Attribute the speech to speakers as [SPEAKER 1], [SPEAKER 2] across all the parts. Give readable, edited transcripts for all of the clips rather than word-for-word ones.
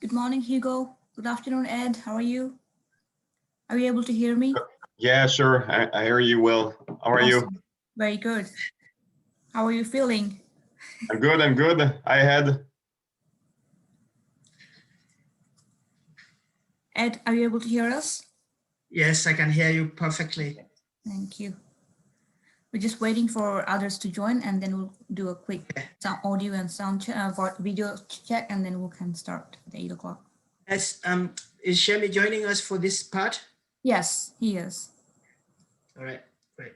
[SPEAKER 1] Good morning, Hugo. Good afternoon, Ed. How are you? Are you able to hear me?
[SPEAKER 2] Yeah, sure. I hear you well. How are you?
[SPEAKER 1] Awesome. Very good. How are you feeling?
[SPEAKER 2] I'm good. I'm good. I had.
[SPEAKER 1] Ed, are you able to hear us?
[SPEAKER 3] Yes, I can hear you perfectly.
[SPEAKER 1] Thank you. We're just waiting for others to join, and then we'll do a quick sound, audio and sound video check, and then we can start at 8 o'clock.
[SPEAKER 3] Yes, is Shemi joining us for this part?
[SPEAKER 1] Yes, he is.
[SPEAKER 3] All right, great.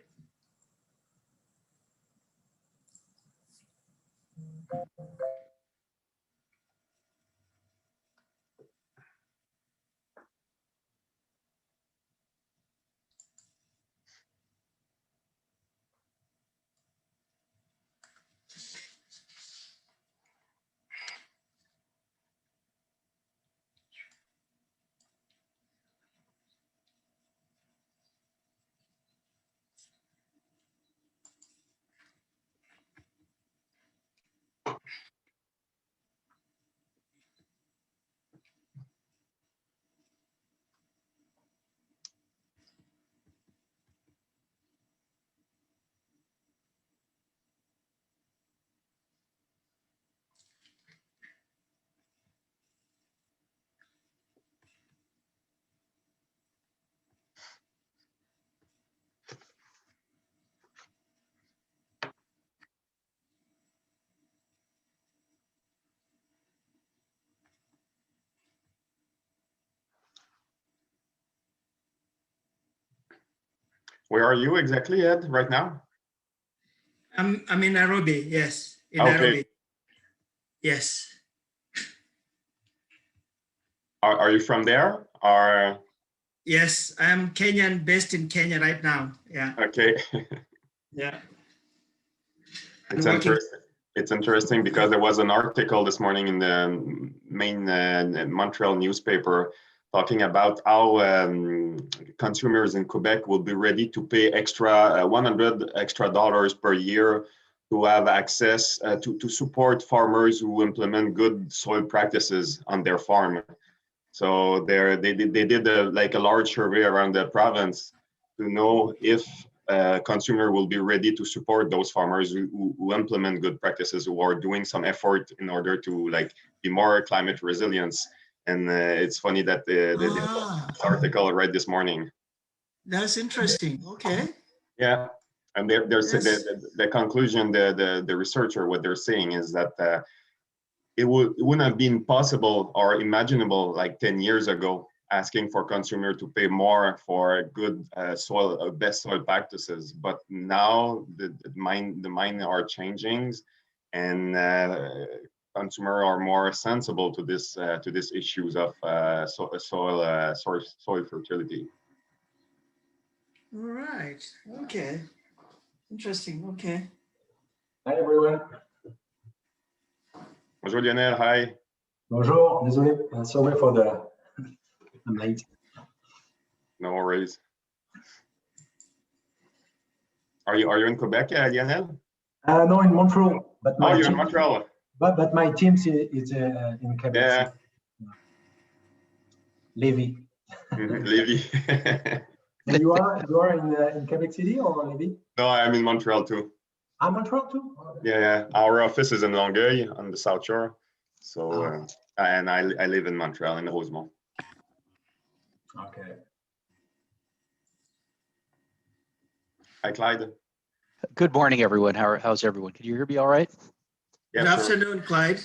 [SPEAKER 2] Where are you exactly, Ed, right now?
[SPEAKER 3] I'm in Nairobi, yes. In
[SPEAKER 2] Okay.
[SPEAKER 3] Nairobi. Yes.
[SPEAKER 2] Are you from there? Or
[SPEAKER 3] Yes, I'm Kenyan, based in Kenya right now. Yeah.
[SPEAKER 2] okay.
[SPEAKER 3] Yeah.
[SPEAKER 2] It's interesting. It's interesting because there was an article this morning in the main Montreal newspaper talking about how consumers in Quebec will be ready to pay extra $100 extra per year to have access to support farmers who implement good soil practices on their farm. So they did like a large survey around the province to know if consumer will be ready to support those farmers who implement good practices, who are doing some effort in order to like be more climate resilience. And it's funny that the article I read this morning.
[SPEAKER 3] That's interesting. Okay.
[SPEAKER 2] Yeah, and there's
[SPEAKER 3] Yes.
[SPEAKER 2] the conclusion, the researcher, what they're saying is that it wouldn't have been possible or imaginable like 10 years ago asking for consumer to pay more for good soil, best soil practices. But now the mind are changing, and consumer are more sensible to this issues of soil fertility.
[SPEAKER 3] All right. Okay. Interesting. Okay.
[SPEAKER 4] Hi everyone.
[SPEAKER 2] Bonjour Lionel, hi.
[SPEAKER 4] Bonjour, désolé, sorry for the, I'm late.
[SPEAKER 2] No worries. Are you in Quebec, Lionel?
[SPEAKER 4] No, in Montreal, but my
[SPEAKER 2] you're
[SPEAKER 4] team,
[SPEAKER 2] in Montreal.
[SPEAKER 4] But my team is in Quebec.
[SPEAKER 2] Yeah.
[SPEAKER 4] Levy.
[SPEAKER 2] Levy.
[SPEAKER 4] And you are in Quebec City or Levy?
[SPEAKER 2] No, I'm in Montreal too.
[SPEAKER 4] Montreal too? Oh,
[SPEAKER 2] Yeah. Our office is in Longueuil on the South Shore. So, and I live in Montreal in Rosemont.
[SPEAKER 4] Okay.
[SPEAKER 2] Hi, Clyde.
[SPEAKER 5] Good morning, everyone. How's everyone? Can you hear me all right?
[SPEAKER 2] Yeah,
[SPEAKER 3] Good
[SPEAKER 2] sure.
[SPEAKER 3] afternoon, Clyde.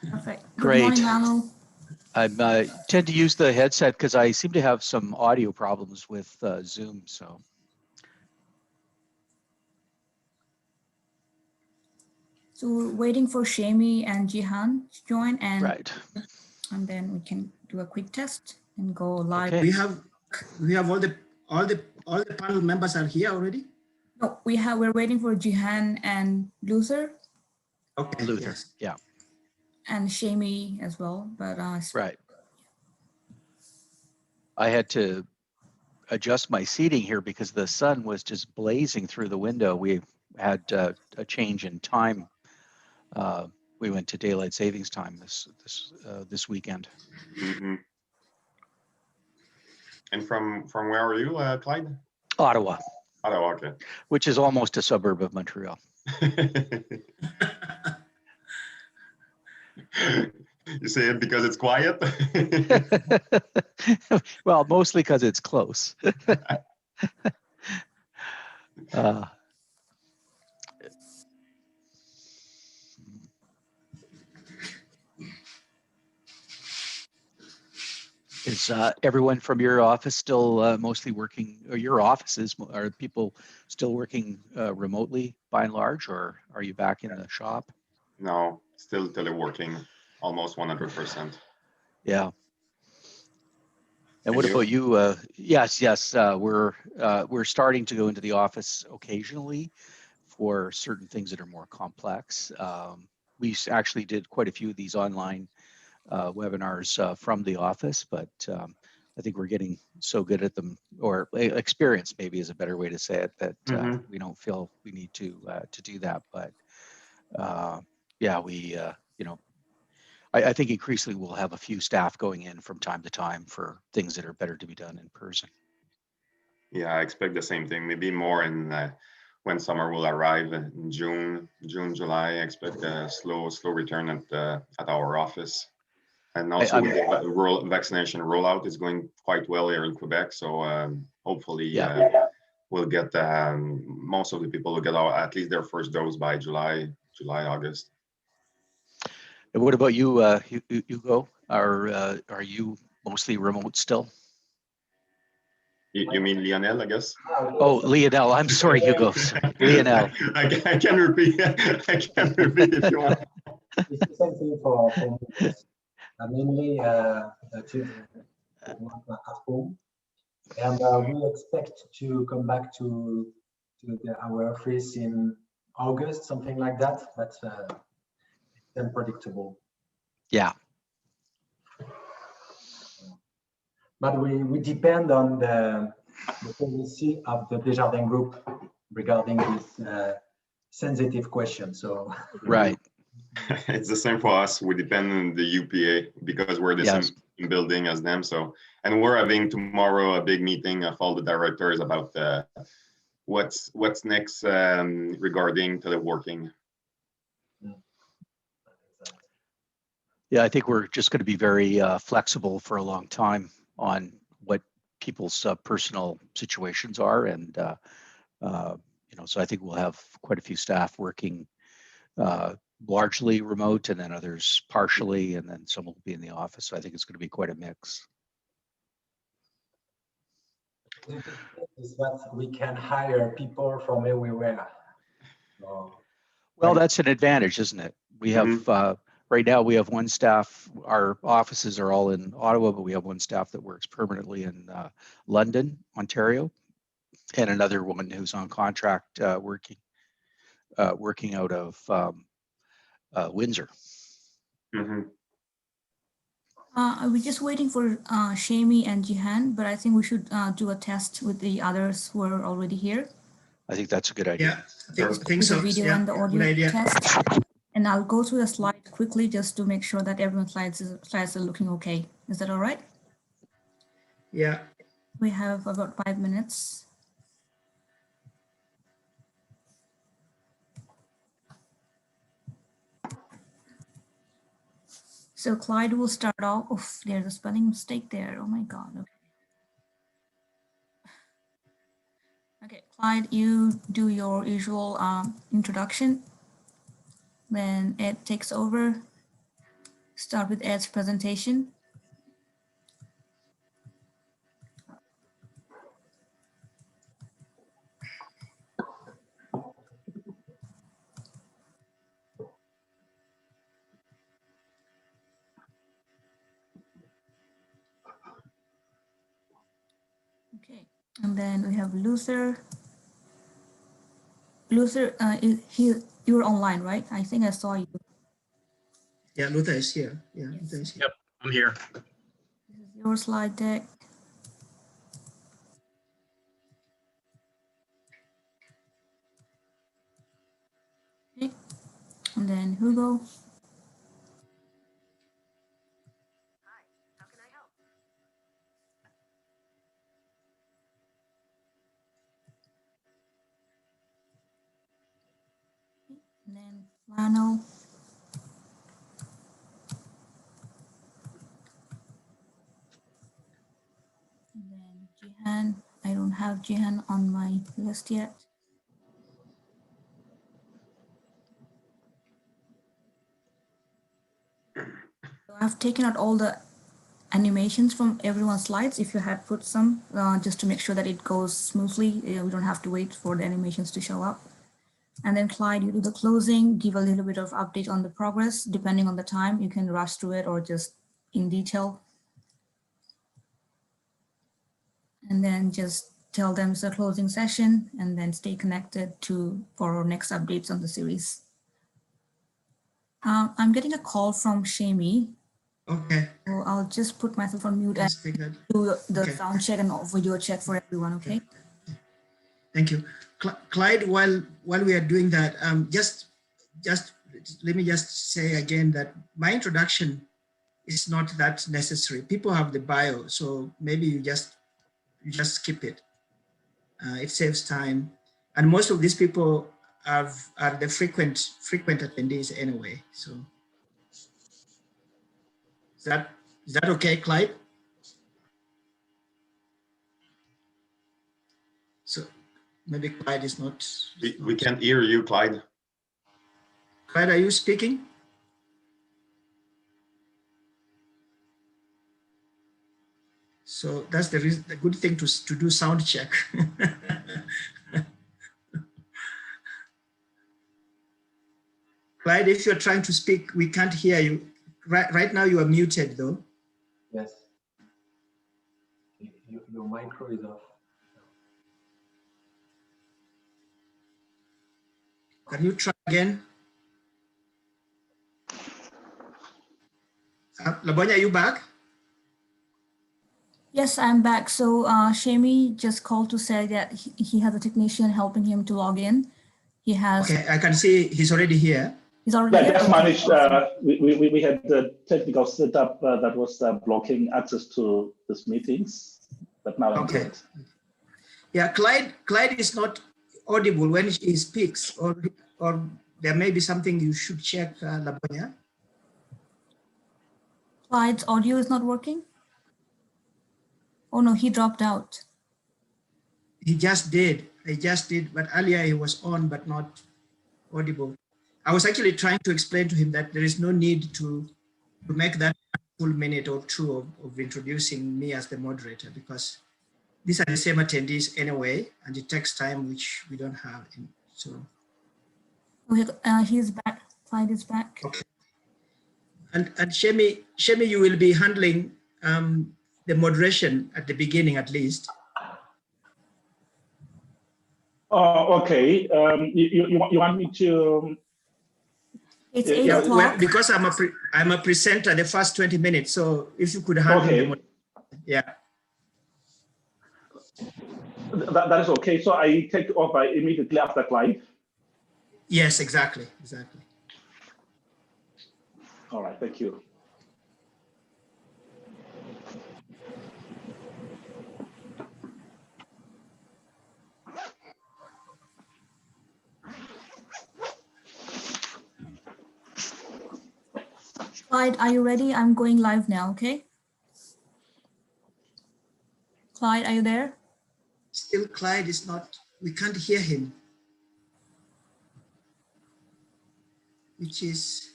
[SPEAKER 1] Perfect.
[SPEAKER 5] Great.
[SPEAKER 1] Good morning, Manu.
[SPEAKER 5] I tend to use the headset because I seem to have some audio problems with Zoom. So
[SPEAKER 1] we're waiting for Shami and Jihan to join, and
[SPEAKER 5] right.
[SPEAKER 1] and then we can do a quick test and go live.
[SPEAKER 5] Okay.
[SPEAKER 3] We have all the panel members are here already.
[SPEAKER 1] No, we're waiting for Jihan and Luther.
[SPEAKER 3] Okay.
[SPEAKER 5] Luther.
[SPEAKER 3] Yes.
[SPEAKER 5] Yeah.
[SPEAKER 1] And Shami as well, but
[SPEAKER 5] Right. I had to adjust my seating here because the sun was just blazing through the window. We had a change in time we went to daylight savings time this weekend.
[SPEAKER 2] Mhm. And from where are you, Clyde?
[SPEAKER 5] Ottawa,
[SPEAKER 2] Ottawa, okay.
[SPEAKER 5] which is almost a suburb of Montreal.
[SPEAKER 2] You say it because it's quiet?
[SPEAKER 5] Well, mostly because it's close. Uh, Is everyone from your office still mostly working, or your offices, are people still working remotely by and large, or are you back in the shop?
[SPEAKER 2] No, still teleworking, almost 100%.
[SPEAKER 5] Yeah. And
[SPEAKER 2] And
[SPEAKER 5] what
[SPEAKER 2] you?
[SPEAKER 5] about you? Yes, we're starting to go into the office occasionally for certain things that are more complex. We actually did quite a few of these online webinars from the office, but I think we're getting so good at them, or experience maybe is a better way to say it, that
[SPEAKER 2] Mhm.
[SPEAKER 5] we don't feel we need to do that. But yeah, we I think increasingly we'll have a few staff going in from time to time for things that are better to be done in person.
[SPEAKER 2] Yeah, I expect the same thing. Maybe more in when summer will arrive in June, July. I expect a slow return at our office. And also
[SPEAKER 5] I'm-
[SPEAKER 2] with the vaccination rollout is going quite well here in Quebec. So hopefully
[SPEAKER 5] Yeah.
[SPEAKER 2] we'll get most of the people will get at least their first dose by July, August.
[SPEAKER 5] And what about you, Hugo? Are you mostly remote still?
[SPEAKER 2] You mean Lionel, I guess?
[SPEAKER 5] Oh, Lionel. I'm sorry, Hugo. Lionel.
[SPEAKER 2] I can repeat. I can repeat if you want.
[SPEAKER 4] It's the same thing for me. Yes. Mainly children at home, and we expect to come back to our office in August, something like that. But it's unpredictable.
[SPEAKER 5] Yeah.
[SPEAKER 4] But we depend on the policy of the Desjardins Group regarding this sensitive question. So
[SPEAKER 5] Right.
[SPEAKER 2] It's the same for us. We depend on the UPA because we're the
[SPEAKER 5] Yes.
[SPEAKER 2] same building as them. So, and we're having tomorrow a big meeting of all the directors about what's next regarding teleworking.
[SPEAKER 5] Yeah, I think we're just going to be very flexible for a long time on what people's personal situations are, and so I think we'll have quite a few staff working largely remote, and then others partially, and then some will be in the office. So I think it's going to be quite a mix.
[SPEAKER 4] is that we can hire people from everywhere. So,
[SPEAKER 5] Well, that's an advantage, isn't it? We have right now we have one staff. Our offices are all in Ottawa, but we have one staff that works permanently in London, Ontario, and another woman who's on contract working out of Windsor.
[SPEAKER 2] Mhm.
[SPEAKER 1] We're just waiting for Shami and Jihan, but I think we should do a test with the others who are already here.
[SPEAKER 5] I think that's a good idea.
[SPEAKER 3] Yeah, I think
[SPEAKER 1] With
[SPEAKER 3] so.
[SPEAKER 1] the video
[SPEAKER 3] Yeah,
[SPEAKER 1] and the
[SPEAKER 3] good
[SPEAKER 1] audio
[SPEAKER 3] idea.
[SPEAKER 1] test. And I'll go through the slide quickly just to make sure that everyone's slides are looking okay. Is that all right?
[SPEAKER 3] Yeah.
[SPEAKER 1] We have about 5 minutes. So Clyde will start off. Oof, there's a spelling mistake there. Oh my God. Okay. Okay, Clyde, you do your usual introduction. Then Ed takes over. Start with Ed's presentation. Okay, and then we have Luther. Luther, you're online, right? I think I saw you.
[SPEAKER 3] Yeah, Luther is here. Yeah, Luther is here.
[SPEAKER 6] Yep, I'm here.
[SPEAKER 1] This is your slide deck. Okay, and then Hugo. And then Lionel. And then Jihan. I don't have Jihan on my list yet. So I've taken out all the animations from everyone's slides. If you had put some, just to make sure that it goes smoothly, we don't have to wait for the animations to show up. And then Clyde, you do the closing, give a little bit of update on the progress. Depending on the time, you can rush through it or just in detail. And then just tell them it's a closing session and then stay connected for our next updates on the series. I'm getting a call from Shami.
[SPEAKER 3] Okay.
[SPEAKER 1] So I'll just put myself on mute and
[SPEAKER 3] Let's take that.
[SPEAKER 1] do the
[SPEAKER 3] Okay.
[SPEAKER 1] sound check and video check for everyone, okay?
[SPEAKER 3] Thank you. Clyde, while we are doing that, just let me just say again that my introduction is not that necessary. People have the bio, so maybe you just skip it. It saves time, and most of these people are the frequent attendees anyway. So is that okay, Clyde? So maybe Clyde is not.
[SPEAKER 2] We can't hear you, Clyde.
[SPEAKER 3] Clyde, are you speaking? So that's the reason, the good thing to do sound check. Clyde, if you're trying to speak, we can't hear you. Right now you are muted though.
[SPEAKER 4] Yes. Your micro is off.
[SPEAKER 3] Can you try again? Labonya, are you back?
[SPEAKER 1] Yes, I'm back. So Shami just called to say that he has a technician helping him to log in. He has.
[SPEAKER 3] Okay, I can see he's already here.
[SPEAKER 1] He's already.
[SPEAKER 6] Yeah,
[SPEAKER 1] here?
[SPEAKER 6] just
[SPEAKER 1] Okay,
[SPEAKER 6] managed.
[SPEAKER 1] awesome.
[SPEAKER 6] We had the technical setup that was blocking access to these meetings, but now I'm
[SPEAKER 3] Okay.
[SPEAKER 6] good.
[SPEAKER 3] Yeah, Clyde is not audible when he speaks, or there may be something you should check, Labonya.
[SPEAKER 1] Clyde's audio is not working. Oh no, he dropped out.
[SPEAKER 3] He just did. I just did, but earlier he was on but not audible. I was actually trying to explain to him that there is no need to make that full minute or two of introducing me as the moderator, because these are the same attendees anyway, and it takes time, which we don't have. So.
[SPEAKER 1] Okay, he's back. Clyde is back.
[SPEAKER 3] Okay. And Shemi, you will be handling the moderation at the beginning, at least.
[SPEAKER 6] Oh, okay. You want me to?
[SPEAKER 1] It's
[SPEAKER 6] Yeah,
[SPEAKER 1] 8 o'clock.
[SPEAKER 3] Because I'm a presenter the first 20 minutes. So if you could handle
[SPEAKER 6] Okay.
[SPEAKER 3] yeah.
[SPEAKER 6] That is okay. So I take over immediately after Clyde.
[SPEAKER 3] Yes, exactly.
[SPEAKER 6] All right. Thank you.
[SPEAKER 1] Clyde, are you ready? I'm going live now, okay? Clyde, are you there?
[SPEAKER 3] Still, Clyde is not, we can't hear him, which is,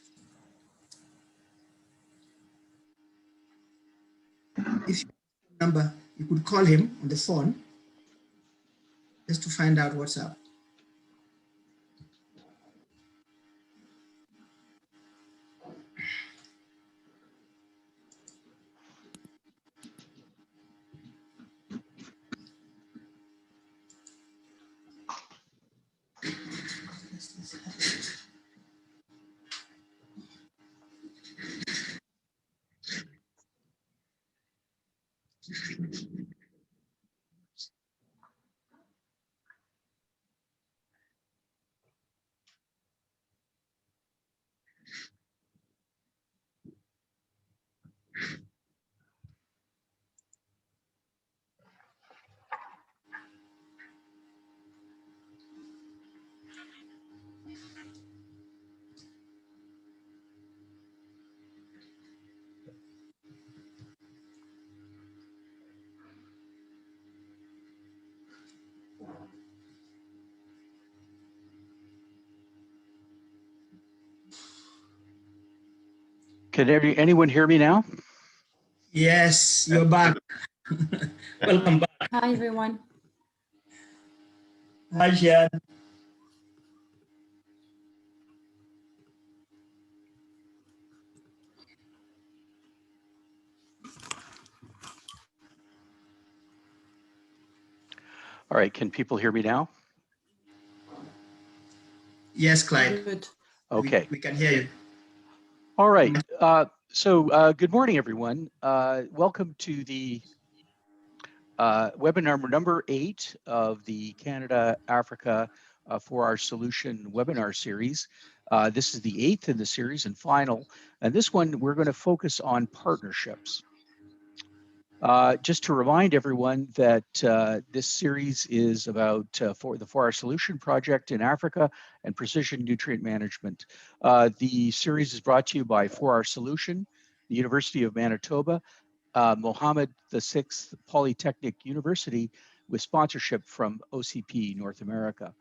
[SPEAKER 3] if you have a number, you could call him on the phone just to find out what's up.
[SPEAKER 5] Can anyone hear me now?
[SPEAKER 3] Yes, you're back. Welcome back.
[SPEAKER 1] Hi, everyone.
[SPEAKER 3] Hi, Jan.
[SPEAKER 5] All right, can people hear me now?
[SPEAKER 3] Yes, Clyde.
[SPEAKER 1] Good.
[SPEAKER 5] Okay.
[SPEAKER 3] We can hear you.
[SPEAKER 5] All right. Good morning, everyone. Welcome to the webinar number 8 of the Canada Africa for Our Solution webinar series. This is the 8th in the series and final. And this one, we're going to focus on partnerships. Just to remind everyone that this series is about for Our Solution project in Africa and precision nutrient management. The series is brought to you by For Our Solution, the University of Manitoba, Mohammed VI Polytechnic University, with sponsorship from OCP North America.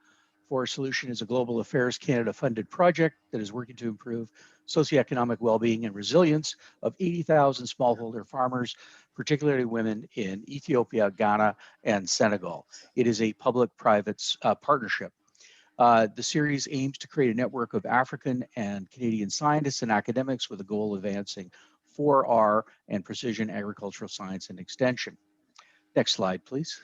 [SPEAKER 5] For Our Solution is a Global Affairs Canada funded project that is working to improve socioeconomic well-being and resilience of 80,000 smallholder farmers, particularly women in Ethiopia, Ghana, and Senegal. It is a public-private partnership. The series aims to create a network of African and Canadian scientists and academics with a goal of advancing 4R and precision agricultural science and extension. Next slide, please.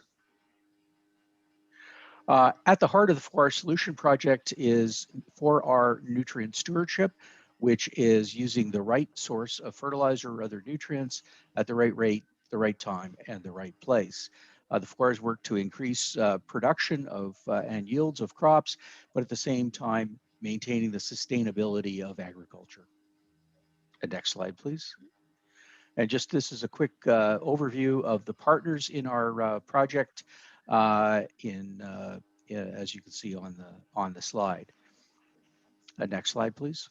[SPEAKER 5] At the heart of the 4R Solution project is 4R nutrient stewardship, which is using the right source of fertilizer or other nutrients at the right rate, the right time, and the right place. The 4Rs work to increase production of and yields of crops, but at the same time, maintaining the sustainability of agriculture. Next slide, please. And just this is a quick overview of the partners in our project as you can see on the slide. Next slide, please.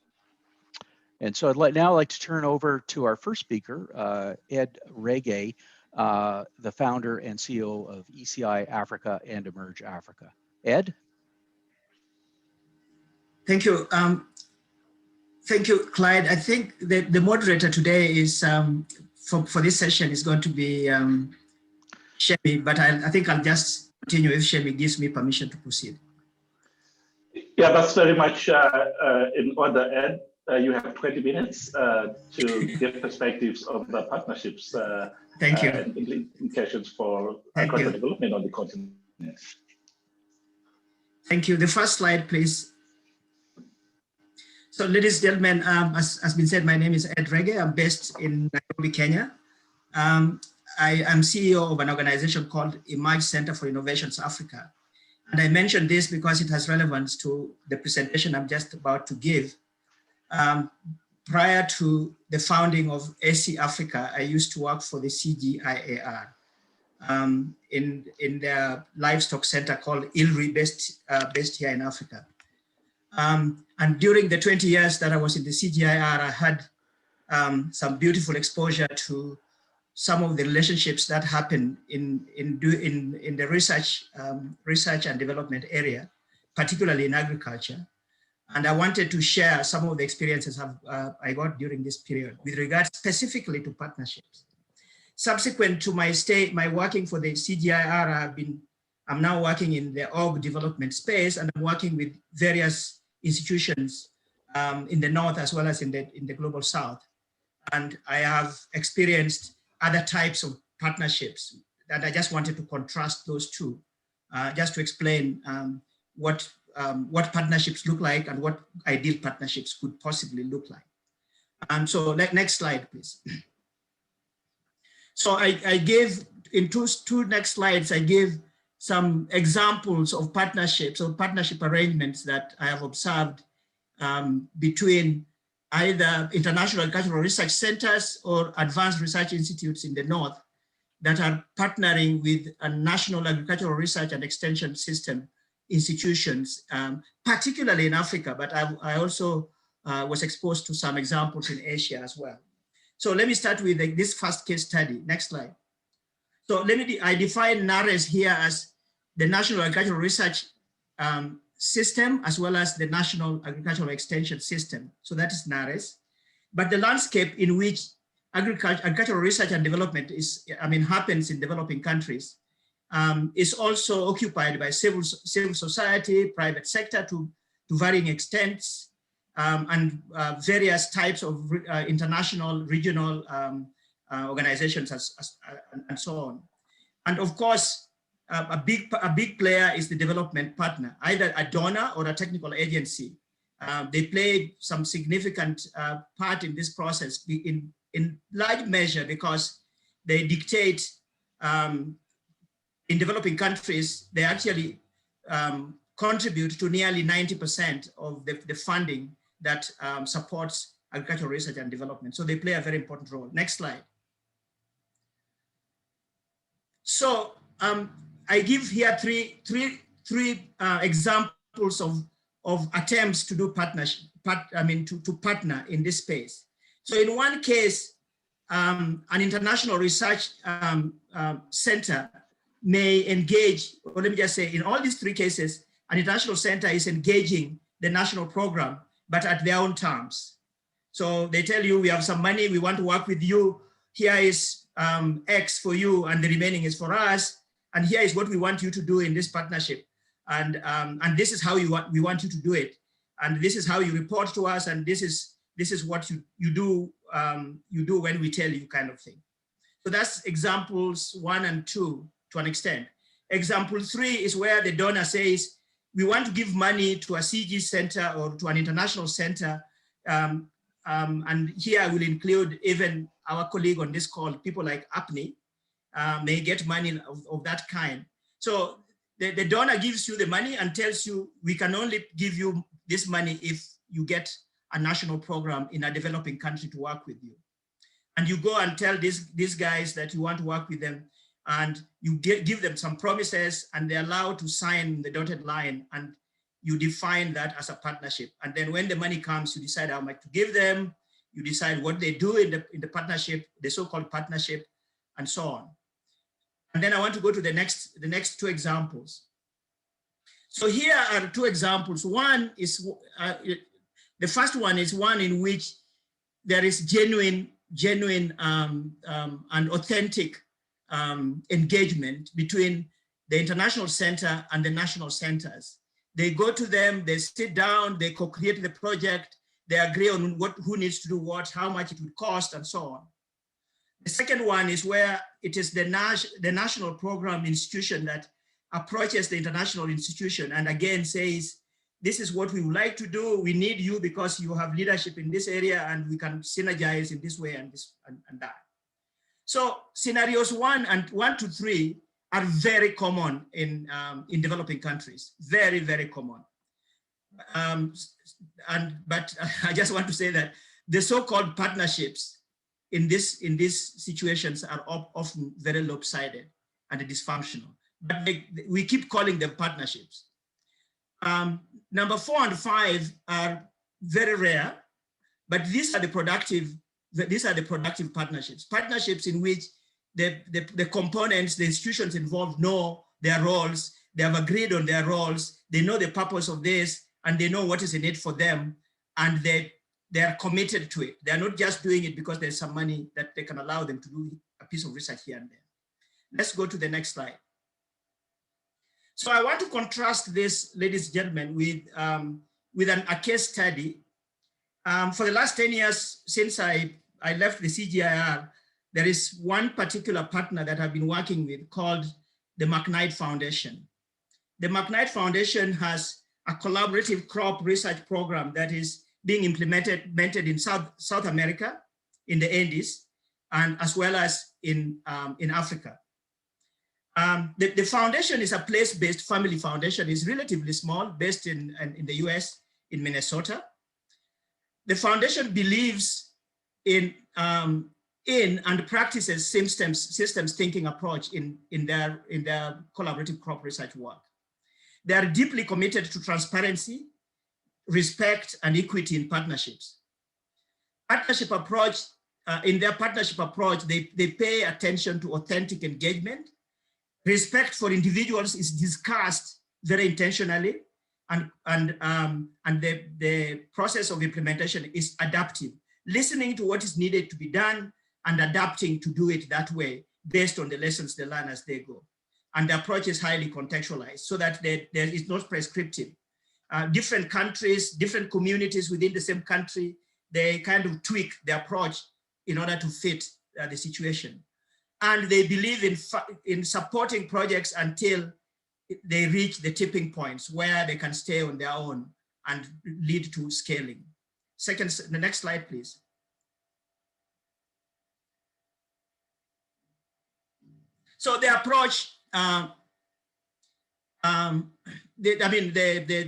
[SPEAKER 5] And so I'd now like to turn over to our first speaker, Ed Reggae, the founder and CEO of ECI Africa and Emerge Africa. Ed?
[SPEAKER 3] Thank you. Thank you, Clyde. I think that the moderator today is for this session is going to be Shemi, but I think I'll just continue if Shemi gives me permission to proceed.
[SPEAKER 6] Yeah, that's very much in order, Ed. You have 20 minutes to give perspectives of the partnerships
[SPEAKER 3] Thank you.
[SPEAKER 6] and implications for agricultural development on the continent.
[SPEAKER 3] Thank you. The first slide, please. So, ladies and gentlemen, as has been said, my name is Ed Reggae. I'm based in Nairobi, Kenya. I am CEO of an organization called Emerge Center for Innovations Africa. And I mention this because it has relevance to the presentation I'm just about to give. Prior to the founding of AC Africa, I used to work for the CGIAR in their livestock center called ILRI, based here in Africa. And during the 20 years that I was in the CGIAR, I had some beautiful exposure to some of the relationships that happen in the research and development area, particularly in agriculture. And I wanted to share some of the experiences I got during this period with regard specifically to partnerships. Subsequent to my working for the CGIAR, I'm now working in the org development space, and I'm working with various institutions in the North as well as in the global South. And I have experienced other types of partnerships that I just wanted to contrast those two, just to explain what partnerships look like and what ideal partnerships could possibly look like. And so next slide, please. So I gave, in two next slides, I gave some examples of partnerships or partnership arrangements that I have observed between either international agricultural research centers or advanced research institutes in the North that are partnering with a national agricultural research and extension system institutions, particularly in Africa, but I also was exposed to some examples in Asia as well. So let me start with this first case study. Next slide. So I define NARES here as the National Agricultural Research System, as well as the National Agricultural Extension System. So that is NARES. but the landscape in which agricultural research and development happens in developing countries is also occupied by civil society, private sector to varying extents, and various types of international, regional organizations and so on. And of course, a big player is the development partner, either a donor or a technical agency. They play some significant part in this process in large measure because they dictate, in developing countries, they actually contribute to nearly 90% of the funding that supports agricultural research and development. So they play a very important role. Next slide. So I give here three examples of attempts to do partnership, to partner in this space. So in one case, an international research center may engage, or let me just say, in all these three cases, an international center is engaging the national program, but at their own terms. So they tell you, we have some money, we want to work with you. Here is X for you, and the remaining is for us. And here is what we want you to do in this partnership. And this is how we want you to do it. And this is how you report to us. And this is what you do when we tell you, kind of thing. So that's examples 1 and 2 to an extent. Example 3 is where the donor says, we want to give money to a CG center or to an international center. And here I will include even our colleague on this call, people like APNI may get money of that kind. So the donor gives you the money and tells you, we can only give you this money if you get a national program in a developing country to work with you. And you go and tell these guys that you want to work with them, and you give them some promises, and they're allowed to sign the dotted line, and you define that as a partnership. And then when the money comes, you decide how much to give them, you decide what they do in the partnership, the so-called partnership, and so on. And then I want to go to the next 2 examples. So here are 2 examples. One is, the first one is one in which there is genuine and authentic engagement between the international center and the national centers. They go to them, they sit down, they co-create the project, they agree on who needs to do what, how much it would cost, and so on. The second one is where it is the national program institution that approaches the international institution and again says, this is what we would like to do. We need you because you have leadership in this area and we can synergize in this way and this and that. So scenarios 1 to 3 are very common in developing countries, very, very common. But I just want to say that the so-called partnerships in these situations are often very lopsided and dysfunctional, but we keep calling them partnerships. Number 4 and 5 are very rare, but these are the productive partnerships. Partnerships in which the components, the institutions involved know their roles, they have agreed on their roles, they know the purpose of this, and they know what is in it for them, and they are committed to it. They are not just doing it because there's some money that they can allow them to do a piece of research here and there. Let's go to the next slide. So I want to contrast this, ladies and gentlemen, with a case study. For the last 10 years since I left the CGIAR, there is one particular partner that I've been working with called the McKnight Foundation. The McKnight Foundation has a collaborative crop research program that is being implemented in South America, in the Andes, and as well as in Africa. The foundation is a place-based family foundation. It's relatively small, based in the US, in Minnesota. The foundation believes in and practices systems thinking approach in their collaborative crop research work. They are deeply committed to transparency, respect, and equity in partnerships. Partnership approach, in their partnership approach, they pay attention to authentic engagement. Respect for individuals is discussed very intentionally, and the process of implementation is adaptive. listening to what is needed to be done and adapting to do it that way based on the lessons they learn as they go. And the approach is highly contextualized so that there is not prescriptive. Different countries, different communities within the same country, they kind of tweak the approach in order to fit the situation. And they believe in supporting projects until they reach the tipping points where they can stay on their own and lead to scaling. The next slide, please. So the approach, the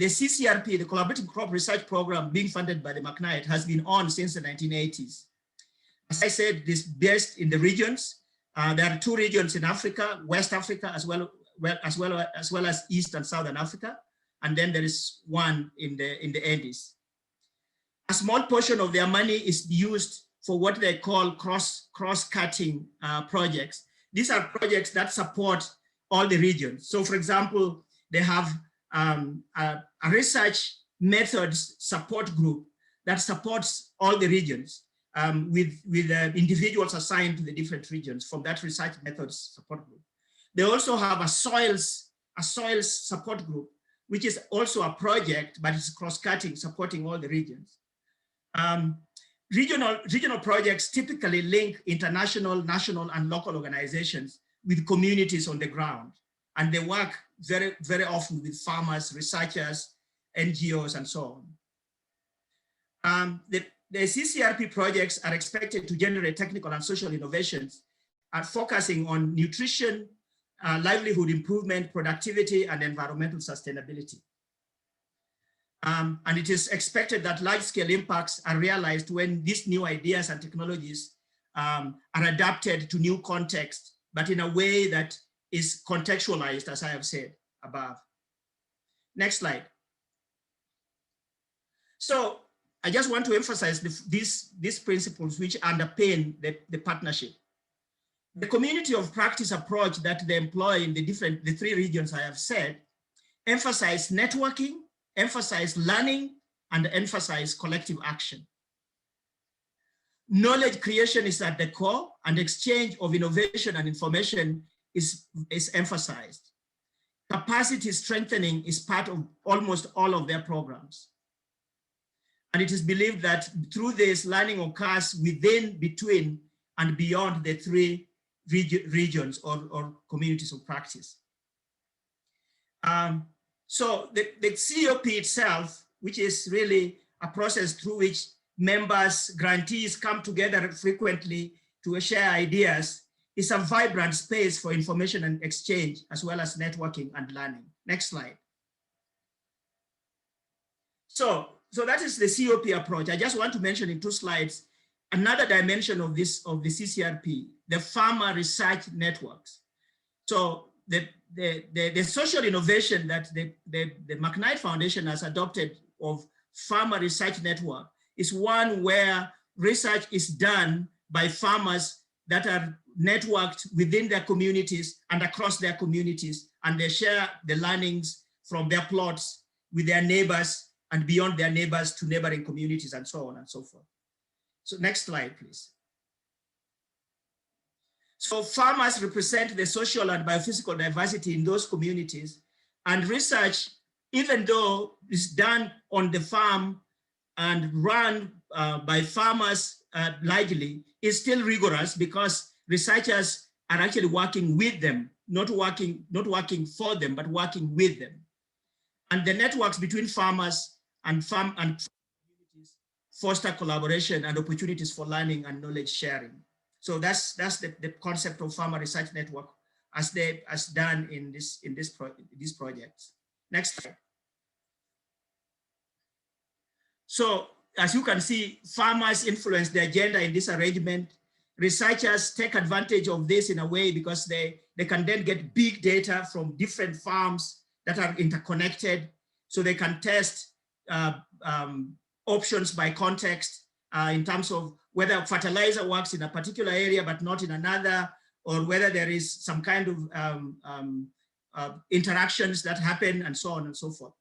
[SPEAKER 3] CCRP, the Collaborative Crop Research Program being funded by the McKnight, has been on since the 1980s. As I said, this based in the regions. There are 2 regions in Africa, West Africa, as well as East and Southern Africa, and then there is one in the Andes. A small portion of their money is used for what they call cross-cutting projects. These are projects that support all the regions. So for example, they have a research methods support group that supports all the regions with individuals assigned to the different regions from that research methods support group. They also have a soils support group, which is also a project, but it's cross-cutting, supporting all the regions. Regional projects typically link international, national, and local organizations with communities on the ground. And they work very, very often with farmers, researchers, NGOs, and so on. The CCRP projects are expected to generate technical and social innovations focusing on nutrition, livelihood improvement, productivity, and environmental sustainability. And it is expected that large-scale impacts are realized when these new ideas and technologies are adapted to new context, but in a way that is contextualized, as I have said above. Next slide. So I just want to emphasize these principles which underpin the partnership. The community of practice approach that they employ in the 3 regions I have said emphasize networking, emphasize learning, and emphasize collective action. Knowledge creation is at the core, and exchange of innovation and information is emphasized. Capacity strengthening is part of almost all of their programs. And it is believed that through this, learning occurs within, between, and beyond the 3 regions or communities of practice. So the COP itself, which is really a process through which members, grantees come together frequently to share ideas, is a vibrant space for information and exchange, as well as networking and learning. Next slide. So that is the COP approach. I just want to mention in 2 slides another dimension of the CCRP, the farmer research networks. So the social innovation that the McKnight Foundation has adopted of farmer research network is one where research is done by farmers that are networked within their communities and across their communities, and they share the learnings from their plots with their neighbors and beyond their neighbors to neighboring communities, and so on and so forth. So next slide, please. So farmers represent the social and biophysical diversity in those communities, and research, even though it's done on the farm and run by farmers largely, is still rigorous because researchers are actually working with them, not working for them, but working with them. And the networks between farmers and communities foster collaboration and opportunities for learning and knowledge sharing. So that's the concept of farmer research network as done in these projects. Next slide. So as you can see, farmers influence the agenda in this arrangement. Researchers take advantage of this in a way because they can then get big data from different farms that are interconnected, so they can test options by context in terms of whether fertilizer works in a particular area but not in another, or whether there is some kind of interactions that happen, and so on and so forth.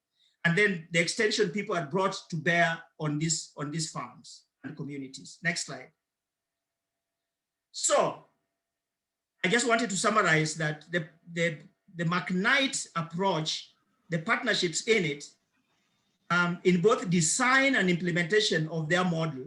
[SPEAKER 3] And then the extension people are brought to bear on these farms. and communities. Next slide. So I just wanted to summarize that the McKnight approach, the partnerships in it, in both design and implementation of their model,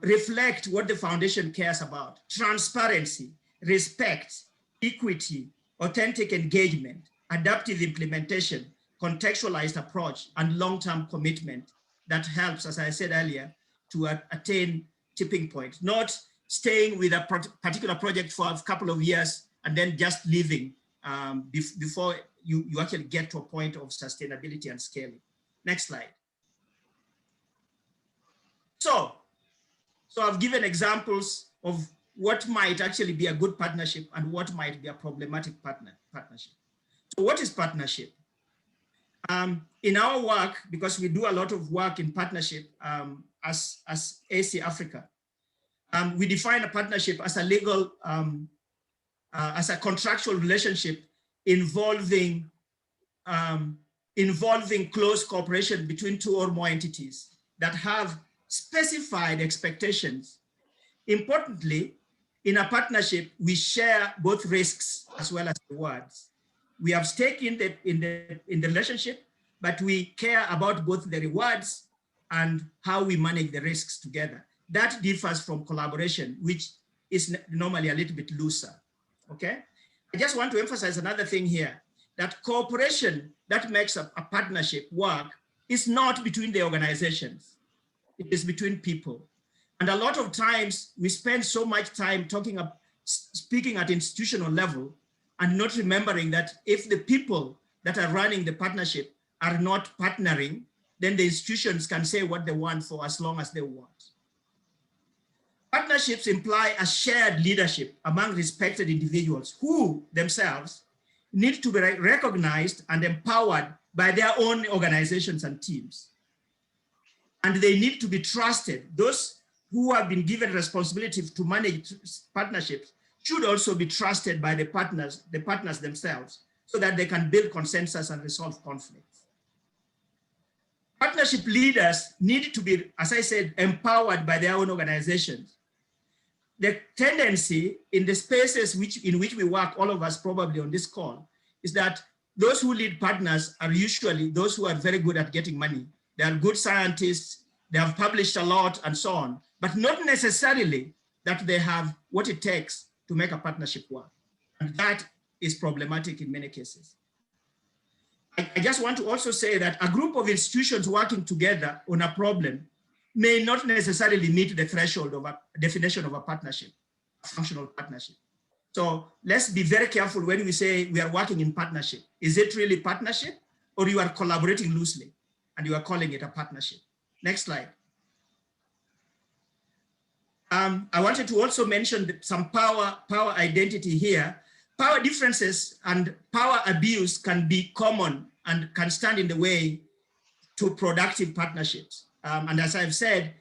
[SPEAKER 3] reflect what the foundation cares about: transparency, respect, equity, authentic engagement, adaptive implementation, contextualized approach, and long-term commitment that helps, as I said earlier, to attain tipping point, not staying with a particular project for a couple of years and then just leaving before you actually get to a point of sustainability and scaling. Next slide. So I've given examples of what might actually be a good partnership and what might be a problematic partnership. So what is partnership? In our work, because we do a lot of work in partnership as AC Africa, we define a partnership as a legal, as a contractual relationship involving close cooperation between two or more entities that have specified expectations. Importantly, in a partnership, we share both risks as well as rewards. We have stake in the relationship, but we care about both the rewards and how we manage the risks together. That differs from collaboration, which is normally a little bit looser, okay? I just want to emphasize another thing here, that cooperation that makes a partnership work is not between the organizations, it is between people. And a lot of times we spend so much time speaking at institutional level and not remembering that if the people that are running the partnership are not partnering, then the institutions can say what they want for as long as they want. Partnerships imply a shared leadership among respected individuals who themselves need to be recognized and empowered by their own organizations and teams. And they need to be trusted. Those who have been given responsibility to manage partnerships should also be trusted by the partners themselves, so that they can build consensus and resolve conflicts. Partnership leaders need to be, as I said, empowered by their own organizations. The tendency in the spaces in which we work, all of us probably on this call, is that those who lead partners are usually those who are very good at getting money. They are good scientists, they have published a lot and so on, but not necessarily that they have what it takes to make a partnership work. And that is problematic in many cases. I just want to also say that a group of institutions working together on a problem may not necessarily meet the threshold of a definition of a partnership, a functional partnership. So let's be very careful when we say we are working in partnership. Is it really partnership, or you are collaborating loosely and you are calling it a partnership? Next slide. I wanted to also mention some power identity here. Power differences and power abuse can be common and can stand in the way to productive partnerships. And as I've said,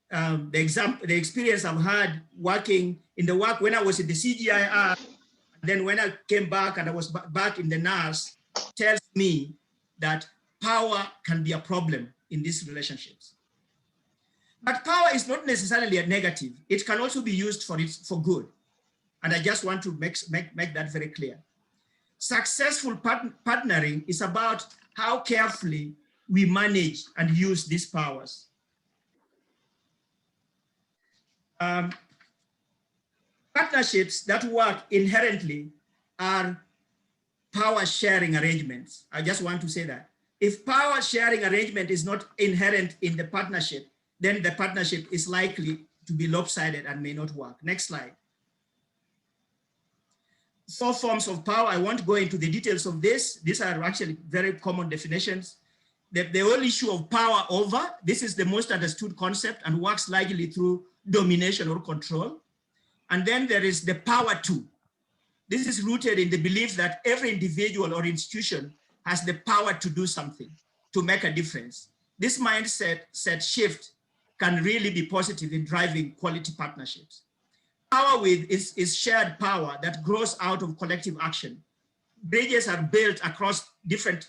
[SPEAKER 3] the experience I've had working in the work when I was in the CGIAR, then when I came back and I was back in the NARS, tells me that power can be a problem in these relationships. But power is not necessarily a negative. It can also be used for good. And I just want to make that very clear. Successful partnering is about how carefully we manage and use these powers. Partnerships that work inherently are power sharing arrangements. I just want to say that. If power sharing arrangement is not inherent in the partnership, then the partnership is likely to be lopsided and may not work. Next slide. 4 forms of power. I won't go into the details of this. These are actually very common definitions. The whole issue of power over, this is the most understood concept and works largely through domination or control. And then there is the power to. This is rooted in the belief that every individual or institution has the power to do something, to make a difference. This mindset shift can really be positive in driving quality partnerships. Power with is shared power that grows out of collective action. Bridges are built across different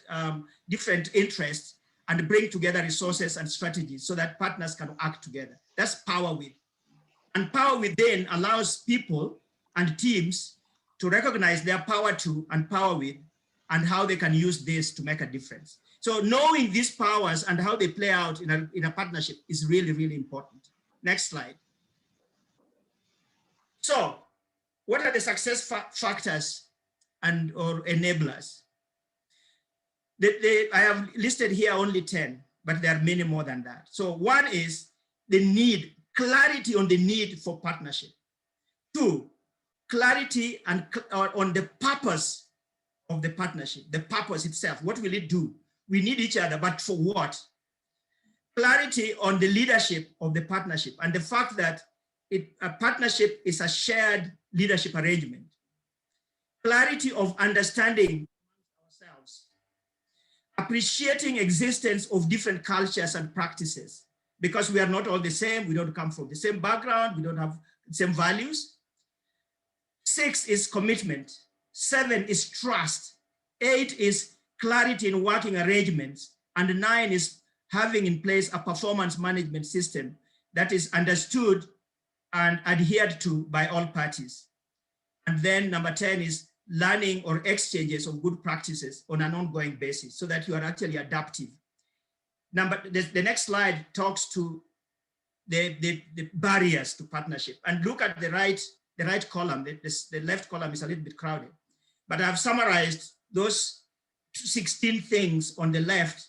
[SPEAKER 3] interests, and bring together resources and strategies so that partners can act together. That's power with. And power within allows people and teams to recognize their power to and power with, and how they can use this to make a difference. So knowing these powers and how they play out in a partnership is really, really important. Next slide. So what are the success factors and or enablers? I have listed here only 10, but there are many more than that. So one is the need, clarity on the need for partnership. 2, clarity and on the purpose of the partnership, the purpose itself. What will it do? We need each other, but for what? Clarity on the leadership of the partnership and the fact that a partnership is a shared leadership arrangement. Clarity of understanding ourselves. Appreciating existence of different cultures and practices, because we are not all the same. We don't come from the same background. We don't have the same values. 6 is commitment. 7 is trust. 8 is clarity in working arrangements. And 9 is having in place a performance management system that is understood and adhered to by all parties. And then number 10 is learning or exchanges of good practices on an ongoing basis so that you are actually adaptive. The next slide talks to the barriers to partnership. And look at the right column. The left column is a little bit crowded, but I've summarized those 16 things on the left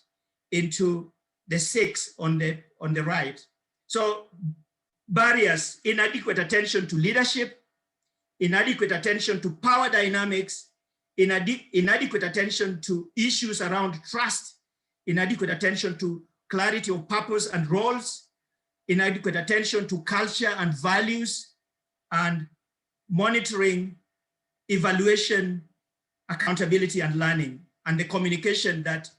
[SPEAKER 3] into the 6 on the right. So barriers: inadequate attention to leadership, inadequate attention to power dynamics, inadequate attention to issues around trust, inadequate attention to clarity of purpose and roles, inadequate attention to culture and values, and monitoring, evaluation, accountability, and learning, and the communication that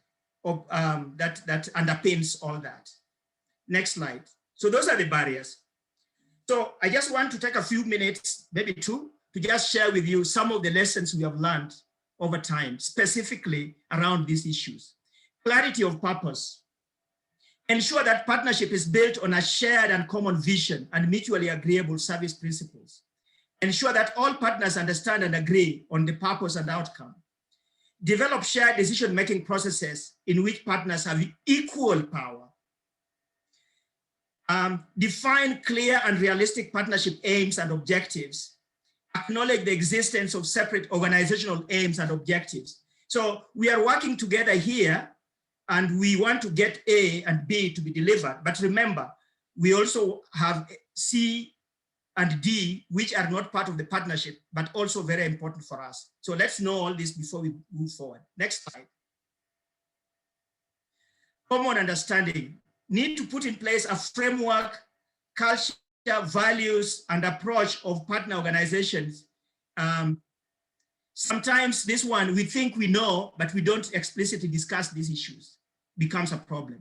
[SPEAKER 3] underpins all that. Next slide. So those are the barriers. So I just want to take a few minutes, maybe 2, to just share with you some of the lessons we have learned over time, specifically around these issues. Clarity of purpose. Ensure that partnership is built on a shared and common vision and mutually agreeable service principles. Ensure that all partners understand and agree on the purpose and outcome. Develop shared decision-making processes in which partners have equal power. Define clear and realistic partnership aims and objectives. Acknowledge the existence of separate organizational aims and objectives. So we are working together here and we want to get A and B to be delivered. But remember, we also have C and D, which are not part of the partnership, but also very important for us. So let's know all this before we move forward. Next slide. Common understanding. Need to put in place a framework, culture, values, and approach of partner organizations. Sometimes this one, we think we know, but we don't explicitly discuss these issues, becomes a problem.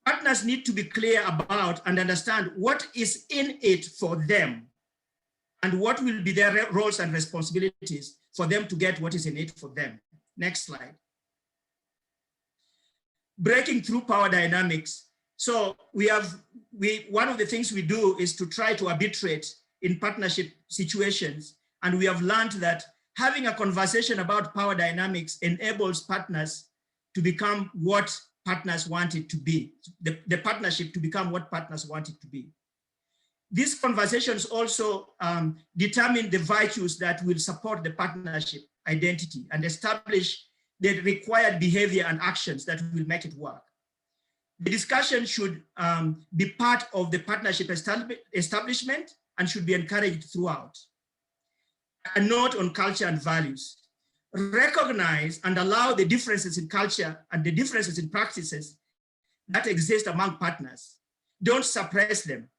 [SPEAKER 3] Partners need to be clear about and understand what is in it for them and what will be their roles and responsibilities for them to get what is in it for them. Next slide. Breaking through power dynamics. So one of the things we do is to try to arbitrate in partnership situations. And we have learned that having a conversation about power dynamics enables partners to become what partners want it to be, the partnership to become what partners want it to be. These conversations also determine the virtues that will support the partnership identity and establish the required behavior and actions that will make it work. The discussion should be part of the partnership establishment and should be encouraged throughout. A note on culture and values. Recognize and allow the differences in culture and the differences in practices that exist among partners. Don't suppress them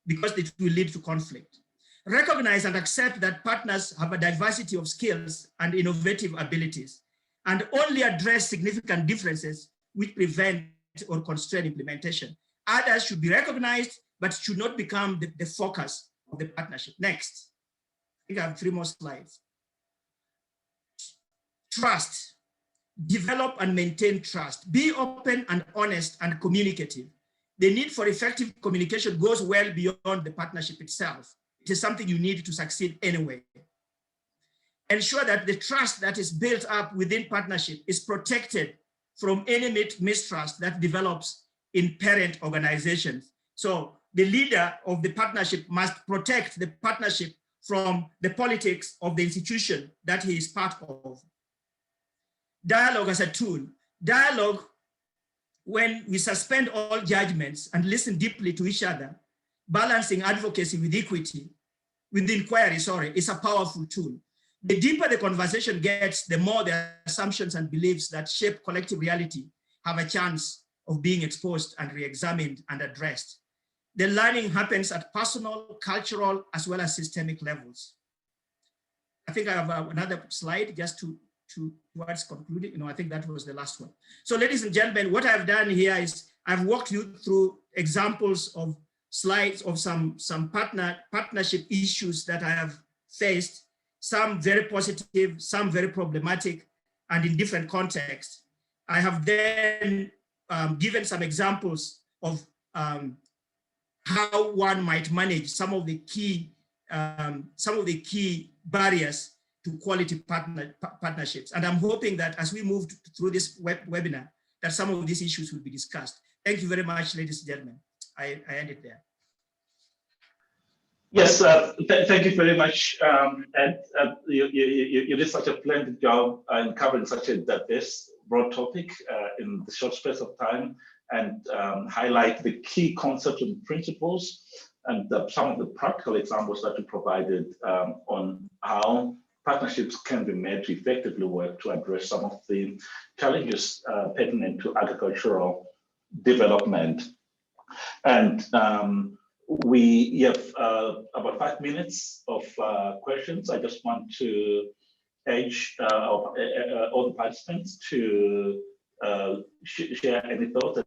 [SPEAKER 3] because it will lead to conflict. Recognize and accept that partners have a diversity of skills and innovative abilities, and only address significant differences which prevent or constrain implementation. Others should be recognized, but should not become the focus of the partnership. Next, I think I have 3 more slides. Trust. develop and maintain trust, be open and honest and communicative. The need for effective communication goes well beyond the partnership itself. It is something you need to succeed anyway. Ensure that the trust that is built up within partnership is protected from any mistrust that develops in parent organizations. So the leader of the partnership must protect the partnership from the politics of the institution that he is part of. Dialogue as a tool. Dialogue, when we suspend all judgments and listen deeply to each other, balancing advocacy with equity, with inquiry, is a powerful tool. The deeper the conversation gets, the more the assumptions and beliefs that shape collective reality have a chance of being exposed and re-examined and addressed. The learning happens at personal, cultural, as well as systemic levels. I think I have another slide just towards concluding. I think that was the last one. So ladies and gentlemen, what I've done here is I've walked you through examples of slides of some partnership issues that I have faced, some very positive, some very problematic, and in different contexts. I have then given some examples of how one might manage some of the key barriers to quality partnerships. And I'm hoping that as we move through this webinar, that some of these issues will be discussed. Thank you very much, ladies and gentlemen. I end it there.
[SPEAKER 6] Yes, thank you very much, Ed. You did such a splendid job in covering such a diverse, broad topic in the short space of time, and highlight the key concepts and principles and some of the practical examples that you provided on how partnerships can be made to effectively work to address some of the challenges pertinent to agricultural development. And we have about 5 minutes of questions. I just want to urge all the participants to share any thoughts,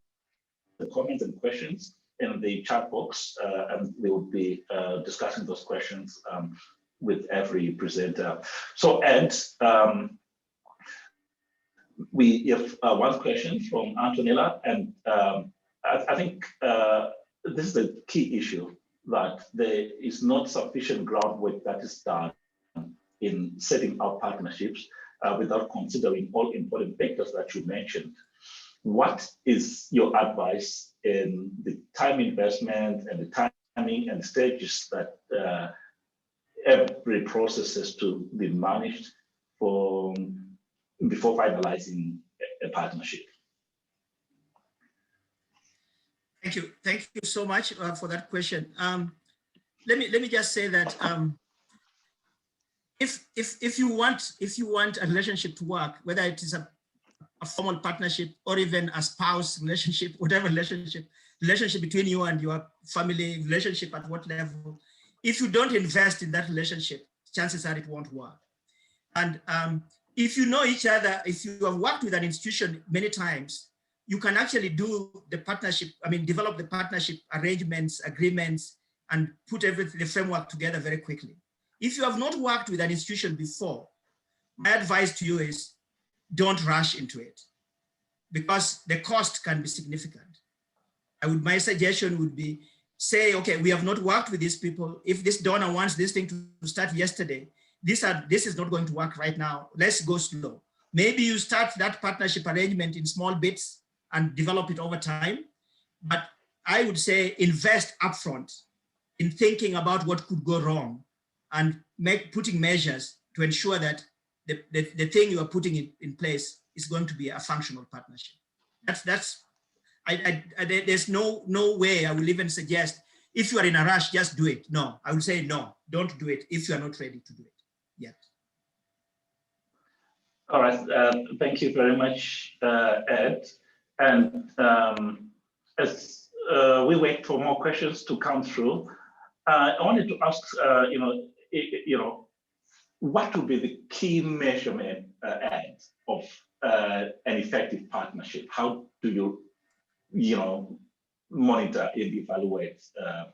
[SPEAKER 6] comments, and questions in the chat box, and we will be discussing those questions with every presenter. So Ed, we have one question from Antonella, and I think this is the key issue, that there is not sufficient groundwork that is done in setting up partnerships without considering all important factors that you mentioned. What is your advice in the time investment and the timing and stages that every process has to be managed before finalizing a partnership?
[SPEAKER 3] Thank you so much for that question. Let me just say that if you want a relationship to work, whether it is a formal partnership or even a spouse relationship, whatever relationship between you and your family, relationship at what level, if you don't invest in that relationship, chances are it won't work. And if you know each other, if you have worked with an institution many times, you can actually do the partnership, develop the partnership arrangements, agreements, and put everything, the framework together very quickly. If you have not worked with an institution before, my advice to you is don't rush into it, because the cost can be significant. My suggestion would be, say, okay, we have not worked with these people. If this donor wants this thing to start yesterday, this is not going to work right now. Let's go slow. Maybe you start that partnership arrangement in small bits and develop it over time. But I would say invest upfront in thinking about what could go wrong and putting measures to ensure that the thing you are putting in place is going to be a functional partnership. There's no way I will even suggest, if you are in a rush, just do it. No, I would say no, don't do it if you are not ready to do it yet.
[SPEAKER 6] All right, thank you very much, Ed. And as we wait for more questions to come through, I wanted to ask, what would be the key measurement, Ed, of an effective partnership? How do you, monitor and evaluate, a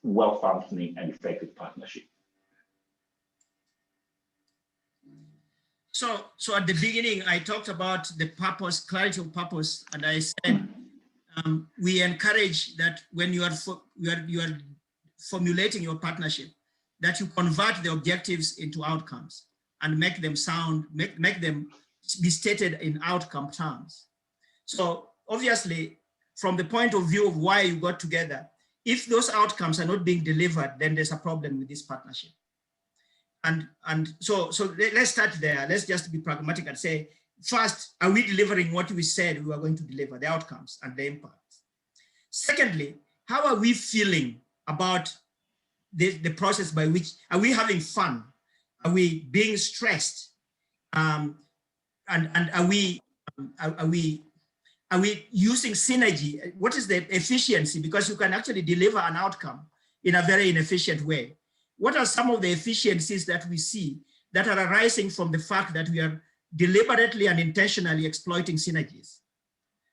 [SPEAKER 6] well-functioning and effective partnership?
[SPEAKER 3] So at the beginning, I talked about the purpose, clarity of purpose, and I said we encourage that when you are formulating your partnership, that you convert the objectives into outcomes and make them sound, make them be stated in outcome terms. So obviously, from the point of view of why you got together, if those outcomes are not being delivered, then there's a problem with this partnership. And so let's start there. Let's just be pragmatic and say, first, are we delivering what we said we were going to deliver, the outcomes and the impacts? Secondly, how are we feeling about the process by which, are we having fun? Are we being stressed? And are we using synergy? What is the efficiency? Because you can actually deliver an outcome in a very inefficient way. What are some of the efficiencies that we see that are arising from the fact that we are deliberately and intentionally exploiting synergies?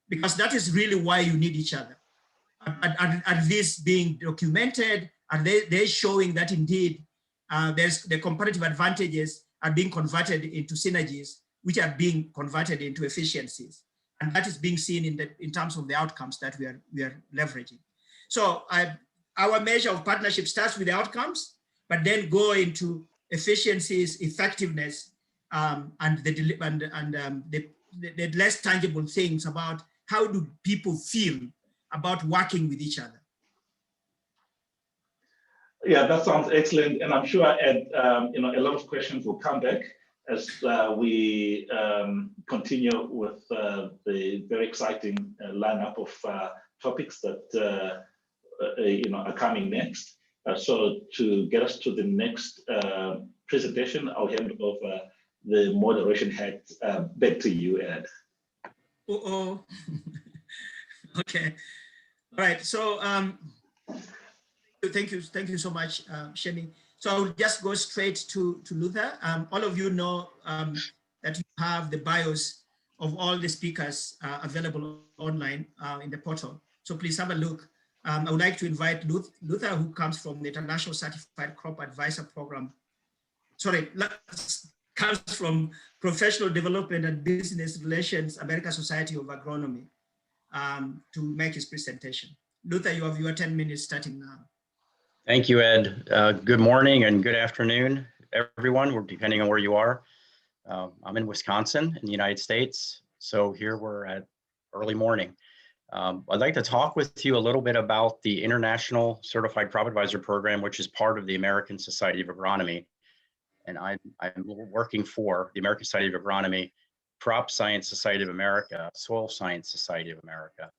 [SPEAKER 3] Because that is really why you need each other. Are these being documented? Are they showing that indeed there's the comparative advantages are being converted into synergies, which are being converted into efficiencies? And that is being seen in terms of the outcomes that we are leveraging. So our measure of partnership starts with the outcomes, but then go into efficiencies, effectiveness, and the less tangible things about how do people feel about working with each other.
[SPEAKER 6] Yeah, that sounds excellent, and I'm sure Ed, a lot of questions will come back as we continue with the very exciting lineup of topics that are coming next. So to get us to the next presentation, I'll hand over the moderation hat back to you, Ed.
[SPEAKER 3] Okay. All right. So thank you so much, Sheni. So I'll just go straight to Luther. All of you know that you have the bios of all the speakers available online in the portal. So please have a look. I would like to invite Luther, who comes from the International Certified Crop Advisor Program. Sorry, comes from Professional Development and Business Relations, American Society of Agronomy, to make his presentation. Luther, you have your 10 minutes starting now.
[SPEAKER 7] Thank you, Ed. Good morning and good afternoon, everyone, depending on where you are. I'm in Wisconsin in the United States. So here we're at early morning. I'd like to talk with you a little bit about the International Certified Crop Advisor Program, which is part of the American Society of Agronomy. And I'm working for the American Society of Agronomy, Crop Science Society of America, Soil Science Society of America.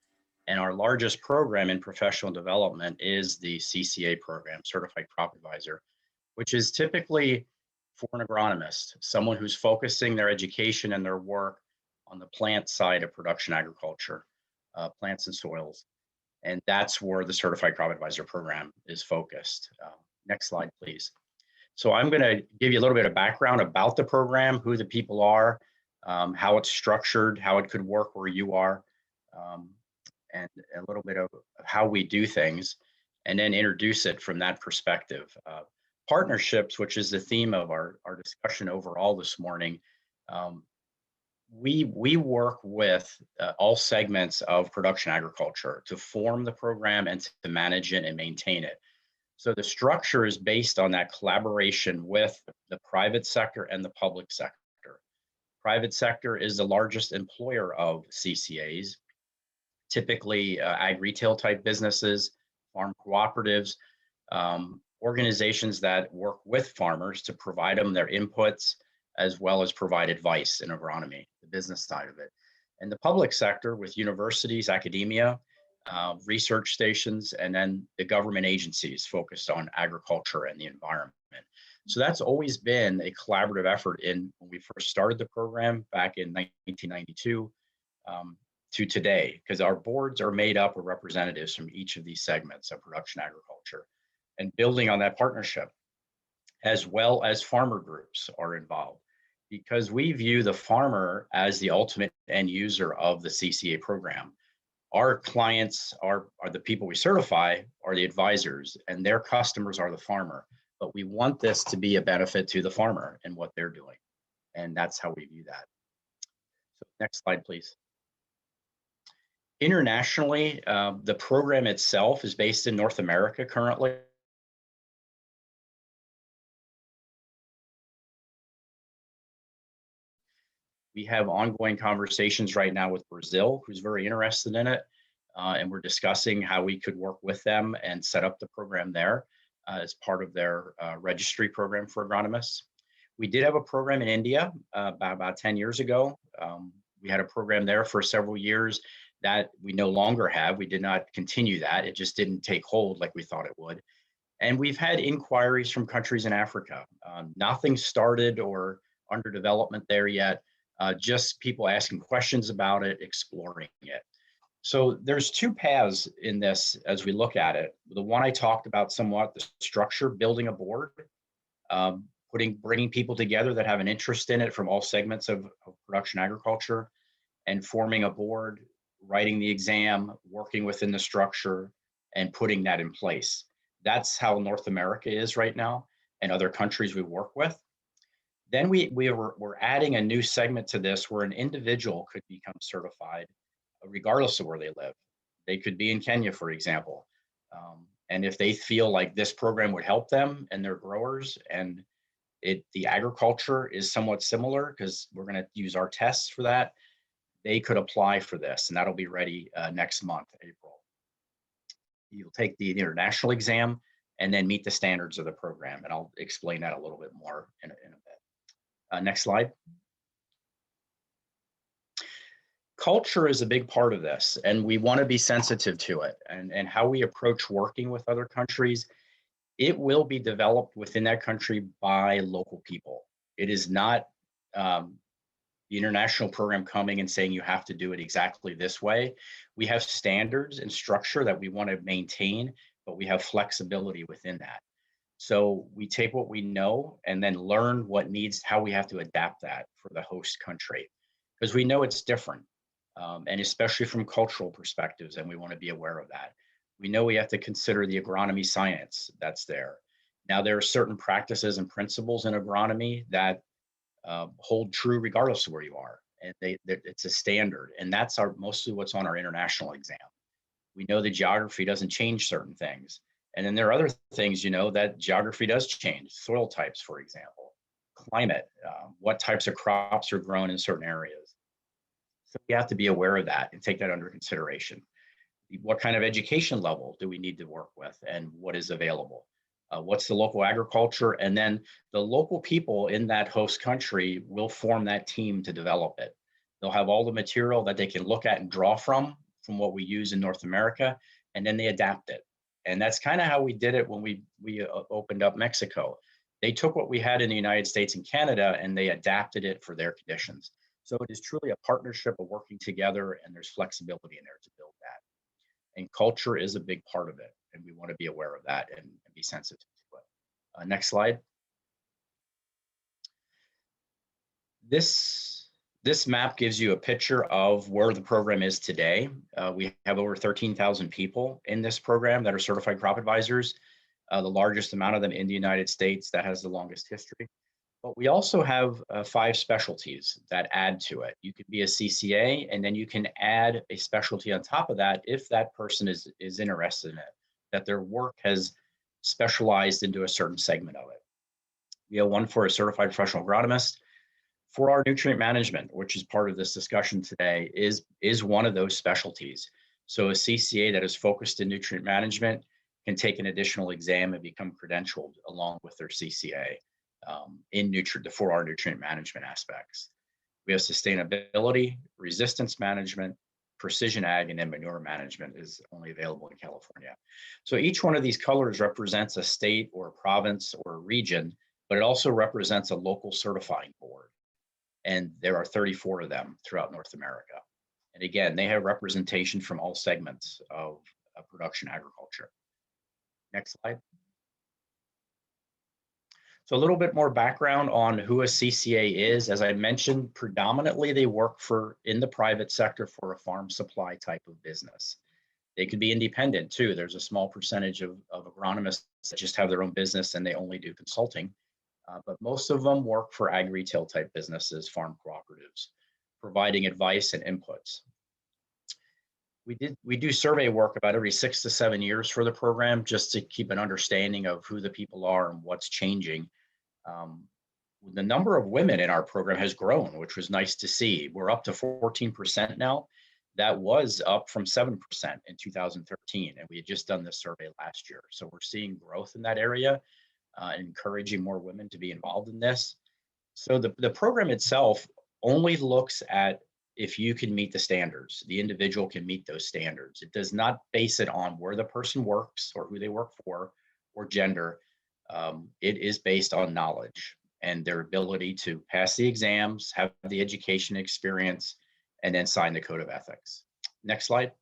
[SPEAKER 7] And our largest program in professional development is the CCA program, Certified Crop Advisor, which is typically for an agronomist, someone who's focusing their education and their work on the plant side of production agriculture. Plants and soils. And that's where the Certified Crop Advisor program is focused. Next slide, please. So I'm going to give you a little bit of background about the program, who the people are, how it's structured, how it could work where you are, and a little bit of how we do things, and then introduce it from that perspective. Partnerships, which is the theme of our discussion overall this morning, we work with all segments of production agriculture to form the program and to manage it and maintain it. So the structure is based on that collaboration with the private sector and the public sector. Private sector is the largest employer of CCAs, typically ag retail type businesses, farm cooperatives, organizations that work with farmers to provide them their inputs, as well as provide advice in agronomy, the business side of it. And the public sector with universities, academia, research stations, and then the government agencies focused on agriculture and the environment. So that's always been a collaborative effort when we first started the program back in 1992 to today, because our boards are made up of representatives from each of these segments of production agriculture. And building on that partnership, as well as farmer groups are involved, because we view the farmer as the ultimate end user of the CCA program. Our clients are the people we certify, are the advisors, and their customers are the farmer. But we want this to be a benefit to the farmer and what they're doing. And that's how we view that. So next slide, please. Internationally, the program itself is based in North America currently. We have ongoing conversations right now with Brazil, who's very interested in it. And we're discussing how we could work with them and set up the program there as part of their registry program for agronomists. We did have a program in India about 10 years ago. We had a program there for several years that we no longer have. We did not continue that. It just didn't take hold like we thought it would. And we've had inquiries from countries in Africa. Nothing started or under development there yet. Just people asking questions about it, exploring it. So there's two paths in this as we look at it. The one I talked about somewhat, the structure, building a board, bringing people together that have an interest in it from all segments of production agriculture, and forming a board, writing the exam, working within the structure, and putting that in place. That's how North America is right now, and other countries we work with. Then we're adding a new segment to this where an individual could become certified regardless of where they live. They could be in Kenya, for example. And if they feel like this program would help them and their growers, and the agriculture is somewhat similar because we're going to use our tests for that, they could apply for this, and that'll be ready next month, April. You'll take the international exam and then meet the standards of the program, and I'll explain that a little bit more in a bit. Next slide. Culture is a big part of this, and we want to be sensitive to it, and how we approach working with other countries. It will be developed within that country by local people. It is not the international program coming and saying you have to do it exactly this way. We have standards and structure that we want to maintain, but we have flexibility within that. So we take what we know and then learn how we have to adapt that for the host country, because we know it's different, and especially from cultural perspectives, and we want to be aware of that. We know we have to consider the agronomy science that's there. Now, there are certain practices and principles in agronomy that hold true regardless of where you are, and it's a standard, and that's mostly what's on our international exam. We know the geography doesn't change certain things. And then there are other things, that geography does change. Soil types, for example, climate, what types of crops are grown in certain areas. So we have to be aware of that and take that under consideration. What kind of education level do we need to work with, and what is available? What's the local agriculture? And then the local people in that host country will form that team to develop it. They'll have all the material that they can look at and draw from what we use in North America, and then they adapt it. And that's kind of how we did it when we opened up Mexico. They took what we had in the United States and Canada, and they adapted it for their conditions. So it is truly a partnership of working together, and there's flexibility in there to build that. And culture is a big part of it, and we want to be aware of that and be sensitive to it. Next slide. This map gives you a picture of where the program is today. We have over 13,000 people in this program that are certified crop advisors, the largest amount of them in the United States. That has the longest history. But we also have 5 specialties that add to it. You could be a CCA, and then you can add a specialty on top of that if that person is interested in it, that their work has specialized into a certain segment of it. We have one for a certified professional agronomist. For our nutrient management, which is part of this discussion today, is one of those specialties. So a CCA that is focused in nutrient management can take an additional exam and become credentialed along with their CCA for our nutrient management aspects. We have sustainability, resistance management, precision ag, and then manure management is only available in California. So each one of these colors represents a state or a province or a region, but it also represents a local certifying board. And there are 34 of them throughout North America. And again, they have representation from all segments of production agriculture. Next slide. So a little bit more background on who a CCA is. As I mentioned, predominantly they work in the private sector for a farm supply type of business. They could be independent too. There's a small percentage of agronomists that just have their own business and they only do consulting. but most of them work for ag retail type businesses, farm cooperatives, providing advice and inputs. We do survey work about every 6 to 7 years for the program, just to keep an understanding of who the people are and what's changing. The number of women in our program has grown, which was nice to see. We're up to 14% now. That was up from 7% in 2013, and we had just done this survey last year. So we're seeing growth in that area, encouraging more women to be involved in this. So the program itself only looks at if you can meet the standards. The individual can meet those standards. It does not base it on where the person works or who they work for or gender. It is based on knowledge and their ability to pass the exams, have the education experience, and then sign the code of ethics. Next slide.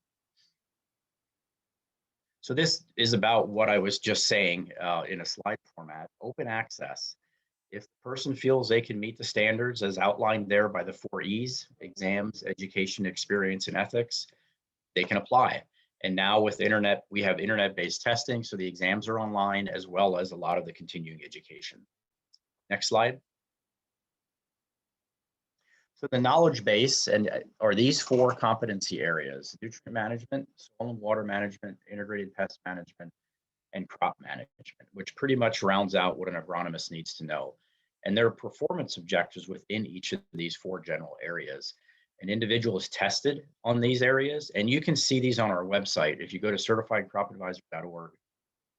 [SPEAKER 7] So this is about what I was just saying in a slide format, open access. If the person feels they can meet the standards as outlined there by the 4 E's, exams, education, experience, and ethics, they can apply. And now with internet, we have internet-based testing, so the exams are online as well as a lot of the continuing education. Next slide. So the knowledge base are these 4 competency areas: nutrient management, soil and water management, integrated pest management, and crop management, which pretty much rounds out what an agronomist needs to know. And there are performance objectives within each of these 4 general areas. An individual is tested on these areas, and you can see these on our website. If you go to certifiedcropadvisor.org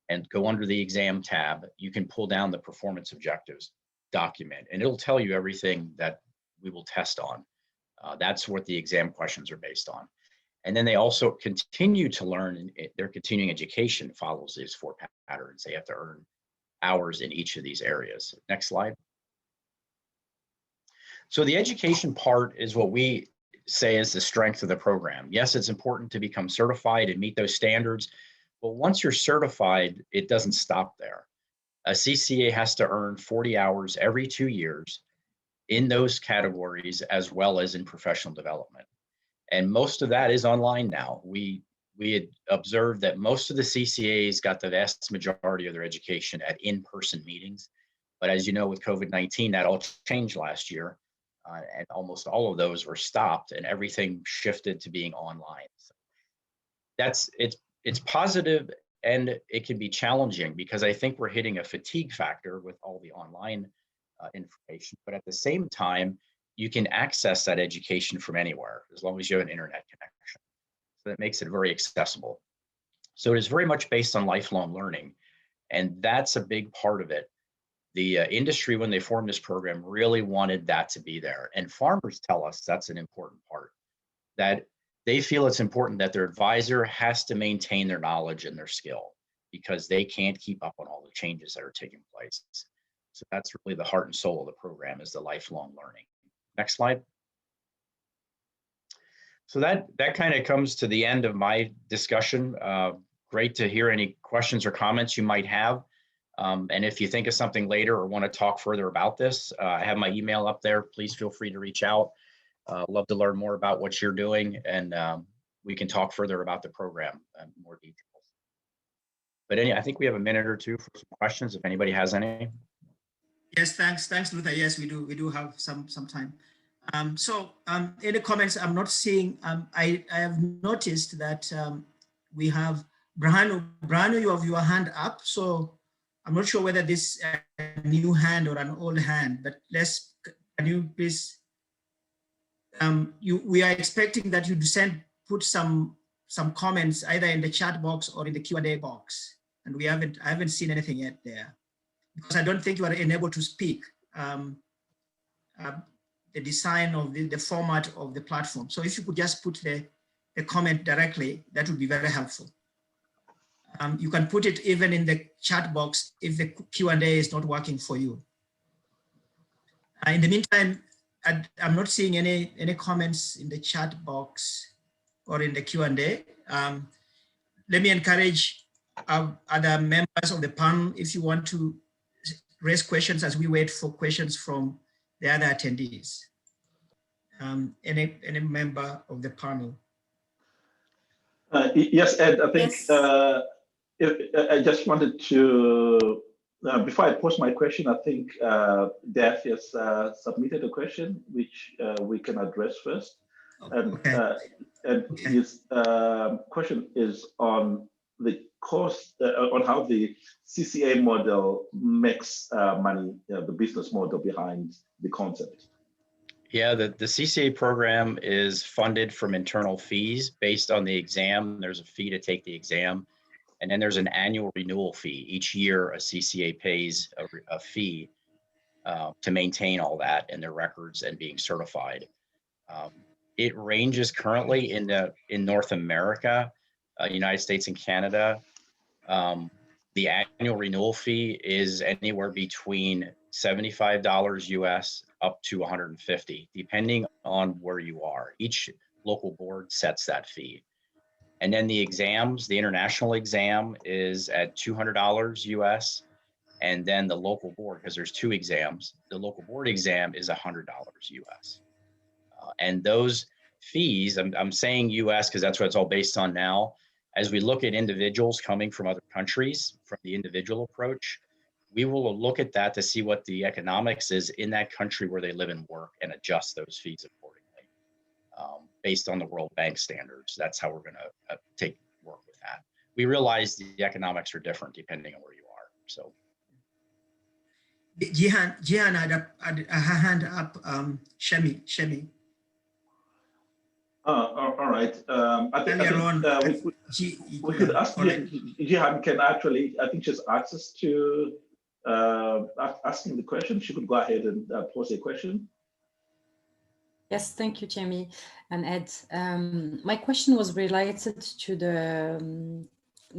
[SPEAKER 7] and go under the exam tab, you can pull down the performance objectives document, and it'll tell you everything that we will test on. That's what the exam questions are based on. And then they also continue to learn, their continuing education follows these 4 patterns. They have to earn hours in each of these areas. Next slide. So the education part is what we say is the strength of the program. Yes, it's important to become certified and meet those standards, but once you're certified, it doesn't stop there. A CCA has to earn 40 hours every 2 years in those categories, as well as in professional development. And most of that is online now. We had observed that most of the CCAs got the vast majority of their education at in-person meetings. But as you know, with COVID-19, that all changed last year. And almost all of those were stopped and everything shifted to being online. So it's positive, and it can be challenging because I think we're hitting a fatigue factor with all the online information, but at the same time, you can access that education from anywhere as long as you have an internet connection. So that makes it very accessible. So it is very much based on lifelong learning, and that's a big part of it. The industry, when they formed this program, really wanted that to be there. And farmers tell us that's an important part, that they feel it's important that their advisor has to maintain their knowledge and their skill because they can't keep up on all the changes that are taking place. So that's really the heart and soul of the program, is the lifelong learning. Next slide. So that kind of comes to the end of my discussion. Great to hear any questions or comments you might have. And if you think of something later or want to talk further about this, I have my email up there. Please feel free to reach out. Love to learn more about what you're doing, and we can talk further about the program in more details. But I think we have a minute or two for some questions if anybody has any.
[SPEAKER 3] Yes, thanks, Luther. Yes, we do have some time. Any comments? I'm not seeing. I have noticed that we have Brano, you have your hand up. So I'm not sure whether this is a new hand or an old hand, but can you please? We are expecting that you put some comments either in the chat box or in the Q&A box, and I haven't seen anything yet there, because I don't think you are enabled to speak. The design of the format of the platform. So if you could just put the comment directly, that would be very helpful. You can put it even in the chat box if the Q&A is not working for you. In the meantime, I'm not seeing any comments in the chat box or in the Q&A. Let me encourage other members of the panel, if you want to raise questions as we wait for questions from the other attendees. Any member of the panel?
[SPEAKER 6] Yes, Ed, I think
[SPEAKER 1] yes.
[SPEAKER 6] I just wanted to before I post my question, I think Daph has submitted a question which we can address first. And,
[SPEAKER 3] Okay.
[SPEAKER 6] and his question is on the cost, on how the CCA model makes money, the business model behind the concept.
[SPEAKER 7] Yeah, the CCA program is funded from internal fees based on the exam. There's a fee to take the exam. And then there's an annual renewal fee. Each year, a CCA pays a fee to maintain all that and their records and being certified. It ranges currently in North America, United States and Canada. The annual renewal fee is anywhere between $75 US up to 150, depending on where you are. Each local board sets that fee. And then the exams, the international exam is at $200 US. And then the local board, because there's two exams, the local board exam is $100 US. And those fees, I'm saying US because that's what it's all based on now. As we look at individuals coming from other countries, from the individual approach, we will look at that to see what the economics is in that country where they live and work and adjust those fees accordingly. Based on the World Bank standards. That's how we're going to work with that. We realize the economics are different depending on where you are. So,
[SPEAKER 3] Jihan had a hand up. Shemi.
[SPEAKER 6] All right. I think we could ask Jihan can actually, I think she's access to asking the question. She could go ahead and pose a question.
[SPEAKER 8] Yes, thank you, Jamie and Ed. My question was related to the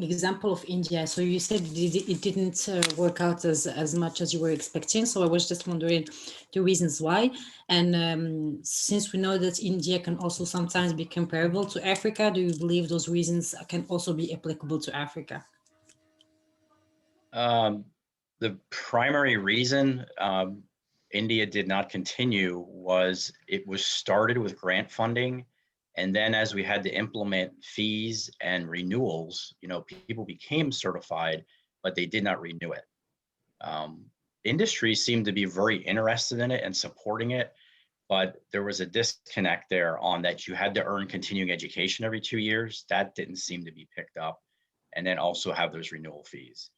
[SPEAKER 8] example of India. So you said it didn't work out as much as you were expecting. So I was just wondering the reasons why. And since we know that India can also sometimes be comparable to Africa, do you believe those reasons can also be applicable to Africa?
[SPEAKER 7] The primary reason India did not continue was it was started with grant funding. And then as we had to implement fees and renewals, people became certified, but they did not renew it. Industry seemed to be very interested in it and supporting it, but there was a disconnect there on that you had to earn continuing education every 2 years. That didn't seem to be picked up. And then also have those renewal fees.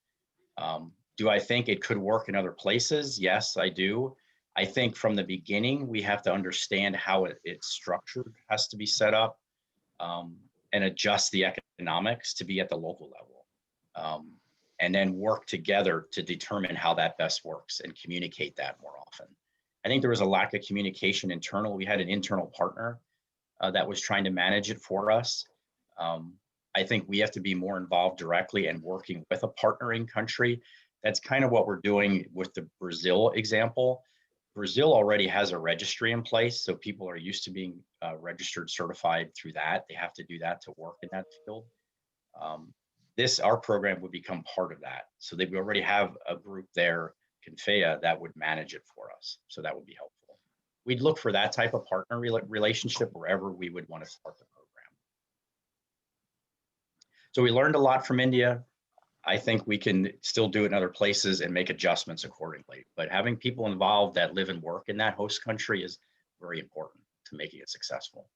[SPEAKER 7] Do I think it could work in other places? Yes, I do. I think from the beginning, we have to understand how it's structured, has to be set up, and adjust the economics to be at the local level. And then work together to determine how that best works and communicate that more often. I think there was a lack of communication internal. We had an internal partner that was trying to manage it for us. I think we have to be more involved directly and working with a partnering country. That's kind of what we're doing with the Brazil example. Brazil already has a registry in place, so people are used to being registered, certified through that. They have to do that to work in that field. Our program would become part of that. So that we already have a group there, Confea, that would manage it for us. So that would be helpful. We'd look for that type of partner relationship wherever we would want to start the program. So we learned a lot from India. I think we can still do it in other places and make adjustments accordingly. But having people involved that live and work in that host country is very important to making it successful.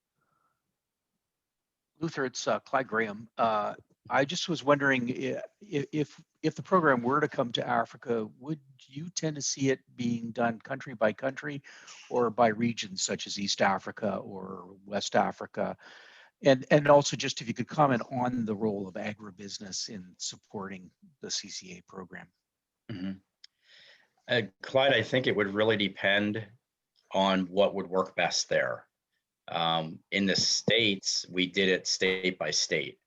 [SPEAKER 5] Luther, it's Clyde Graham. I just was wondering if the program were to come to Africa, would you tend to see it being done country by country or by regions such as East Africa or West Africa? And also just if you could comment on the role of agribusiness in supporting the CCA program.
[SPEAKER 7] Mm-hmm. Clyde, I think it would really depend on what would work best there. In the States, we did it state by state.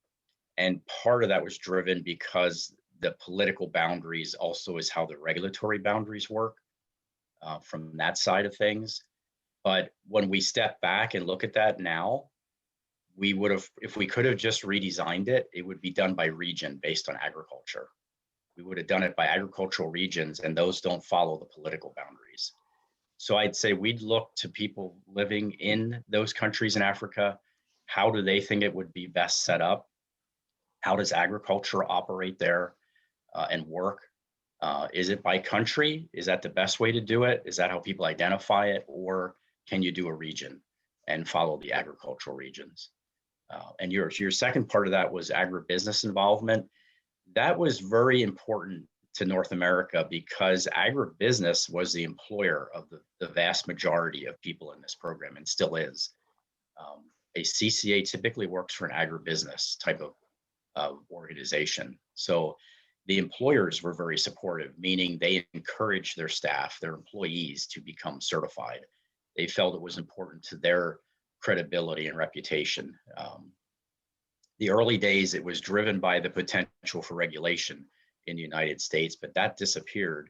[SPEAKER 7] And part of that was driven because the political boundaries also is how the regulatory boundaries work from that side of things. But when we step back and look at that now, we would have, if we could have just redesigned it, it would be done by region based on agriculture. We would have done it by agricultural regions, and those don't follow the political boundaries. So I'd say we'd look to people living in those countries in Africa. How do they think it would be best set up? How does agriculture operate there and work? Is it by country? Is that the best way to do it? Is that how people identify it? Or can you do a region and follow the agricultural regions? And your second part of that was agribusiness involvement. That was very important to North America because agribusiness was the employer of the vast majority of people in this program and still is. A CCA typically works for an agribusiness type of organization. So the employers were very supportive, meaning they encouraged their staff, their employees to become certified. They felt it was important to their credibility and reputation. The early days, it was driven by the potential for regulation in the United States, but that disappeared,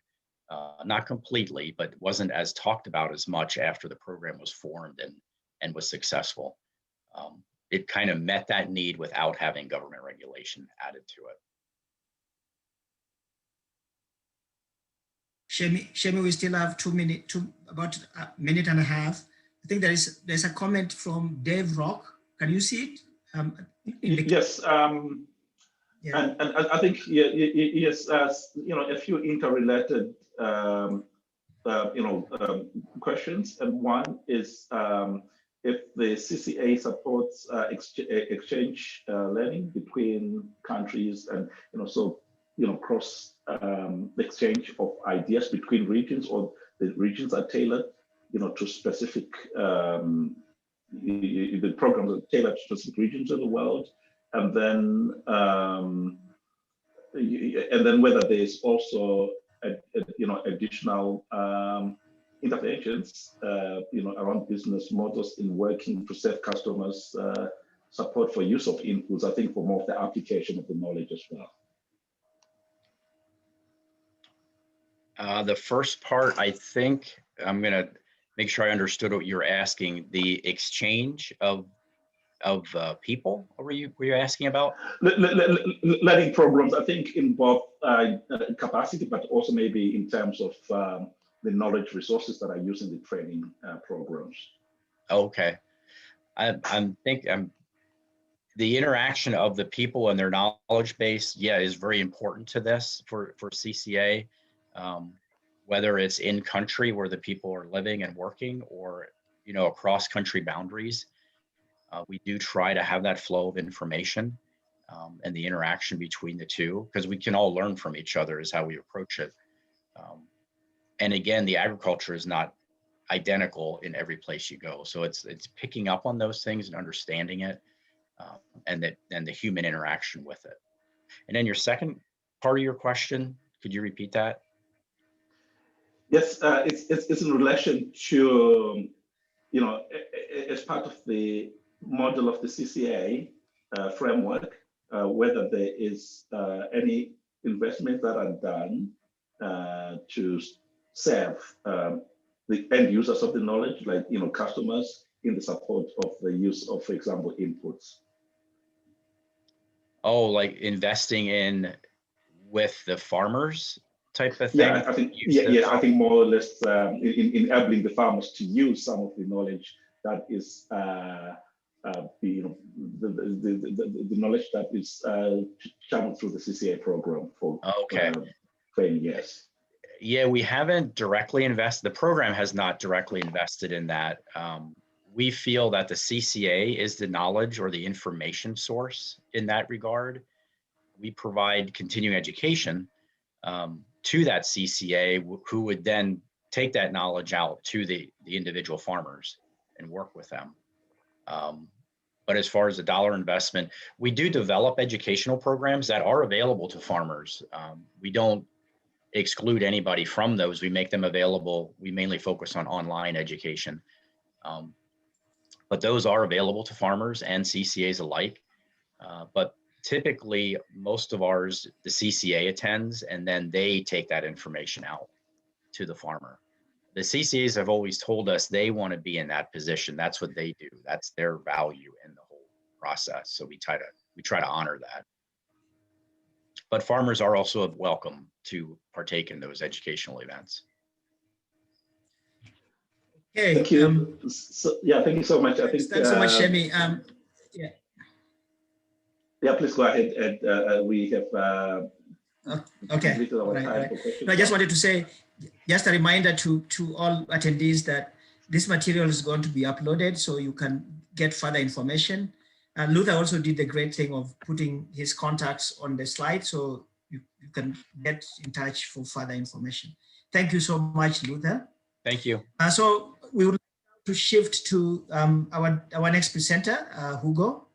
[SPEAKER 7] not completely, but wasn't as talked about as much after the program was formed and was successful. It kind of met that need without having government regulation added to it.
[SPEAKER 3] Shemi, we still have about a minute and a half. I think there's a comment from Dave Rock. Can you see it?
[SPEAKER 6] Yes.
[SPEAKER 3] Yeah.
[SPEAKER 6] And I think yes, a few interrelated questions. And one is if the CCA supports exchange learning between countries, and cross exchange of ideas between regions, or the regions are tailored to specific the programs are tailored to specific regions of the world, and then whether there's also additional interventions around business models in working to save customers support for use of inputs, I think, for more of the application of the knowledge as well.
[SPEAKER 7] The first part, I think I'm going to make sure I understood what you're asking. The exchange of people, were you asking about?
[SPEAKER 6] Learning programs, I think, in both capacity, but also maybe in terms of the knowledge resources that are used in the training programs.
[SPEAKER 7] Okay. The interaction of the people and their knowledge base, is very important to this for CCA. Whether it's in country where the people are living and working, or across country boundaries, we do try to have that flow of information and the interaction between the two, because we can all learn from each other is how we approach it. And again, the agriculture is not identical in every place you go, so it's picking up on those things and understanding it, and the human interaction with it. And then your second part of your question, could you repeat that?
[SPEAKER 6] Yes, it's in relation to, as part of the model of the CCA framework, whether there is any investments that are done to serve the end users of the knowledge, like customers, in the support of the use of, for example, inputs.
[SPEAKER 7] Oh, like investing in with the farmers type of thing?
[SPEAKER 6] Yeah, I think I think more or less in enabling the farmers to use some of the knowledge that is the knowledge that is channeled through the CCA program for training. Yes.
[SPEAKER 7] Yeah, we haven't directly invested. The program has not directly invested in that. We feel that the CCA is the knowledge or the information source in that regard. We provide continuing education to that CCA, who would then take that knowledge out to the individual farmers and work with them. But as far as the dollar investment, we do develop educational programs that are available to farmers. We don't exclude anybody from those. We make them available. We mainly focus on online education. But those are available to farmers and CCAs alike. But typically, most of ours, the CCA attends, and then they take that information out to the farmer. The CCAs have always told us they want to be in that position. That's what they do. That's their value in the whole process. So we try to honor that. But farmers are also welcome to partake in those educational events.
[SPEAKER 3] Okay.
[SPEAKER 6] Thank you. Thank you so much. I think
[SPEAKER 3] thanks so much, Shemi.
[SPEAKER 6] Yeah, please go ahead. And we have
[SPEAKER 3] Okay.
[SPEAKER 6] Completed our
[SPEAKER 3] Right,
[SPEAKER 6] time
[SPEAKER 3] right.
[SPEAKER 6] for questions.
[SPEAKER 3] No, I just wanted to say, just a reminder to all attendees that this material is going to be uploaded so you can get further information. And Luther also did the great thing of putting his contacts on the slide so you can get in touch for further information. Thank you so much, Luther.
[SPEAKER 7] Thank you.
[SPEAKER 3] So we would like to shift to our next presenter, Hugo,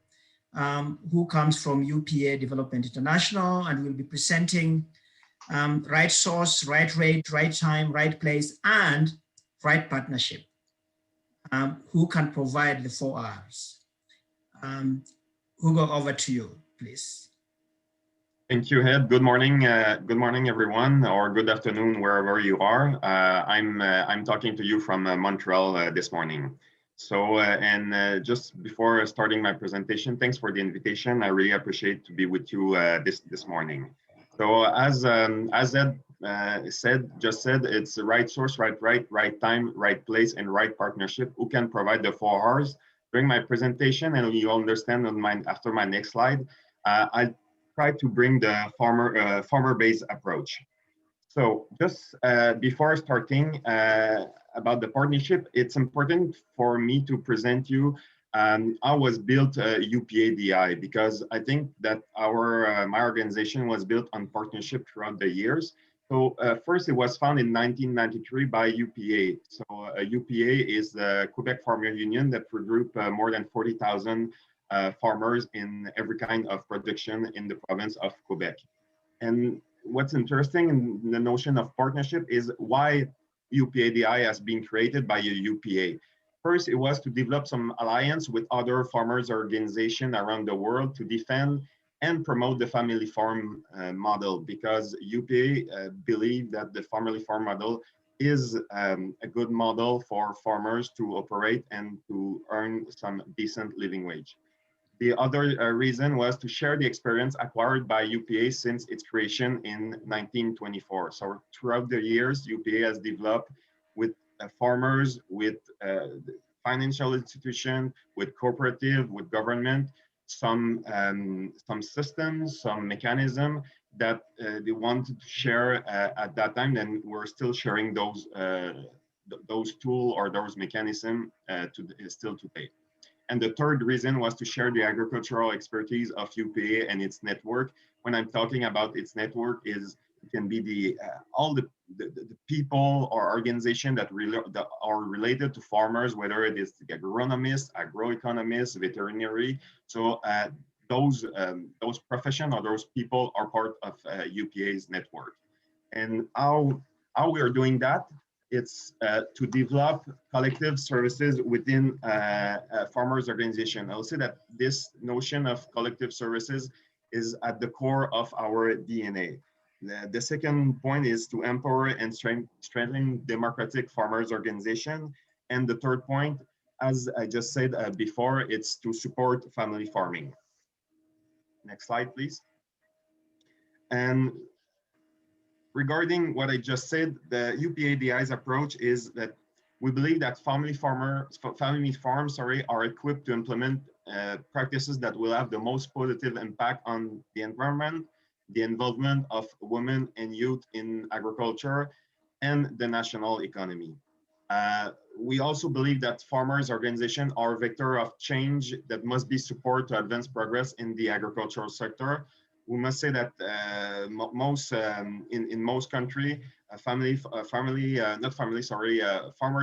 [SPEAKER 3] who comes from UPA Development International, and will be presenting right source, right rate, right time, right place, and right partnership. Who can provide the 4 Rs? Hugo, over to you, please.
[SPEAKER 2] Thank you, Ed. Good morning. Good morning, everyone, or good afternoon, wherever you are. I'm talking to you from Montreal this morning. So, just before starting my presentation, thanks for the invitation. I really appreciate to be with you this morning. So, as Ed just said, it's the right source, right time, right place, and right partnership. Who can provide the 4 Rs? During my presentation, and you'll understand on after my next slide, I try to bring the farmer-based approach. So just before starting about the partnership, it's important for me to present you how was built UPA-DI, because I think that my organization was built on partnership throughout the years. So first, it was founded in 1993 by UPA. So UPA is the Quebec Farmer Union that would group more than 40,000 farmers in every kind of production in the province of Quebec. And what's interesting in the notion of partnership is why UPA-DI has been created by a UPA. First, it was to develop some alliance with other farmers organizations around the world to defend and promote the family farm model, because UPA believe that the family farm model is a good model for farmers to operate and to earn some decent living wage. The other reason was to share the experience acquired by UPA since its creation in 1924. So throughout the years, UPA has developed with farmers, with financial institution, with cooperative, with government, some systems, some mechanism that they wanted to share at that time, and we're still sharing those tools or those mechanisms still today. And the third reason was to share the agricultural expertise of UPA and its network. When I'm talking about its network, it can be all the people or organizations that are related to farmers, whether it is the agronomists, agroeconomists, veterinary. So those professions or those people are part of UPA's network. And how we are doing that? It's to develop collective services within a farmers organization. I'll say that this notion of collective services is at the core of our DNA. The second point is to empower and strengthen democratic farmers organization. And the third point, as I just said before, it's to support family farming. Next slide, please. And regarding what I just said, the UPA-DI's approach is that we believe that family farms are equipped to implement practices that will have the most positive impact on the environment, the involvement of women and youth in agriculture, and the national economy. We also believe that farmers' organizations are a vector of change that must be supported to advance progress in the agricultural sector. We must say that in most countries, farmers'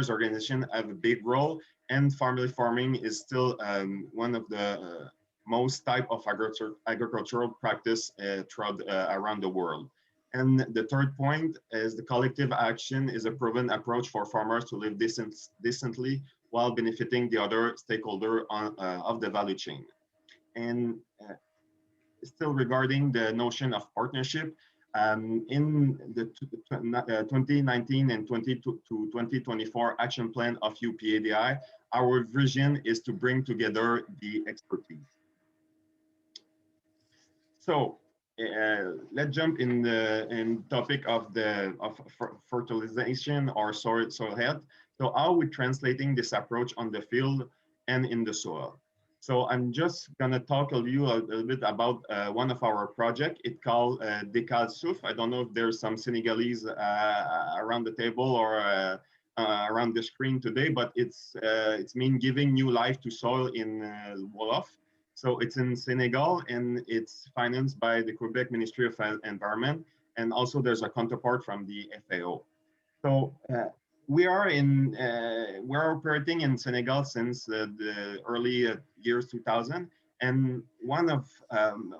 [SPEAKER 2] organizations have a big role, and family farming is still one of the most type of agricultural practice throughout around the world. And the third point is the collective action is a proven approach for farmers to live decently while benefiting the other stakeholder of the value chain. And still regarding the notion of partnership, in the 2019 and 2024 action plan of UPA-DI, our vision is to bring together the expertise. So let's jump in the topic of fertilization or soil health. So how are we translating this approach on the field and in the soil? So I'm just gonna talk to you a little bit about one of our projects. It's called Décale Souffle. I don't know if there's some Senegalese around the table or around the screen today, but it's mean giving new life to soil in Wolof. So it's in Senegal and it's financed by the Quebec Ministry of Environment. And also there's a counterpart from the FAO. So we're operating in Senegal since the early years 2000, and one of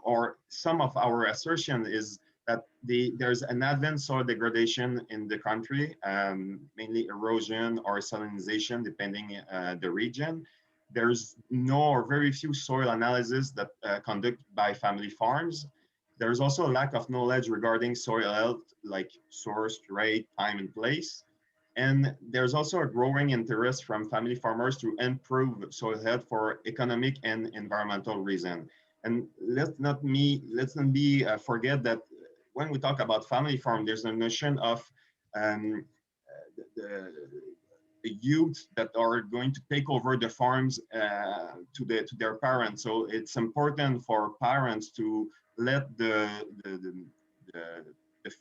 [SPEAKER 2] or some of our assertion is that there's an advanced soil degradation in the country, mainly erosion or salinization, depending the region. There's no or very few soil analysis that conducted by family farms. There's also a lack of knowledge regarding soil health, like source, rate, time, and place. And there's also a growing interest from family farmers to improve soil health for economic and environmental reasons. And let's not forget that when we talk about family farm, there's a notion of the youth that are going to take over the farms to their parents. So it's important for parents to let the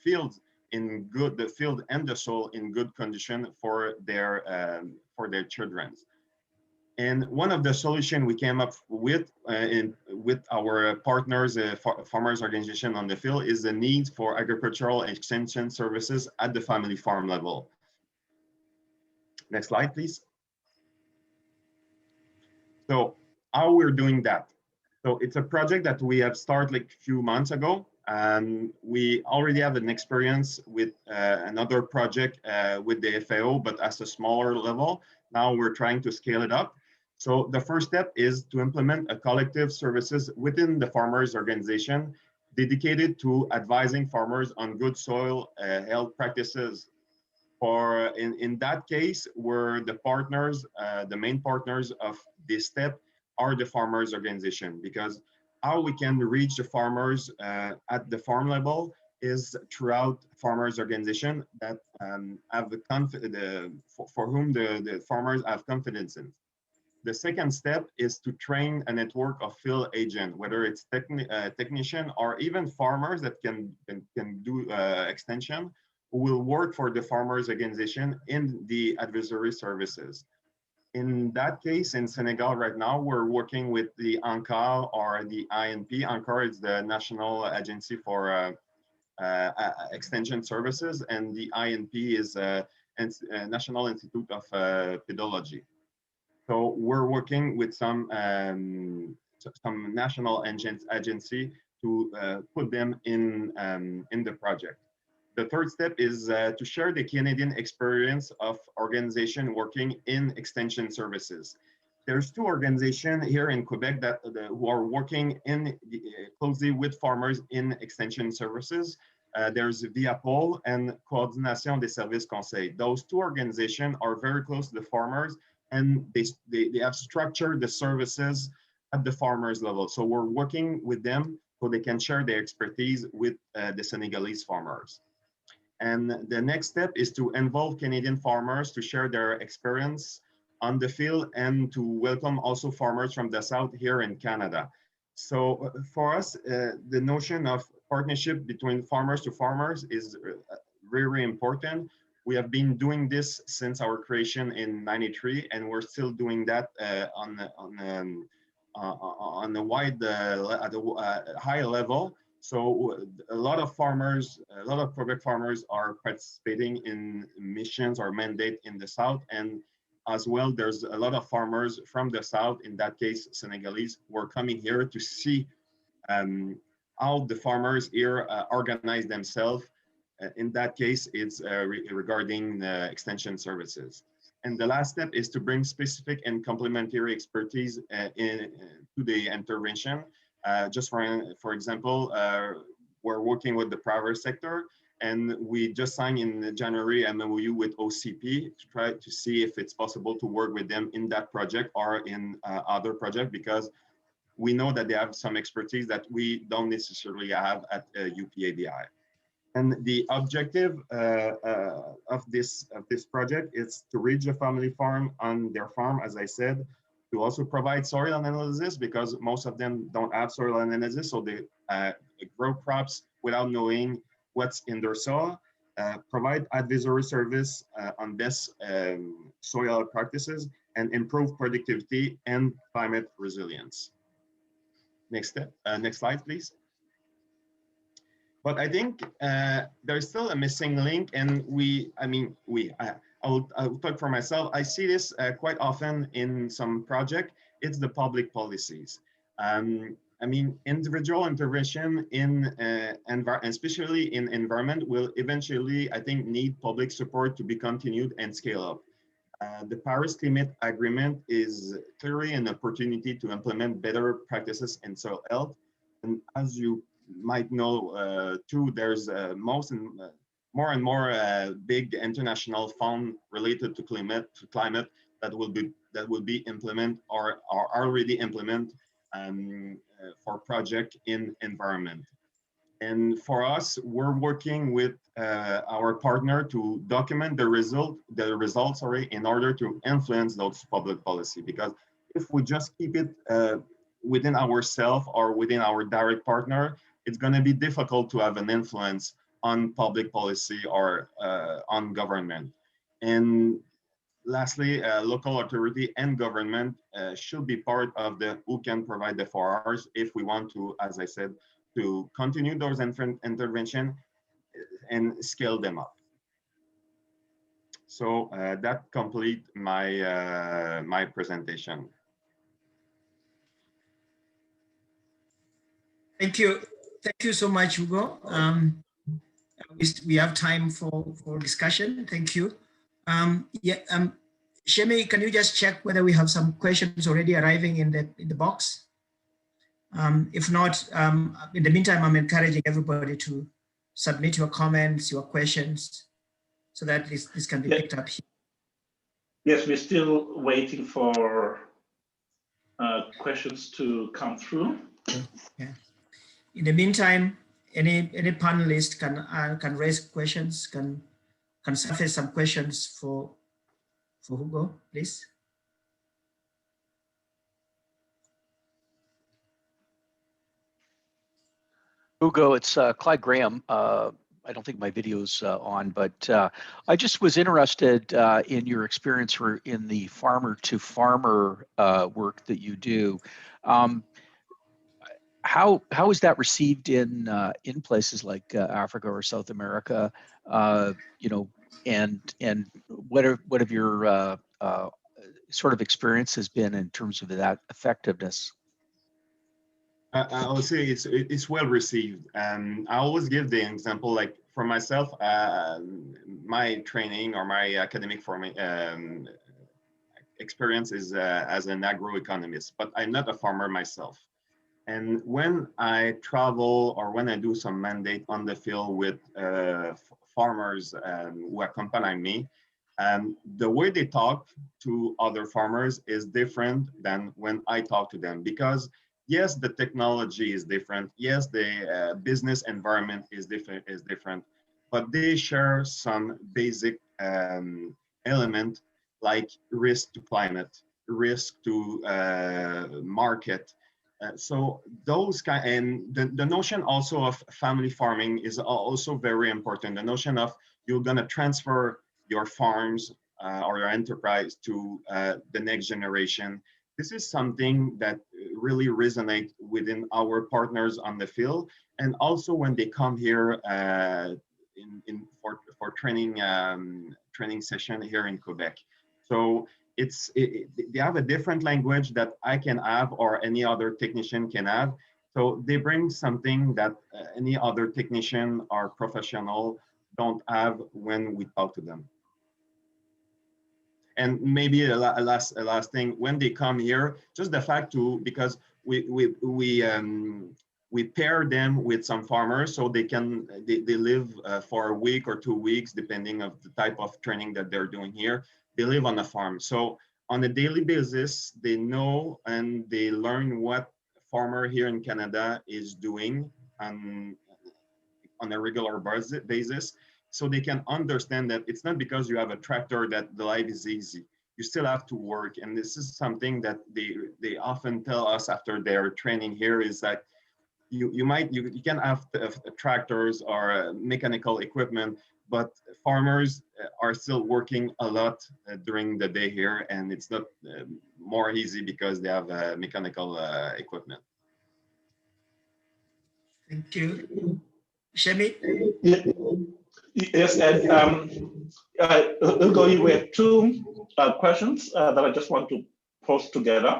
[SPEAKER 2] field the field and the soil in good condition for their children. And one of the solutions we came up with with our partners, farmers organization on the field, is the need for agricultural extension services at the family farm level. Next slide, please. So how we're doing that? So it's a project that we have started like a few months ago. We already have an experience with another project with the FAO, but at a smaller level. Now we're trying to scale it up. So the first step is to implement a collective services within the farmers organization dedicated to advising farmers on good soil health practices. In that case, where the partners, the main partners of this step are the farmers organization, because how we can reach the farmers at the farm level is throughout farmers organization that have for whom the farmers have confidence in. The second step is to train a network of field agents, whether it's technician or even farmers that can do extension, who will work for the farmers organization in the advisory services. In that case, in Senegal right now, we're working with the ANCAR or the INP. ANCAR is the National Agency for Extension Services, and the INP is National Institute of Pedology. So we're working with some national agency to put them in the project. The third step is to share the Canadian experience of organization working in extension services. There's two organizations here in Quebec that who are working closely with farmers in extension services. There's VIAPOL and Coordination des Services Conseil. Those two organizations are very close to the farmers, and they have structured the services at the farmers level. So we're working with them so they can share their expertise with the Senegalese farmers. And the next step is to involve Canadian farmers to share their experience on the field and to welcome also farmers from the South here in Canada. So for us, the notion of partnership between farmers to farmers is very important. We have been doing this since our creation in '93, and we're still doing that on a wide, at a high level. So a lot of farmers, a lot of Quebec farmers are participating in missions or mandate in the South. And as well, there's a lot of farmers from the South, in that case, Senegalese, who are coming here to see how the farmers here organize themselves. In that case, it's regarding extension services. And the last step is to bring specific and complementary expertise to the intervention. Just for example, we're working with the private sector, and we just signed in January an MOU with OCP to try to see if it's possible to work with them in that project or in other projects, because we know that they have some expertise that we don't necessarily have at UPABI. And the objective of this project is to reach a family farm on their farm, as I said, to also provide soil analysis, because most of them don't have soil analysis, so they grow crops without knowing what's in their soil. Provide advisory service on best soil practices, and improve productivity and climate resilience. Next step, next slide, please. But I think there's still a missing link, and I'll talk for myself. I see this quite often in some project. It's the public policies. Individual intervention in especially in environment will eventually, I think, need public support to be continued and scale up. The Paris Climate Agreement is clearly an opportunity to implement better practices in soil health. And as you might know too, there's more and more big international fund related to climate that will be implemented or are already implemented for project in environment. And for us, we're working with our partner to document the results in order to influence those public policy. Because if we just keep it within ourselves or within our direct partner, it's going to be difficult to have an influence on public policy or on government. And lastly, local authority and government should be part of the who can provide the 4 Rs if we want to, as I said, to continue those intervention and scale them up. So that complete my my presentation.
[SPEAKER 3] Thank you so much, Hugo. We have time for discussion. Thank you. Shemi, can you just check whether we have some questions already arriving in the box? If not, in the meantime, I'm encouraging everybody to submit your comments, your questions, so that this can be picked up here.
[SPEAKER 6] Yes, we're still waiting for questions to come through.
[SPEAKER 3] Yeah. In the meantime, any panelist can raise questions, can surface some questions for Hugo, please.
[SPEAKER 5] Hugo, it's Clyde Graham. I don't think my video's on, but I just was interested in your experience in the farmer-to-farmer work that you do. How is that received in places like Africa or South America? And what have your sort of experiences been in terms of that effectiveness?
[SPEAKER 2] I would say it's well received. I always give the example, like for myself, my training or my academic experience is as an agroeconomist, but I'm not a farmer myself. And when I travel or when I do some mandate on the field with farmers who accompany me, the way they talk to other farmers is different than when I talk to them, because yes, the technology is different. Yes, the business environment is different, but they share some basic element like risk to climate, risk to market. So those and the notion also of family farming is also very important. The notion of you're going to transfer your farms or your enterprise to the next generation. This is something that really resonates within our partners on the field, and also when they come here for training session here in Quebec. So they have a different language that I can have or any other technician can have. So they bring something that any other technician or professional don't have when we talk to them. And maybe a last thing, when they come here, just the fact because we pair them with some farmers so they live for a week or 2 weeks, depending of the type of training that they're doing here. They live on a farm. So on a daily basis, they know and they learn what a farmer here in Canada is doing on a regular basis. So they can understand that it's not because you have a tractor that the life is easy. you still have to work. And this is something that they often tell us after their training here, is that you can have tractors or mechanical equipment, but farmers are still working a lot during the day here, and it's not more easy because they have mechanical equipment.
[SPEAKER 3] Thank you. Shemi?
[SPEAKER 6] Yes, and Hugo, we have two questions that I just want to post together.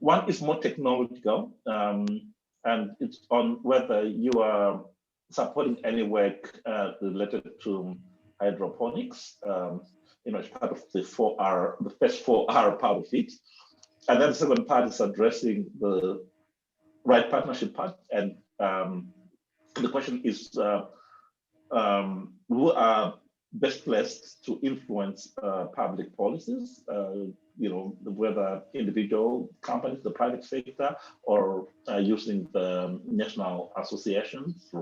[SPEAKER 6] One is more technological, and it's on whether you are supporting any work related to hydroponics. It's part of the 4R, the first 4R part of it. And then the second part is addressing the right partnership part. And the question is, who are best placed to influence public policies, whether individual companies, the private sector, or using the national associations?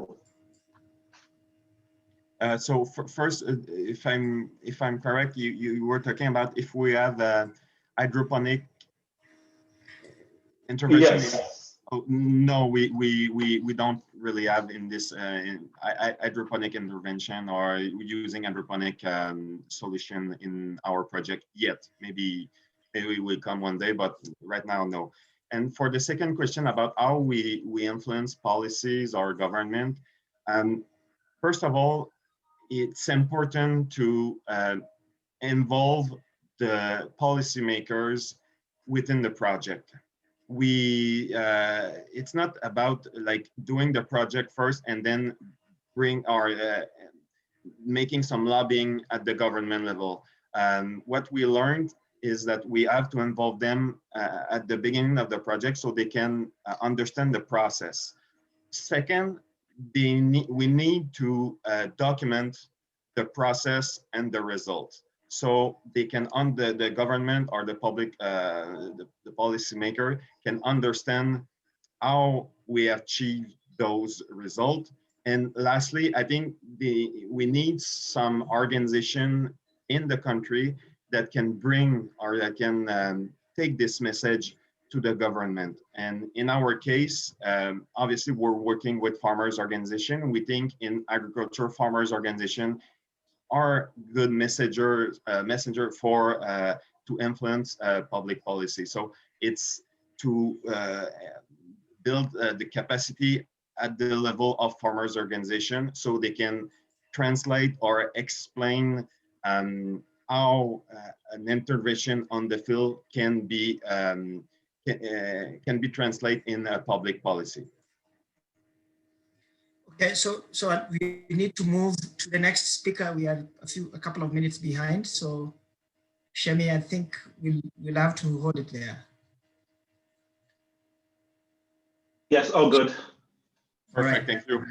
[SPEAKER 2] So first, if I'm correct, you were talking about if we have hydroponic intervention.
[SPEAKER 6] Yes.
[SPEAKER 2] No, we don't really have in this hydroponic intervention or using hydroponic solution in our project yet. Maybe it will come one day, but right now, no. And for the second question about how we influence policies or government, first of all, it's important to involve the policymakers within the project. It's not about like doing the project first and then making some lobbying at the government level. What we learned is that we have to involve them at the beginning of the project so they can understand the process. Second, we need to document the process and the results, so they can, the government or the public, the policymaker can understand how we achieve those results. And lastly, I think we need some organization in the country that can bring or that can take this message to the government. And in our case, obviously we're working with farmers organization. We think in agriculture, farmers organization are good messenger for to influence public policy. So it's to build the capacity at the level of farmers organization so they can translate or explain how an intervention on the field can be translated in a public policy.
[SPEAKER 3] Okay, so we need to move to the next speaker. We are a couple of minutes behind. So Shemi, I think we'll have to hold it there.
[SPEAKER 6] Yes, all good.
[SPEAKER 2] Perfect, thank you.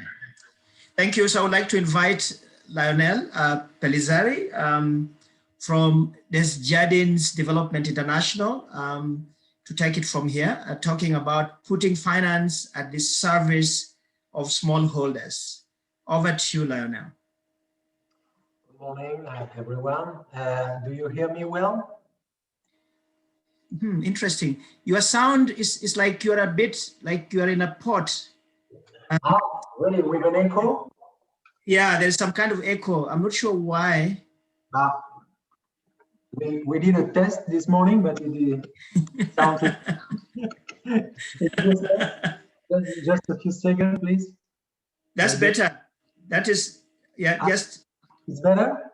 [SPEAKER 3] Thank you. So I would like to invite Lionel Pellizzari from Desjardins Development International to take it from here, talking about putting finance at the service of smallholders. Over to you, Lionel.
[SPEAKER 4] Good morning, everyone. Do you hear me well?
[SPEAKER 3] Interesting. Your sound is like you're a bit like you're in a pot.
[SPEAKER 4] Really, with an echo?
[SPEAKER 3] Yeah, there's some kind of echo. I'm not sure why.
[SPEAKER 4] We did a test this morning, but it sounded. Just a few seconds, please.
[SPEAKER 3] That's better. That is, yeah, just.
[SPEAKER 4] It's better?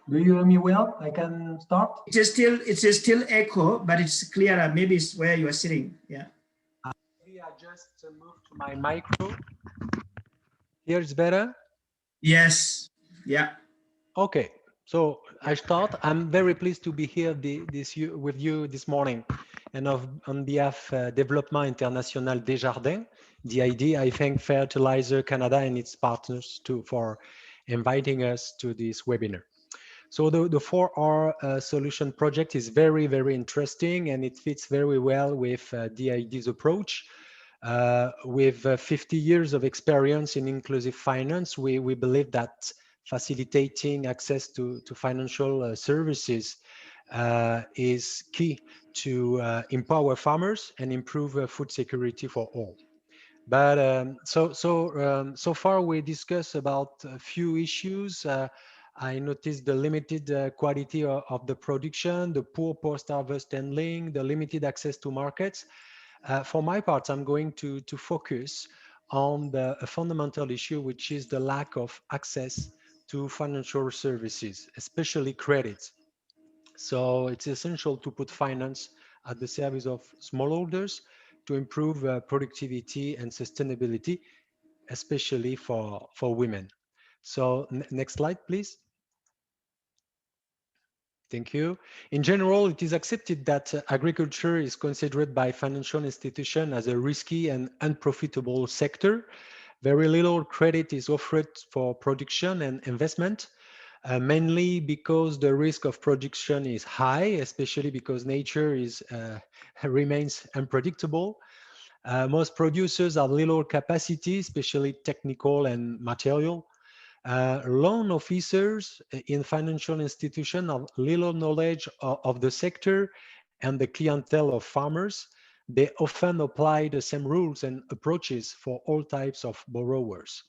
[SPEAKER 4] Do you hear me well? I can start?
[SPEAKER 3] It is still echo, but it's clearer. Maybe it's where you are sitting, yeah.
[SPEAKER 4] Maybe I just moved to my micro. Here it's better?
[SPEAKER 3] Yes, yeah.
[SPEAKER 4] Okay, so I start. I'm very pleased to be here with you this morning. And on behalf of Développement International Desjardins, DID, I thank Fertilizer Canada and its partners for inviting us to this webinar. So the 4R solution project is very, very interesting, and it fits very well with DID's approach. With 50 years of experience in inclusive finance, we believe that
[SPEAKER 9] facilitating access to financial services is key to empower farmers and improve food security for all. But so far we discussed about a few issues. I noticed the limited quality of the production, the poor post-harvest handling, the limited access to markets. For my part, I'm going to focus on a fundamental issue, which is the lack of access to financial services, especially credit. So it's essential to put finance at the service of smallholders to improve productivity and sustainability, especially for women. So next slide, please. Thank you. In general, it is accepted that agriculture is considered by financial institutions as a risky and unprofitable sector. Very little credit is offered for production and investment, mainly because the risk of production is high, especially because nature remains unpredictable. Most producers have little capacity, especially technical and material. Loan officers in financial institutions have little knowledge of the sector and the clientele of farmers. They often apply the same rules and approaches for all types of borrowers.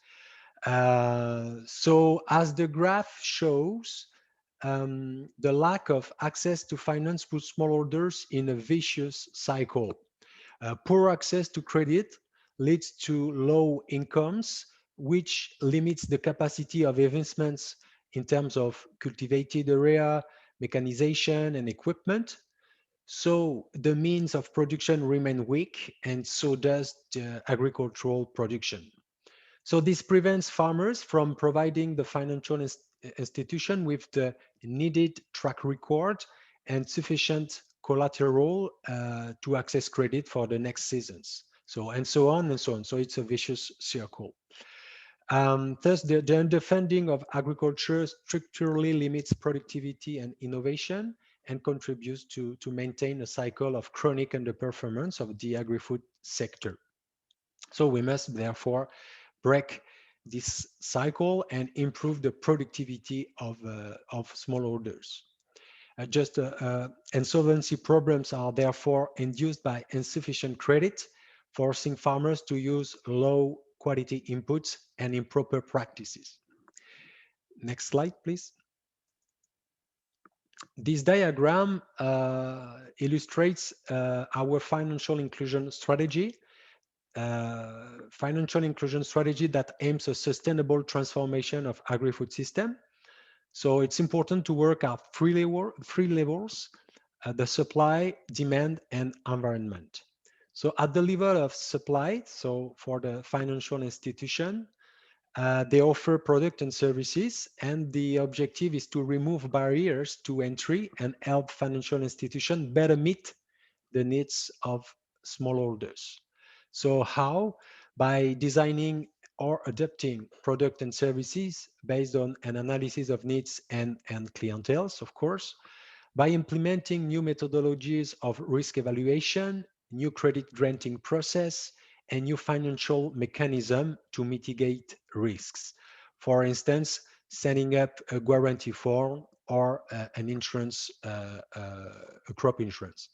[SPEAKER 9] So as the graph shows, the lack of access to finance puts smallholders in a vicious cycle. Poor access to credit leads to low incomes, which limits the capacity of investments in terms of cultivated area, mechanization, and equipment. So the means of production remain weak, and so does the agricultural production. So this prevents farmers from providing the financial institution with the needed track record and sufficient collateral to access credit for the next seasons. So, and so on and so on. So it's a vicious circle. Thus, the underfunding of agriculture structurally limits productivity and innovation and contributes to maintain a cycle of chronic underperformance of the agri-food sector. So we must therefore break this cycle and improve the productivity of smallholders. Insolvency problems are therefore induced by insufficient credit, forcing farmers to use low quality inputs and improper practices. Next slide, please. This diagram illustrates our financial inclusion strategy. Financial inclusion strategy that aims a sustainable transformation of agri-food system. So it's important to work at three levels, the supply, demand, and environment. So at the level of supply, so for the financial institution, they offer product and services, and the objective is to remove barriers to entry and help financial institutions better meet the needs of smallholders. So how? By designing or adapting product and services based on an analysis of needs and clienteles, of course, by implementing new methodologies of risk evaluation, new credit granting process, and new financial mechanism to mitigate risks. For instance, setting up a guarantee form or an insurance, a crop insurance.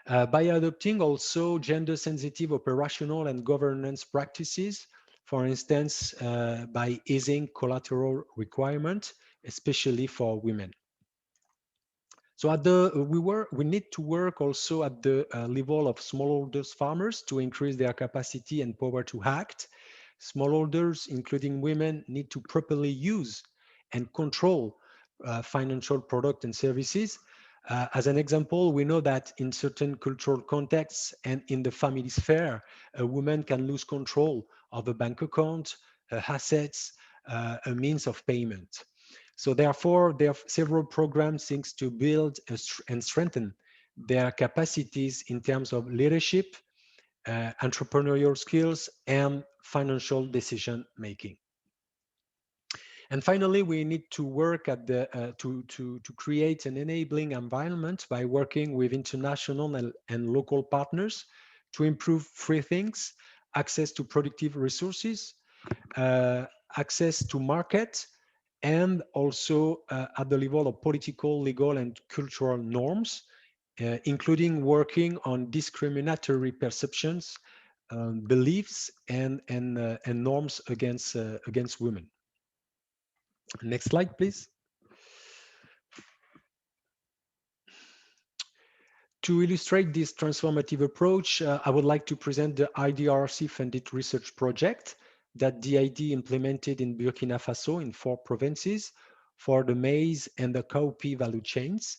[SPEAKER 9] By adopting also gender-sensitive operational and governance practices, for instance, by easing collateral requirement, especially for women. So we need to work also at the level of smallholders farmers to increase their capacity and power to act. Smallholders, including women, need to properly use and control financial products and services. As an example, we know that in certain cultural contexts and in the family sphere, a woman can lose control of a bank account, her assets, a means of payment. So therefore, there are several programs seeks to build and strengthen their capacities in terms of leadership, entrepreneurial skills, and financial decision making. And finally, we need to work at to create an enabling environment by working with international and local partners to improve three things: access to productive resources, access to market, and also at the level of political, legal, and cultural norms, including working on discriminatory perceptions, beliefs, and norms against women. Next slide, please. To illustrate this transformative approach, I would like to present the IDRC-funded research project that DID implemented in Burkina Faso in 4 provinces for the maize and the cowpea value chains.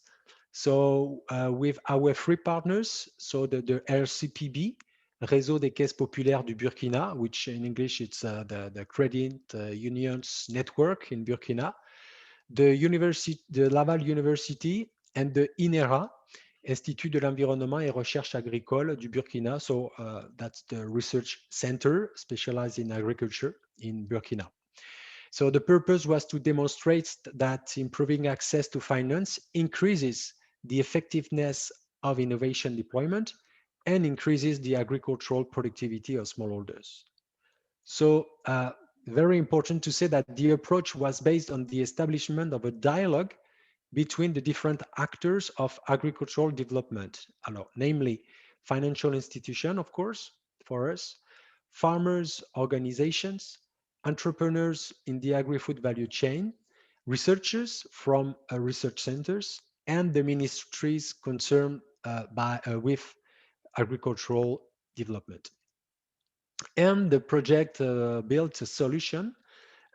[SPEAKER 9] So with our 3 partners, so the RCPB, Réseau des Caisses Populaires du Burkina, which in English it's the Credit Unions Network in Burkina, the Laval University, and the INERA, Institut de l'Environnement et Recherche Agricole du Burkina. So that's the research center specialized in agriculture in Burkina. So the purpose was to demonstrate that improving access to finance increases the effectiveness of innovation deployment and increases the agricultural productivity of smallholders. So very important to say that the approach was based on the establishment of a dialogue between the different actors of agricultural development, namely financial institutions, of course, for us, farmers' organizations, entrepreneurs in the agri-food value chain, researchers from research centers, and the ministries concerned with agricultural development. And the project built a solution,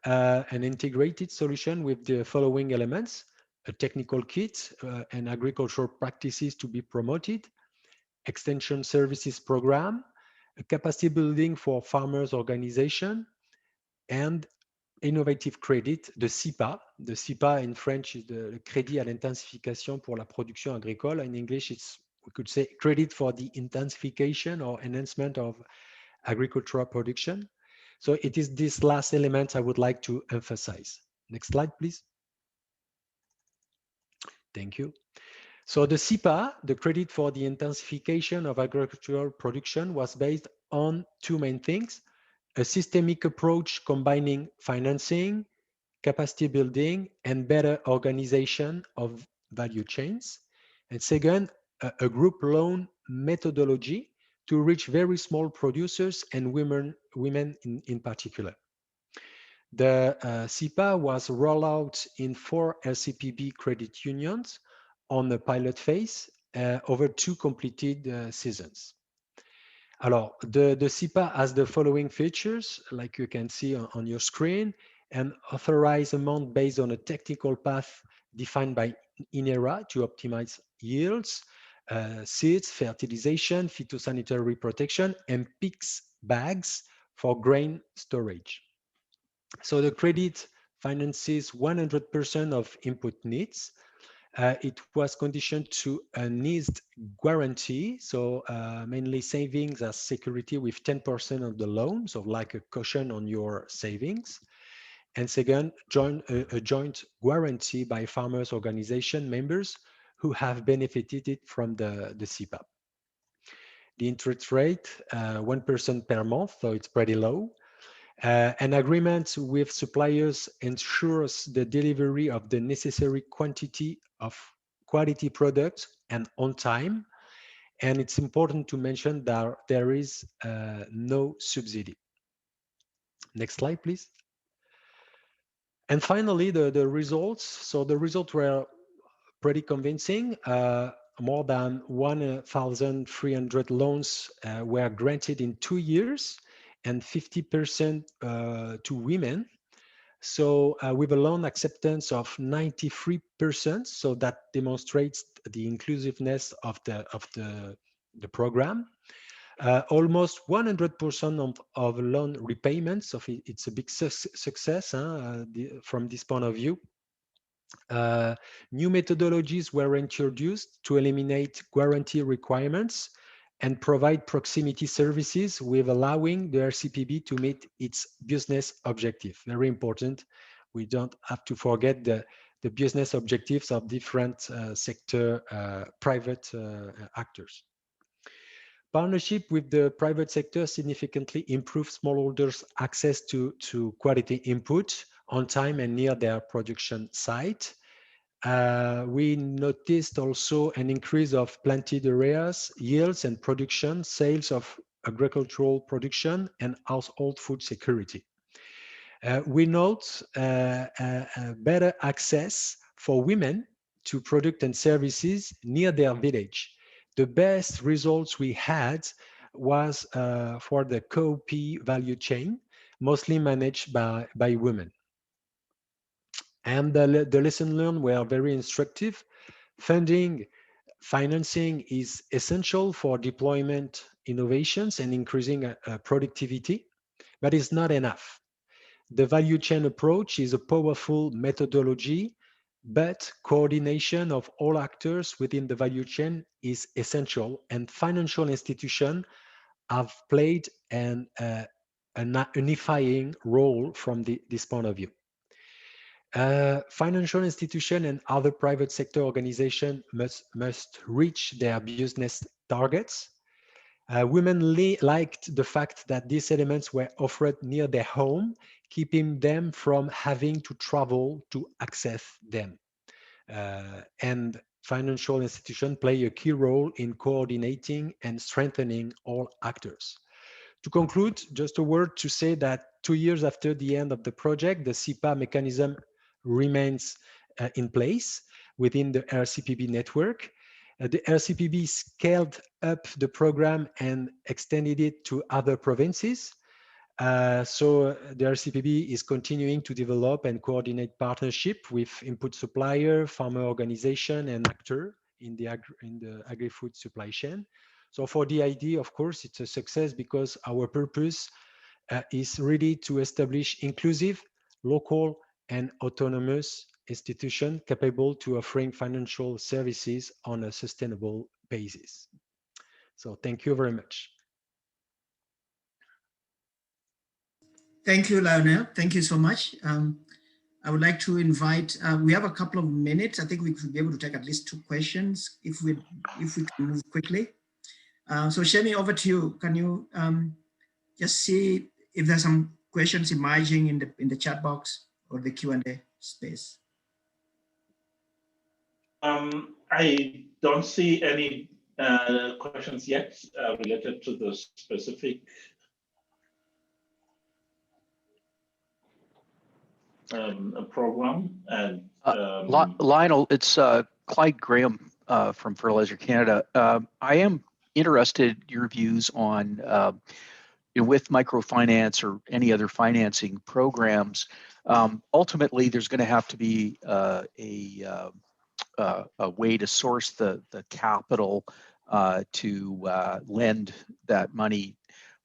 [SPEAKER 9] an integrated solution with the following elements: a technical kit and agricultural practices to be promoted, extension services program, a capacity building for farmers organization, and innovative credit, the CIPA. The CIPA in French is the Crédit à l'intensification pour la production agricole. In English, it's, we could say, credit for the intensification or enhancement of agricultural production. So it is this last element I would like to emphasize. Next slide, please. Thank you. So the CIPA, the credit for the intensification of agricultural production, was based on 2 main things: a systemic approach combining financing, capacity building, and better organization of value chains. And second, a group loan methodology to reach very small producers and women in particular. The CIPA was rolled out in 4 LCPB credit unions on the pilot phase over 2 completed seasons. Alors, the CIPA has the following features, like you can see on your screen: an authorized amount based on a technical path defined by INERA to optimize yields, seeds, fertilization, phytosanitary protection, and PICS bags for grain storage. So the credit finances 100% of input needs. It was conditioned to a needs guarantee, so mainly savings as security with 10% of the loan, so like a cushion on your savings. And second, a joint guarantee by farmers' organization members who have benefited from the CIPA. The interest rate, 1% per month, so it's pretty low. An agreement with suppliers ensures the delivery of the necessary quantity of quality products and on time. And it's important to mention that there is no subsidy. Next slide, please. And finally, the results. So the results were pretty convincing. More than 1,300 loans were granted in 2 years, and 50% to women. So with a loan acceptance of 93%, so that demonstrates the inclusiveness of the program. Almost 100% of loan repayments, so it's a big success from this point of view. New methodologies were introduced to eliminate guarantee requirements and provide proximity services, with allowing the RCPB to meet its business objective. Very important. We don't have to forget the business objectives of different sector private actors. Partnership with the private sector significantly improves smallholders' access to quality input on time and near their production site. We noticed also an increase of planted areas, yields and production, sales of agricultural production and household food security. We note better access for women to product and services near their village. The best results we had was for the COP value chain, mostly managed by women. And the lesson learned were very instructive. Financing is essential for deployment innovations and increasing productivity, but it's not enough. The value chain approach is a powerful methodology, but coordination of all actors within the value chain is essential, and financial institutions have played an unifying role from this point of view. Financial institutions and other private sector organizations must reach their business targets. Women liked the fact that these elements were offered near their home, keeping them from having to travel to access them. And financial institutions play a key role in coordinating and strengthening all actors. To conclude, just a word to say that 2 years after the end of the project, the SIPA mechanism remains in place within the RCPB network. The RCPB scaled up the program and extended it to other provinces. So the RCPB is continuing to develop and coordinate partnership with input supplier, farmer organization, and actor in the agri-food supply chain. So for the idea, of course, it's a success because our purpose is really to establish inclusive, local, and autonomous institution capable to offering financial services on a sustainable basis. So thank you very much.
[SPEAKER 3] Thank you, Lionel. Thank you so much. I would like to invite, we have a couple of minutes. I think we could be able to take at least 2 questions if we can move quickly. So Shemi, over to you. Can you just see if there's some questions emerging in the chat box or the Q&A space?
[SPEAKER 6] I don't see any questions yet related to the specific program. And
[SPEAKER 5] Lionel, it's Clyde Graham from Fertilizer Canada. I am interested in your views on with microfinance or any other financing programs. Ultimately, there's going to have to be a way to source the capital to lend that money.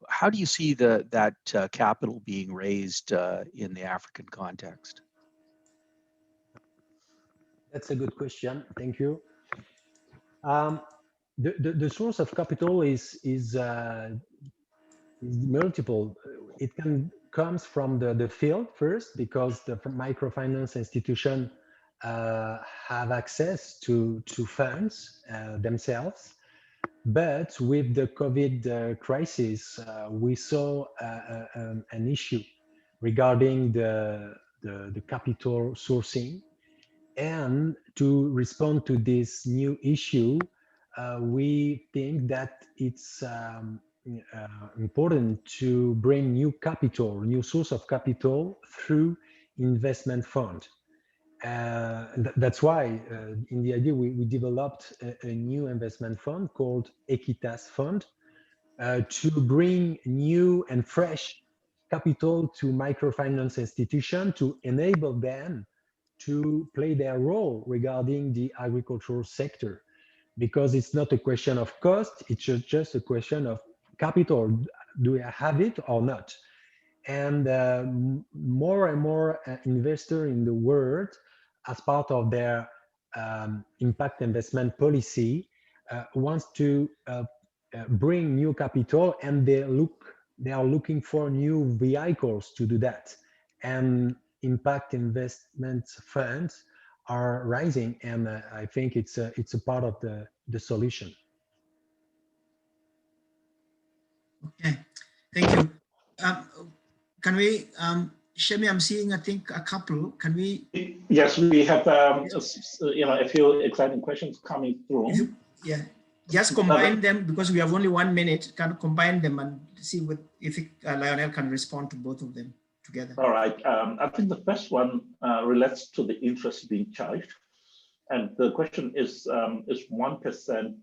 [SPEAKER 5] How do you see that capital being raised in the African context?
[SPEAKER 9] That's a good question. Thank you. The source of capital is multiple. It comes from the field first, because the microfinance institution have access to funds themselves. But with the COVID crisis, we saw an issue regarding the capital sourcing. And to respond to this new issue, we think that it's important to bring new capital, new source of capital through investment fund. That's why in the idea we developed a new investment fund called Equitas Fund to bring new and fresh capital to microfinance institutions to enable them to play their role regarding the agricultural sector, because it's not a question of cost, it's just a question of capital. Do I have it or not? And more and more investors in the world, as part of their impact investment policy, wants to bring new capital, and they are looking for new vehicles to do that. And impact investment funds are rising, and I think it's a part of the solution.
[SPEAKER 3] Okay, thank you. Can we, Shemi, I'm seeing, I think, a couple. Can we?
[SPEAKER 6] Yes, we have a few exciting questions coming through.
[SPEAKER 3] Yeah, just combine them because we have only 1 minute. Can combine them and see if Lionel can respond to both of them together.
[SPEAKER 6] All right. I think the first one relates to the interest being charged. And the question is 1%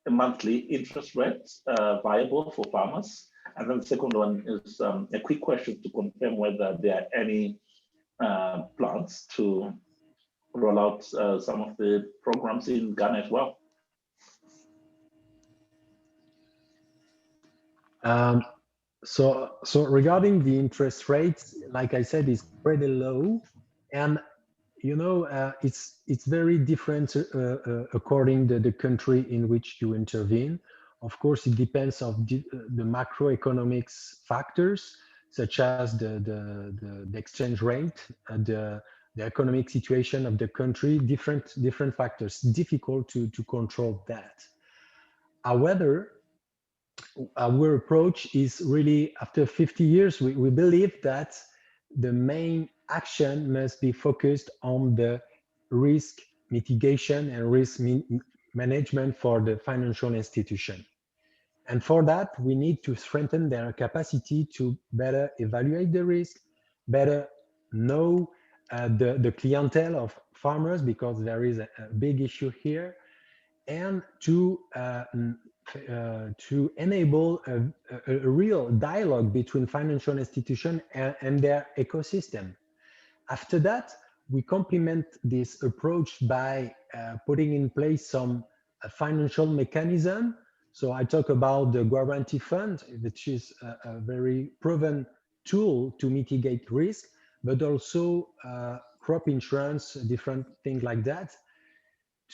[SPEAKER 6] a monthly interest rate viable for farmers? And then the second one is a quick question to confirm whether there are any plans to roll out some of the programs in Ghana as well.
[SPEAKER 9] So regarding the interest rates, like I said, is pretty low, and you know it's very different according to the country in which you intervene. Of course, it depends on the macroeconomics factors such as the exchange rate, the economic situation of the country, different factors. Difficult to control that. However, our approach is really, after 50 years, we believe that the main action must be focused on the risk mitigation and risk management for the financial institution. And for that, we need to strengthen their capacity to better evaluate the risk, better know the clientele of farmers, because there is a big issue here, and to enable a real dialogue between financial institutions and their ecosystem. After that, we complement this approach by putting in place some financial mechanism. So I talk about the guarantee fund, which is a very proven tool to mitigate risk, but also crop insurance, different things like that,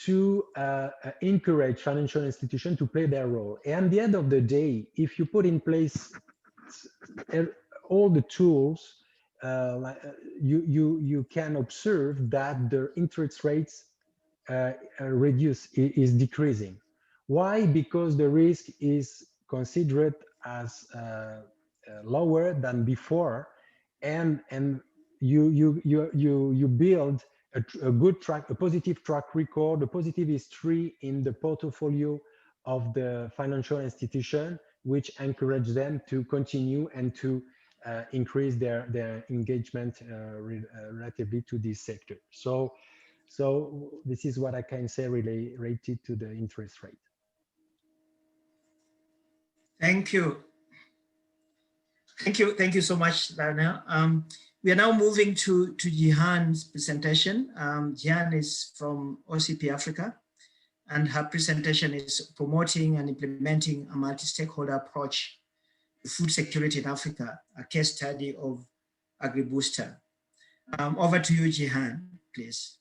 [SPEAKER 9] to encourage financial institutions to play their role. And at the end of the day, if you put in place all the tools, you can observe that the interest rates is decreasing. Why? Because the risk is considered as lower than before, and you build a good track, a positive track record, a positive history in the portfolio of the financial institution, which encourage them to continue and to increase their engagement relatively to this sector. So this is what I can say related to the interest rate.
[SPEAKER 3] Thank you. Thank you so much, Lionel. We are now moving to Jihan's presentation. Jihan is from OCP Africa, and her presentation is promoting and implementing a multi-stakeholder approach to food security in Africa, a case study of AgriBooster. Over to you, Jihan, please.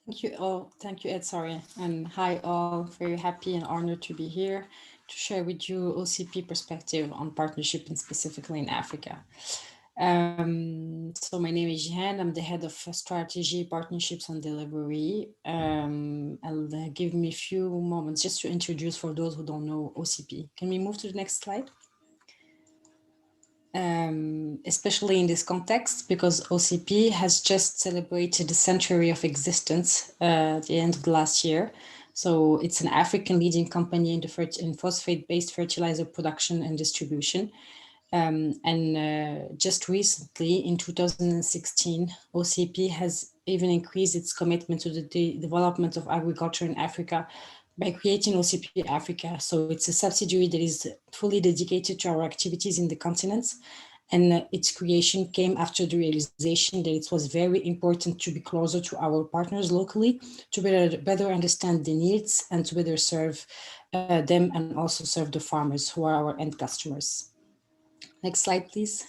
[SPEAKER 8] Thank you all. Thank you, Ed. Sorry. And hi all. Very happy and honored to be here to share with you OCP perspective on partnership and specifically in Africa. So my name is Jihan. I'm the head of strategy, partnerships and delivery. I'll give me a few moments just to introduce for those who don't know OCP. Can we move to the next slide? Especially in this context, because OCP has just celebrated the century of existence at the end of the last year. So it's an African leading company in phosphate-based fertilizer production and distribution. Just recently, in 2016, OCP has even increased its commitment to the development of agriculture in Africa by creating OCP Africa. So it's a subsidiary that is fully dedicated to our activities in the continent. And its creation came after the realization that it was very important to be closer to our partners locally, to better understand the needs and to better serve them and also serve the farmers who are our end customers. Next slide, please.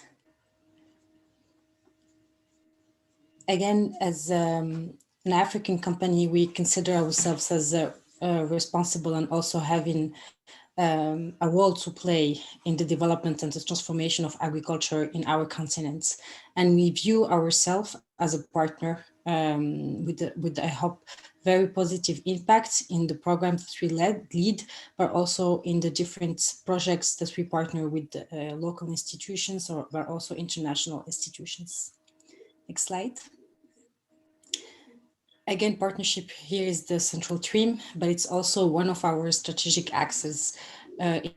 [SPEAKER 8] Again, as an African company, we consider ourselves as responsible and also having a role to play in the development and the transformation of agriculture in our continent. And we view ourselves as a partner with I hope, very positive impact in the program that we lead, but also in the different projects that we partner with local institutions but also international institutions. Next slide. Again, partnership here is the central theme, but it's also one of our strategic axes.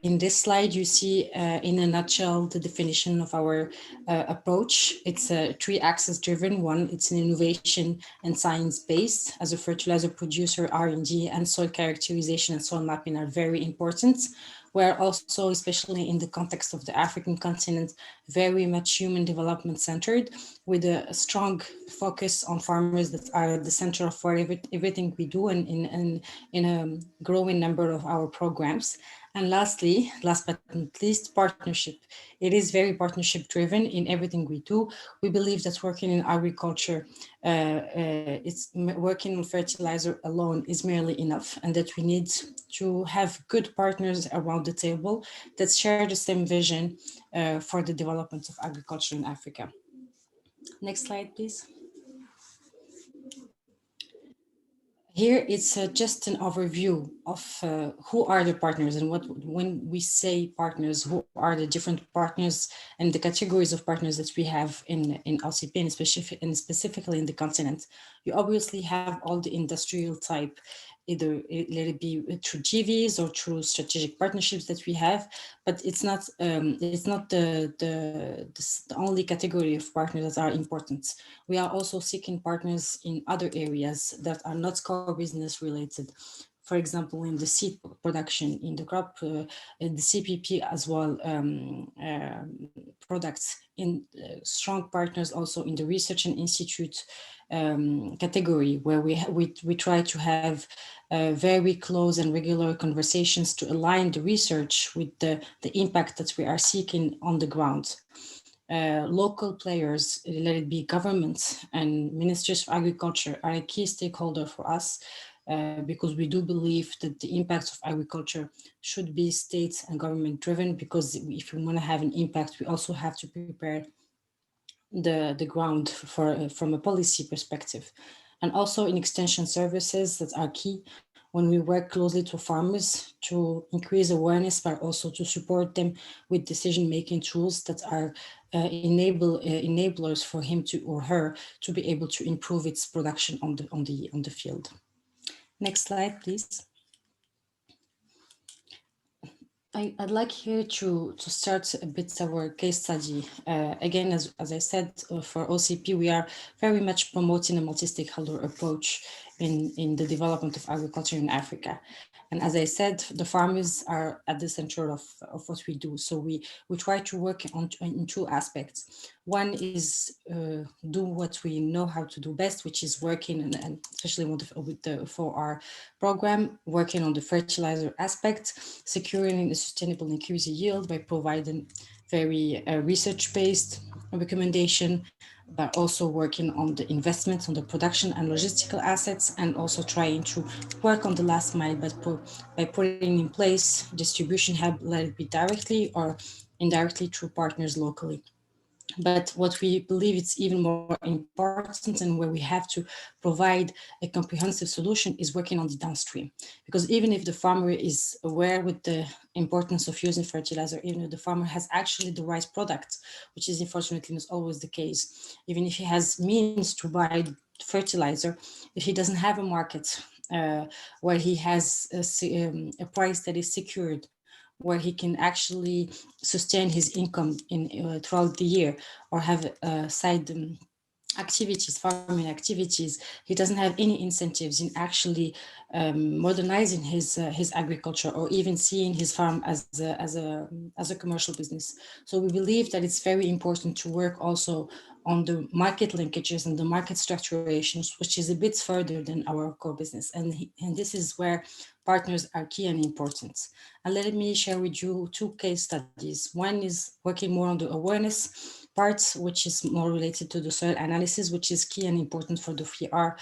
[SPEAKER 8] In this slide, you see in a nutshell the definition of our approach. It's a 3-axis driven one. It's an innovation and science based. As a fertilizer producer, R&D and soil characterization and soil mapping are very important. We're also, especially in the context of the African continent, very much human development centered, with a strong focus on farmers that are at the center of everything we do and in a growing number of our programs. And lastly, last but not least, partnership. It is very partnership driven in everything we do. We believe that working in agriculture, working on fertilizer alone is merely enough, and that we need to have good partners around the table that share the same vision for the development of agriculture in Africa. Next slide, please. Here it's just an overview of who are the partners and when we say partners, who are the different partners and the categories of partners that we have in LCP and specifically in the continent. You obviously have all the industrial type, either let it be through JVs or through strategic partnerships that we have, but it's not the only category of partners that are important. We are also seeking partners in other areas that are not core business related. For example, in the seed production, in the crop, in the CPP as well, products, in strong partners also in the research and institute category, where we try to have very close and regular conversations to align the research with the impact that we are seeking on the ground. Local players, let it be governments and ministries of agriculture, are a key stakeholder for us. Because we do believe that the impact of agriculture should be state and government driven, because if we want to have an impact, we also have to prepare the ground from a policy perspective. And also in extension services that are key when we work closely to farmers to increase awareness, but also to support them with decision-making tools that are enablers for him to or her to be able to improve its production on the field. Next slide, please. I'd like here to start a bit our case study. Again, as I said, for OCP, we are very much promoting a multi-stakeholder approach in the development of agriculture in Africa. And as I said, the farmers are at the center of what we do. So we try to work in 2 aspects. One is do what we know how to do best, which is working, and especially for our program, working on the fertilizer aspect, securing a sustainable increase in yield by providing very research-based recommendation, but also working on the investments on the production and logistical assets, and also trying to work on the last mile, but by putting in place distribution hub, let it be directly or indirectly through partners locally. But what we believe is even more important and where we have to provide a comprehensive solution is working on the downstream. Because even if the farmer is aware with the importance of using fertilizer, even if the farmer has actually the right product, which is unfortunately not always the case, even if he has means to buy fertilizer, if he doesn't have a market where he has a price that is secured, where he can actually sustain his income throughout the year, or have side activities, farming activities, he doesn't have any incentives in actually modernizing his agriculture, or even seeing his farm as a commercial business. So we believe that it's very important to work also on the market linkages and the market structurations, which is a bit further than our core business. And this is where partners are key and important. And let me share with you 2 case studies. One is working more on the awareness part, which is more related to the soil analysis, which is key and important for the 4R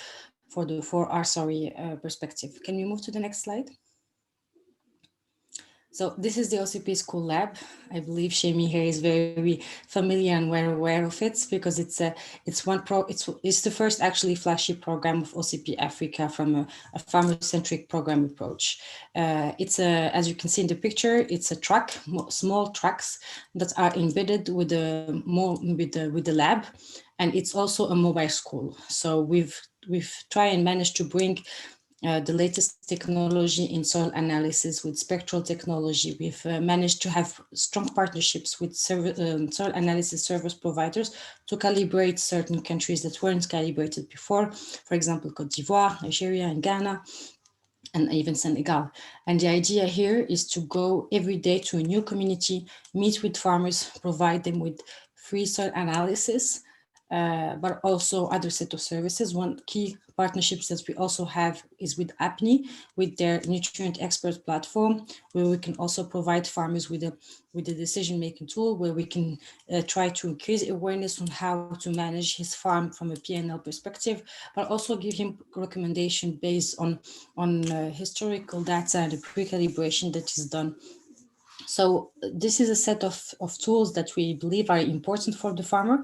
[SPEAKER 8] perspective. Can we move to the next slide? So this is the OCP School Lab. I believe Shemi here is very familiar and well aware of it because it's the first actually flagship program of OCP Africa from a farmer-centric program approach. As you can see in the picture, it's a truck, small trucks that are embedded with the lab, and it's also a mobile school. So we've tried and managed to bring the latest technology in soil analysis with spectral technology. We've managed to have strong partnerships with soil analysis service providers to calibrate certain countries that weren't calibrated before, for example, Cote d'Ivoire, Nigeria, and Ghana, and even Senegal. And the idea here is to go every day to a new community, meet with farmers, provide them with free soil analysis, but also other set of services. One key partnerships that we also have is with APNI, with their nutrient expert platform, where we can also provide farmers with a decision-making tool where we can try to increase awareness on how to manage his farm from a P&L perspective, but also give him recommendation based on historical data and the pre-calibration that is done. So this is a set of tools that we believe are important for the farmer.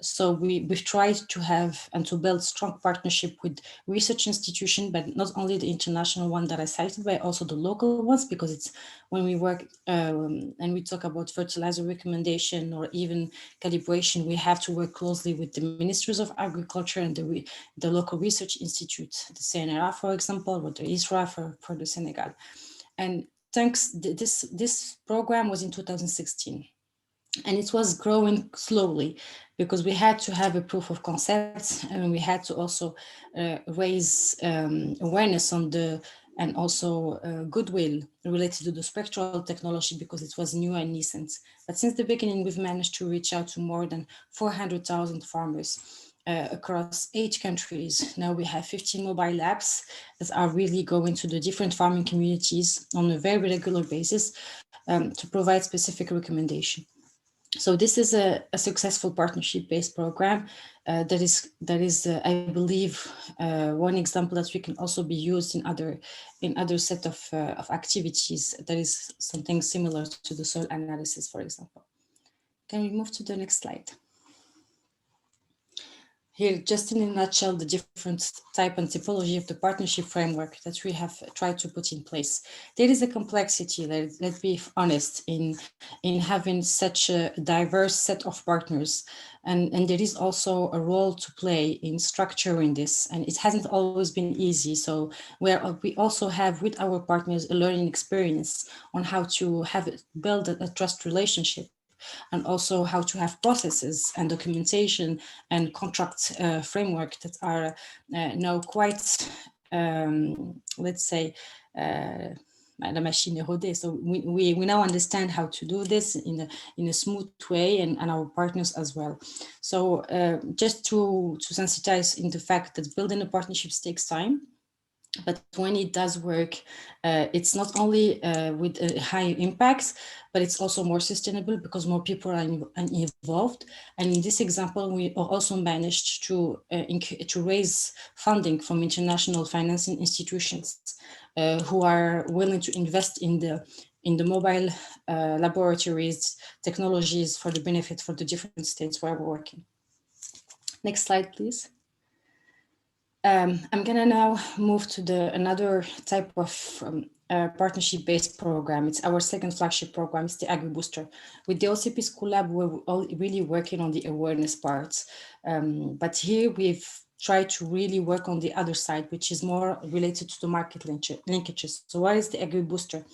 [SPEAKER 8] So we've tried to have and to build strong partnership with research institutions, but not only the international one that I cited, but also the local ones, because it's when we work and we talk about fertilizer recommendation or even calibration, we have to work closely with the ministries of agriculture and the local research institute, the CNRA, for example, or the ISRA for the Senegal. And thanks, this program was in 2016. And it was growing slowly because we had to have a proof of concept, and we had to also raise awareness on and also goodwill related to the spectral technology because it was new and nascent. But since the beginning, we've managed to reach out to more than 400,000 farmers across 8 countries. Now we have 15 mobile labs that are really going to the different farming communities on a very regular basis to provide specific recommendation. So this is a successful partnership-based program that is I believe, one example that we can also be used in other set of activities. That is something similar to the soil analysis, for example. Can we move to the next slide? Here, just in a nutshell, the different type and typology of the partnership framework that we have tried to put in place. There is a complexity, let's be honest, in having such a diverse set of partners. And there is also a role to play in structuring this, and it hasn't always been easy. So we also have with our partners a learning experience on how to build a trust relationship, and also how to have processes and documentation and contract framework that are now quite, let's say, la machine est rodée. So we now understand how to do this in a smooth way, and our partners as well. So just to sensitize in the fact that building a partnerships takes time. But when it does work, it's not only with high impacts, but it's also more sustainable because more people are involved. And in this example, we also managed to raise funding from international financing institutions who are willing to invest in the mobile laboratories, technologies for the benefit for the different states where we're working. Next slide, please. I'm gonna now move to another type of partnership-based program. It's our second flagship program. It's the AgriBooster. With the OCP School Lab, we're all really working on the awareness parts. But here we've tried to really work on the other side, which is more related to the market linkages. So what is the AgriBooster?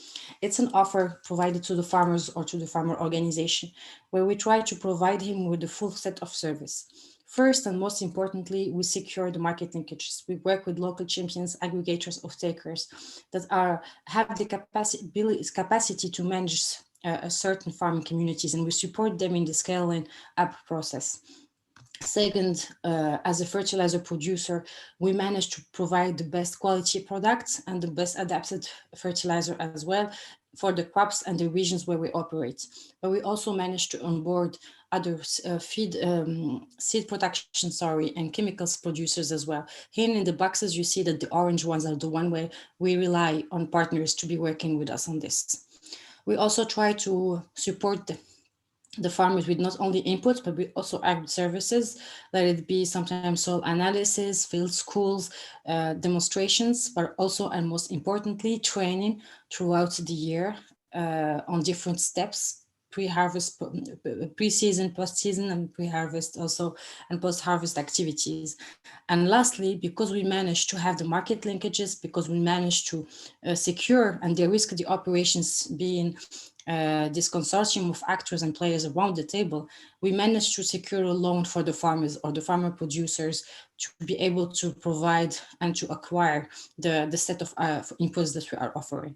[SPEAKER 8] It's an offer provided to the farmers or to the farmer organization, where we try to provide him with the full set of service. First and most importantly, we secure the market linkages. We work with local champions, aggregators, off-takers that have the capacity to manage a certain farming communities, and we support them in the scaling up process. Second, as a fertilizer producer, we manage to provide the best quality products and the best adapted fertilizer as well for the crops and the regions where we operate. But we also managed to onboard other seed production, and chemicals producers as well. Here in the boxes, you see that the orange ones are the one where we rely on partners to be working with us on this. We also try to support the farmers with not only inputs, but we also add services, let it be sometimes soil analysis, field schools, demonstrations, but also, and most importantly, training throughout the year on different steps, pre-harvest, pre-season, post-season, and pre-harvest also, and post-harvest activities. And lastly, because we managed to have the market linkages, because we managed to secure and de-risk the operations being this consortium of actors and players around the table, we managed to secure a loan for the farmers or the farmer producers to be able to provide and to acquire the set of inputs that we are offering.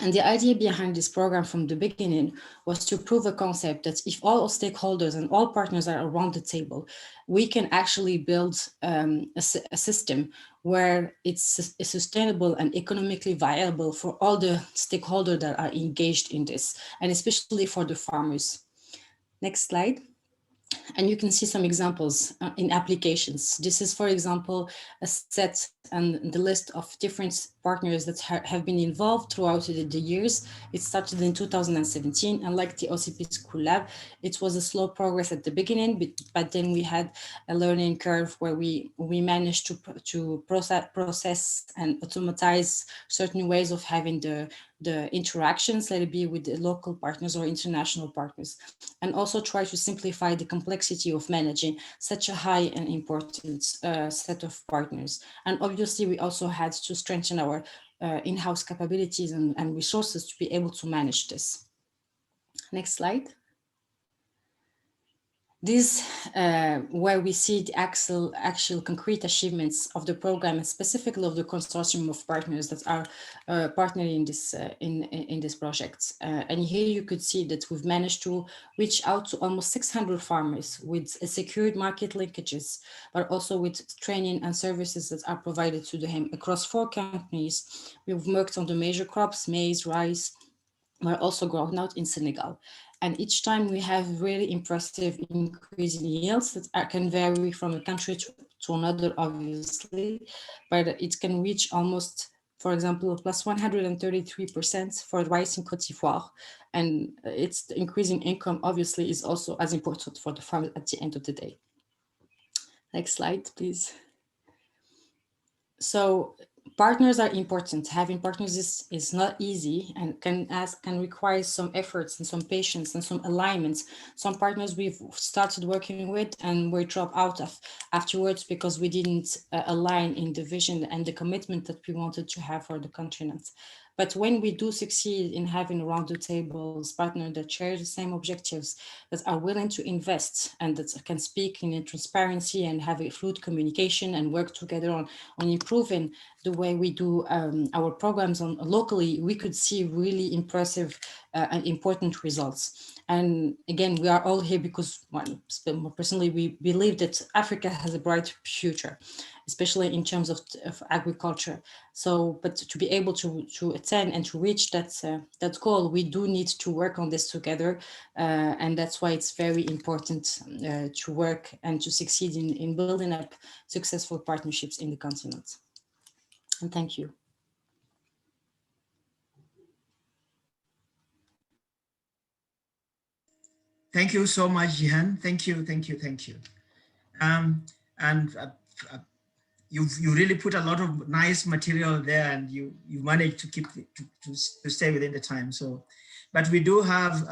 [SPEAKER 8] And the idea behind this program from the beginning was to prove a concept that if all stakeholders and all partners are around the table, we can actually build a system where it's sustainable and economically viable for all the stakeholders that are engaged in this, and especially for the farmers. Next slide. And you can see some examples in applications. This is, for example, a set and the list of different partners that have been involved throughout the years. It started in 2017, and like the OCP School Lab, it was a slow progress at the beginning, but then we had a learning curve where we managed to process and automatize certain ways of having the interactions, let it be with the local partners or international partners, and also try to simplify the complexity of managing such a high and important set of partners. And obviously, we also had to strengthen our in-house capabilities and resources to be able to manage this. Next slide. This where we see the actual concrete achievements of the program, and specifically of the consortium of partners that are partnering in this project. And here you could see that we've managed to reach out to almost 600 farmers with secured market linkages, but also with training and services that are provided to them across 4 countries. We've worked on the major crops, maize, rice, but also groundnut in Senegal. And each time we have really impressive increase in yields that can vary from a country to another, obviously, but it can reach almost, for example, plus 133% for rice in Côte d'Ivoire. And it's the increasing income, obviously, is also as important for the farmer at the end of the day. Next slide, please. So partners are important. Having partners is not easy and can require some efforts and some patience and some alignments. Some partners we've started working with and we drop out of afterwards because we didn't align in the vision and the commitment that we wanted to have for the continent. But when we do succeed in having around the tables partners that share the same objectives, that are willing to invest and that can speak in transparency and have a fluid communication and work together on improving the way we do our programs locally, we could see really impressive and important results. And again, we are all here because, well, personally, we believe that Africa has a bright future, especially in terms of agriculture. So, but to be able to attain and to reach that goal, we do need to work on this together. And that's why it's very important to work and to succeed in building up successful partnerships in the continent. And thank you.
[SPEAKER 3] Thank you so much, Jihan. Thank you. You really put a lot of nice material there, and you managed to keep to stay within the time. So, but we do have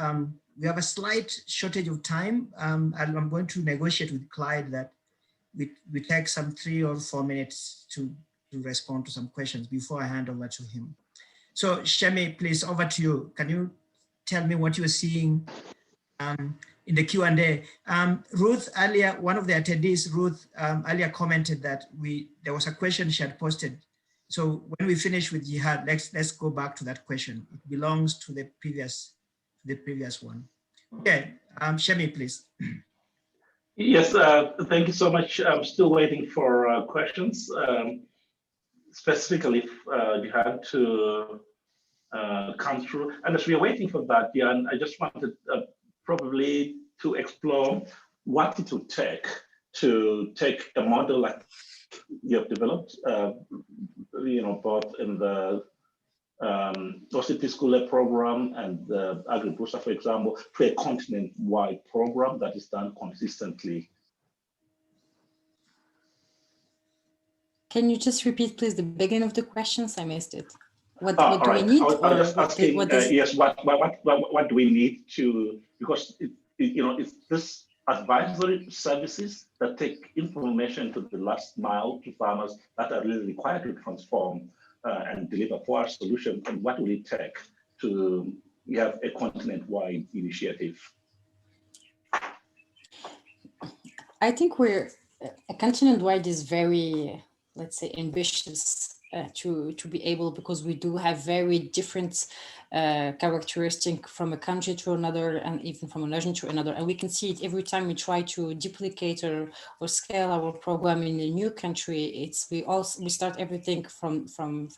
[SPEAKER 3] we have a slight shortage of time, and I'm going to negotiate with Clyde that we take some 3 or 4 minutes to respond to some questions before I hand over to him. So, Shemi, please, over to you. Can you tell me what you're seeing in the Q&A? Ruth earlier, one of the attendees, Ruth, earlier commented that there was a question she had posted. So when we finish with Jihad, let's go back to that question. It belongs to the previous one. Okay, Shemi, please.
[SPEAKER 6] Yes, thank you so much. I'm still waiting for questions. Specifically, you had to come through. And as we are waiting for that, Jan, I just wanted probably to explore what it would take to take a model like you have developed, both in the OCP School program and the AgriBooster, for example, to a continent-wide program that is done consistently.
[SPEAKER 8] Can you just repeat, please, the beginning of the questions? I missed it. What
[SPEAKER 6] All
[SPEAKER 8] do we
[SPEAKER 6] right.
[SPEAKER 8] need?
[SPEAKER 6] I was just asking, yes, what do we need to, because it's this advisory services that take information to the last mile to farmers that are really required to transform and deliver for our solution. And what will it take to have a continent-wide initiative?
[SPEAKER 8] I think a continent-wide is very, let's say, ambitious to be able, because we do have very different characteristic from a country to another, and even from a region to another. And we can see it every time we try to duplicate or scale our program in a new country. We start everything from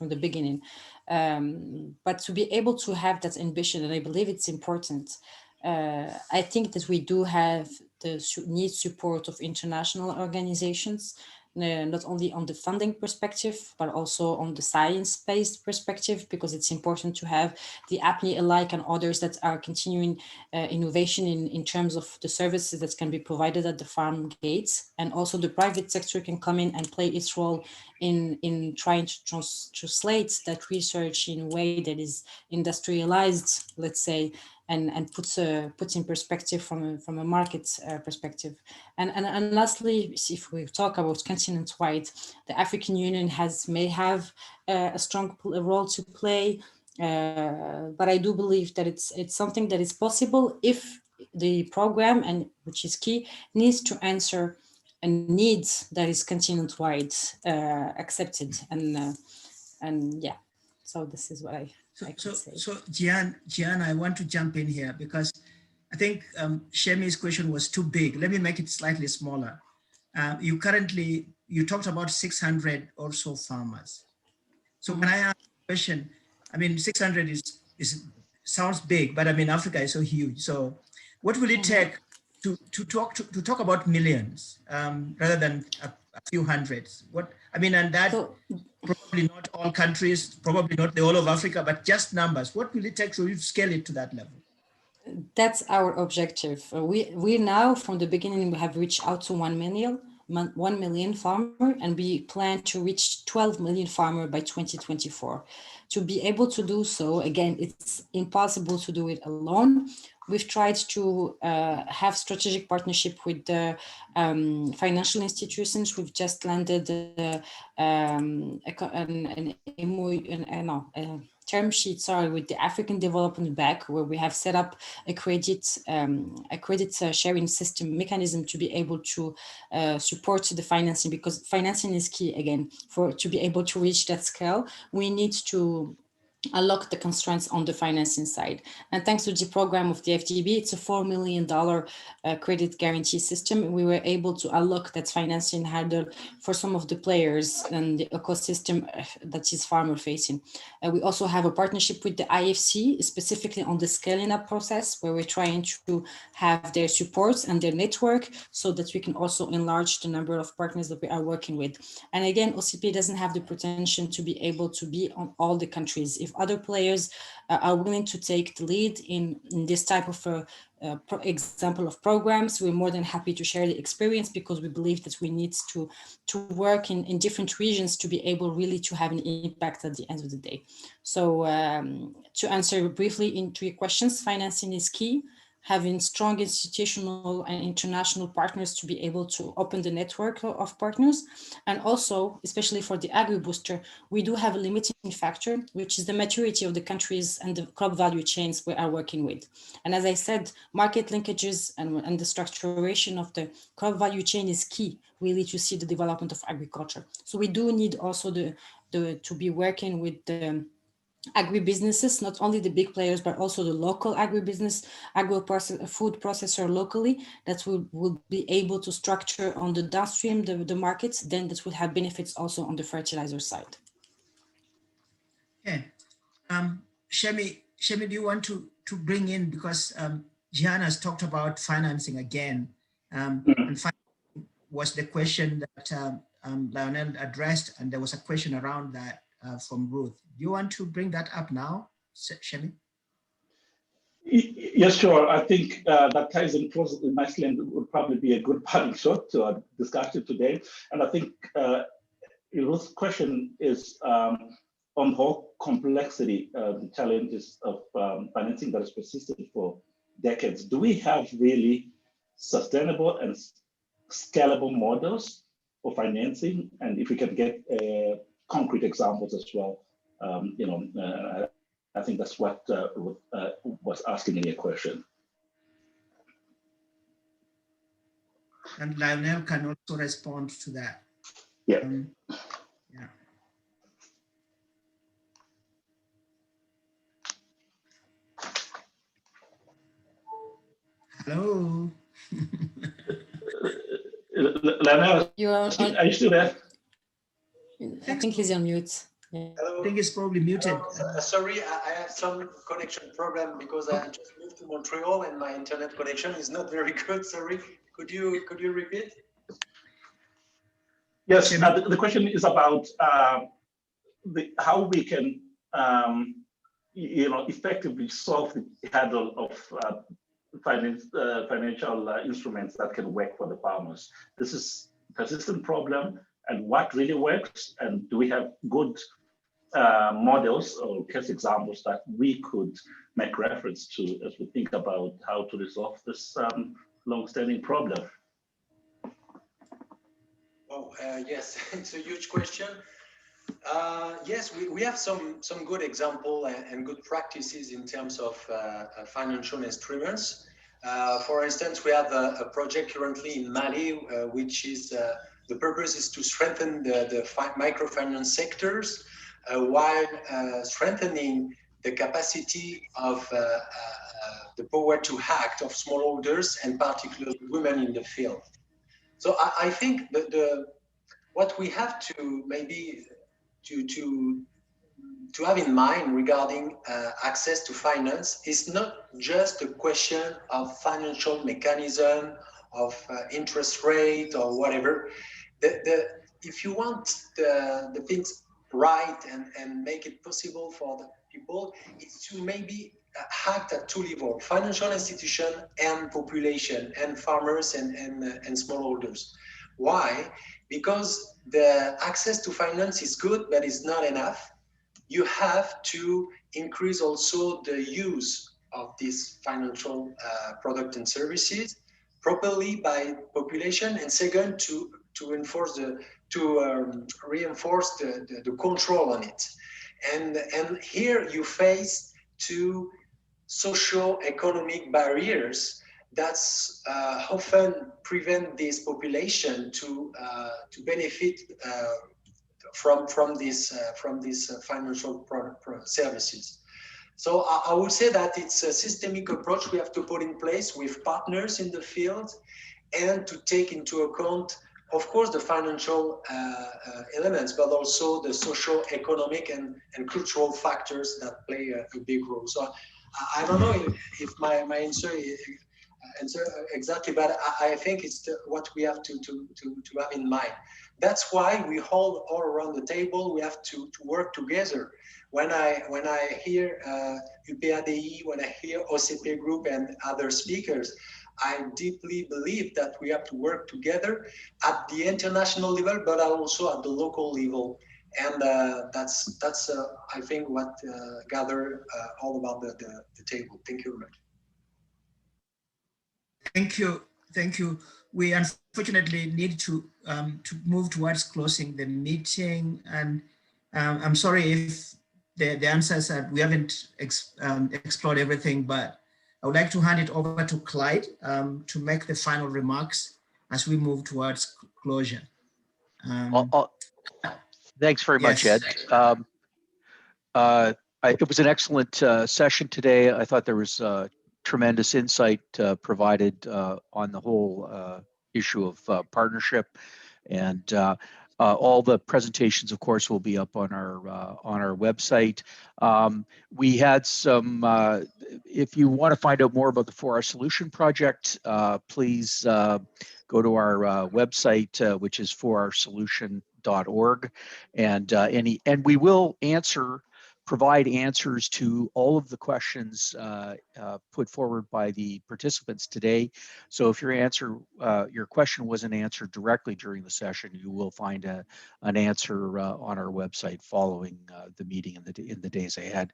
[SPEAKER 8] the beginning. But to be able to have that ambition, and I believe it's important, I think that we do have the need support of international organizations, not only on the funding perspective, but also on the science-based perspective, because it's important to have the APNI alike and others that are continuing innovation in terms of the services that can be provided at the farm gates. And also the private sector can come in and play its role in trying to translate that research in a way that is industrialized, let's say, and puts in perspective from a market perspective. And lastly, if we talk about continent-wide, the African Union may have a strong role to play, but I do believe that it's something that is possible if the program, and which is key, needs to answer a need that is continent-wide accepted, and yeah. So this is what I can say.
[SPEAKER 3] So Gian, I want to jump in here because I think Shemi's question was too big. Let me make it slightly smaller. You talked about 600 or so farmers. So when I ask a question, I mean, 600 sounds big, but I mean, Africa is so huge. So what will it take to talk about millions rather than a few hundreds? Probably not all countries, probably not the whole of Africa, but just numbers. What will it take to scale it to that level?
[SPEAKER 8] That's our objective. We now, from the beginning, we have reached out to 1 million farmer, and we plan to reach 12 million farmer by 2024. To be able to do so, again, it's impossible to do it alone. We've tried to have strategic partnership with the financial institutions. We've just landed term sheet, with the African Development Bank, where we have set up a credit sharing system mechanism to be able to support the financing, because financing is key. Again, to be able to reach that scale, we need to unlock the constraints on the financing side. And thanks to the program of the FDB, it's a $4 million credit guarantee system. We were able to unlock that financing hurdle for some of the players and the ecosystem that is farmer facing. We also have a partnership with the IFC, specifically on the scaling up process, where we're trying to have their support and their network so that we can also enlarge the number of partners that we are working with. And again, OCP doesn't have the pretension to be able to be on all the countries. If other players are willing to take the lead in this type of example of programs, we're more than happy to share the experience, because we believe that we need to work in different regions to be able really to have an impact at the end of the day. So to answer briefly into your questions, financing is key. Having strong institutional and international partners to be able to open the network of partners. And also, especially for the AgriBooster, we do have a limiting factor, which is the maturity of the countries and the crop value chains we are working with. And as I said, market linkages and the structuration of the crop value chain is key, really, to see the development of agriculture. So we do need also to be working with the agribusinesses, not only the big players, but also the local agribusiness, food processor locally, that will be able to structure on the downstream, the markets, then that will have benefits also on the fertilizer side.
[SPEAKER 3] Okay. Shemi, do you want to bring in, because Jihan has talked about financing again, and was the question that Lionel addressed, and there was a question around that from Ruth. Do you want to bring that up now, Shemi?
[SPEAKER 6] Yes, sure. I think that ties in closely nicely and would probably be a good parting shot to our discussion today. And I think Ruth's question is on the whole complexity, the challenges of financing that has persisted for decades. Do we have really sustainable and scalable models for financing? And if we can get concrete examples as well, I think that's what was asking in your question.
[SPEAKER 3] And Lionel can also respond to that.
[SPEAKER 6] Yeah.
[SPEAKER 3] Yeah. Hello.
[SPEAKER 6] Lionel, are you still there?
[SPEAKER 8] I think he's on mute. Yeah.
[SPEAKER 3] I think it's probably muted.
[SPEAKER 10] Sorry, I have some connection problem because I just moved to Montreal and my internet connection is not very good. Sorry, could you repeat?
[SPEAKER 6] Yes, the question is about how we can effectively solve the hurdle of financial instruments that can work for the farmers. This is a persistent problem, and what really works, and do we have good models or case examples that we could make reference to as we think about how to resolve this long-standing problem?
[SPEAKER 10] Oh, yes, it's a huge question. Yes, we have some good example and good practices in terms of financial instruments. For instance, we have a project currently in Mali, which is the purpose is to strengthen the microfinance sectors while strengthening the capacity of the power to act of smallholders and particularly women in the field. So I think what we have to maybe to have in mind regarding access to finance is not just a question of financial mechanism, of interest rate or whatever. If you want the things right and make it possible for the people, it's to maybe act at two levels: financial institution and population, and farmers and smallholders. Why? Because the access to finance is good, but it's not enough. You have to increase also the use of these financial products and services properly by population, and second, to reinforce the control on it. And here you face two socio-economic barriers that's often prevent this population to benefit from these financial services. So I would say that it's a systemic approach we have to put in place with partners in the field, and to take into account, of course, the financial elements, but also the socio-economic and cultural factors that play a big role. So I don't know if my answer exactly, but I think it's what we have to have in mind. That's why we all around the table, we have to work together. When I hear UPADI, when I hear OCP Group and other speakers, I deeply believe that we have to work together at the international level, but also at the local level. And that's I think what gather all about the table. Thank you very much.
[SPEAKER 3] Thank you. We unfortunately need to move towards closing the meeting, and I'm sorry if the answers that we haven't explored everything, but I would like to hand it over to Clyde to make the final remarks as we move towards closure.
[SPEAKER 5] Thanks very much, Ed. It was an excellent session today. I thought there was tremendous insight provided on the whole issue of partnership. And All the presentations, of course, will be up on our website. We had some, if you want to find out more about the 4R Solution Project, please go to our website, which is 4rsolution.org, and we will provide answers to all of the questions put forward by the participants today. So if your question wasn't answered directly during the session, you will find an answer on our website following the meeting in the days ahead.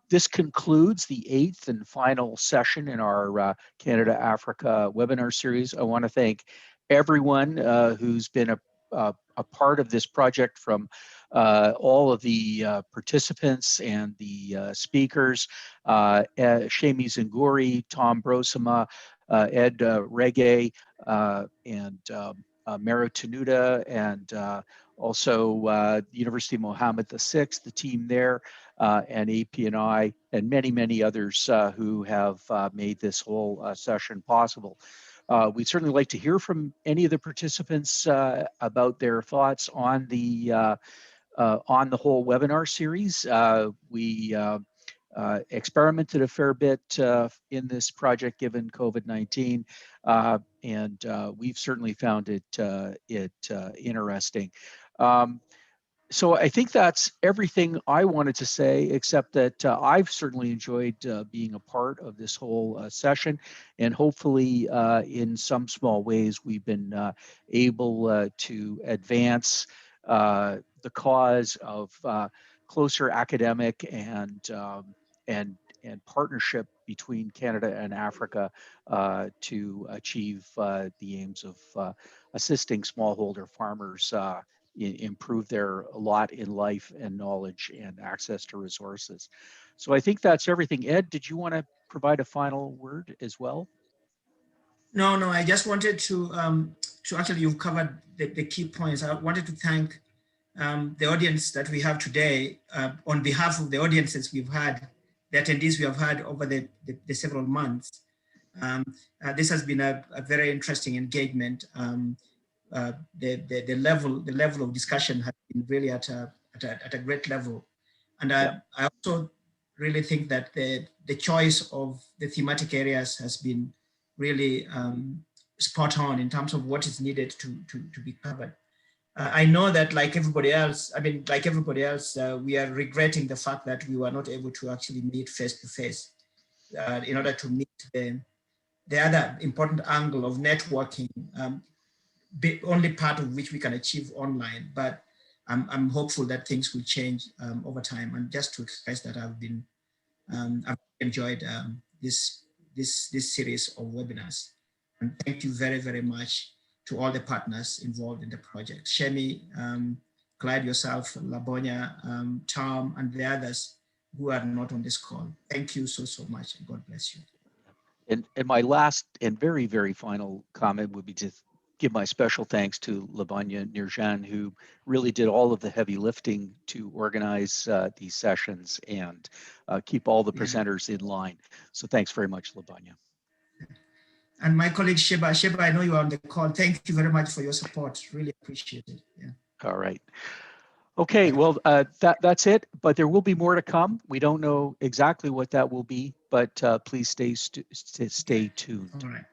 [SPEAKER 5] This concludes the 8th and final session in our Canada-Africa webinar series. I want to thank everyone who's been a part of this project, from all of the participants and the speakers, Shami Zinguri, Tom Brosima, Ed Reggae, and Mero Tenuta, and also University of Mohammed VI, the team there, and APNI, and many, many others who have made this whole session possible. We'd certainly like to hear from any of the participants about their thoughts on the whole webinar series. We experimented a fair bit in this project given COVID-19, and we've certainly found it interesting. So I think that's everything I wanted to say, except that I've certainly enjoyed being a part of this whole session, and hopefully in some small ways we've been able to advance the cause of closer academic and partnership between Canada and Africa to achieve the aims of assisting smallholder farmers improve their lot in life and knowledge and access to resources. So I think that's everything. Ed, did you want to provide a final word as well?
[SPEAKER 3] No, I just wanted to actually, you've covered the key points. I wanted to thank the audience that we have today on behalf of the audiences we've had, the attendees we have had over the several months. This has been a very interesting engagement. The level of discussion has been really at a great level, and I also really think that the choice of the thematic areas has been really spot on in terms of what is needed to be covered. I know that like everybody else, we are regretting the fact that we were not able to actually meet face to face in order to meet the other important angle of networking, only part of which we can achieve online. But I'm hopeful that things will change over time. And just to express that I've enjoyed this series of webinars. And thank you very, very much to all the partners involved in the project. Shemi, Clyde, yourself, Labonia, Tom, and the others who are not on this call. Thank you so much, and God bless you.
[SPEAKER 5] And my last and very, very final comment would be to give my special thanks to Labonia Nirjan, who really did all of the heavy lifting to organize these sessions and keep all the presenters in line. So thanks very much, Labonia.
[SPEAKER 3] And my colleague Sheba, I know you are on the call. Thank you very much for your support. Really appreciate it. Yeah.
[SPEAKER 5] All right. Okay, well, that's it, but there will be more to come. We don't know exactly what that will be, but please stay tuned.
[SPEAKER 3] All right.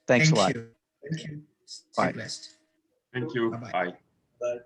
[SPEAKER 5] Thanks a lot.
[SPEAKER 3] Thank you.
[SPEAKER 5] Bye.
[SPEAKER 3] Stay blessed.
[SPEAKER 2] Thank you.
[SPEAKER 3] Bye-bye.
[SPEAKER 2] Bye.
[SPEAKER 4] Bye.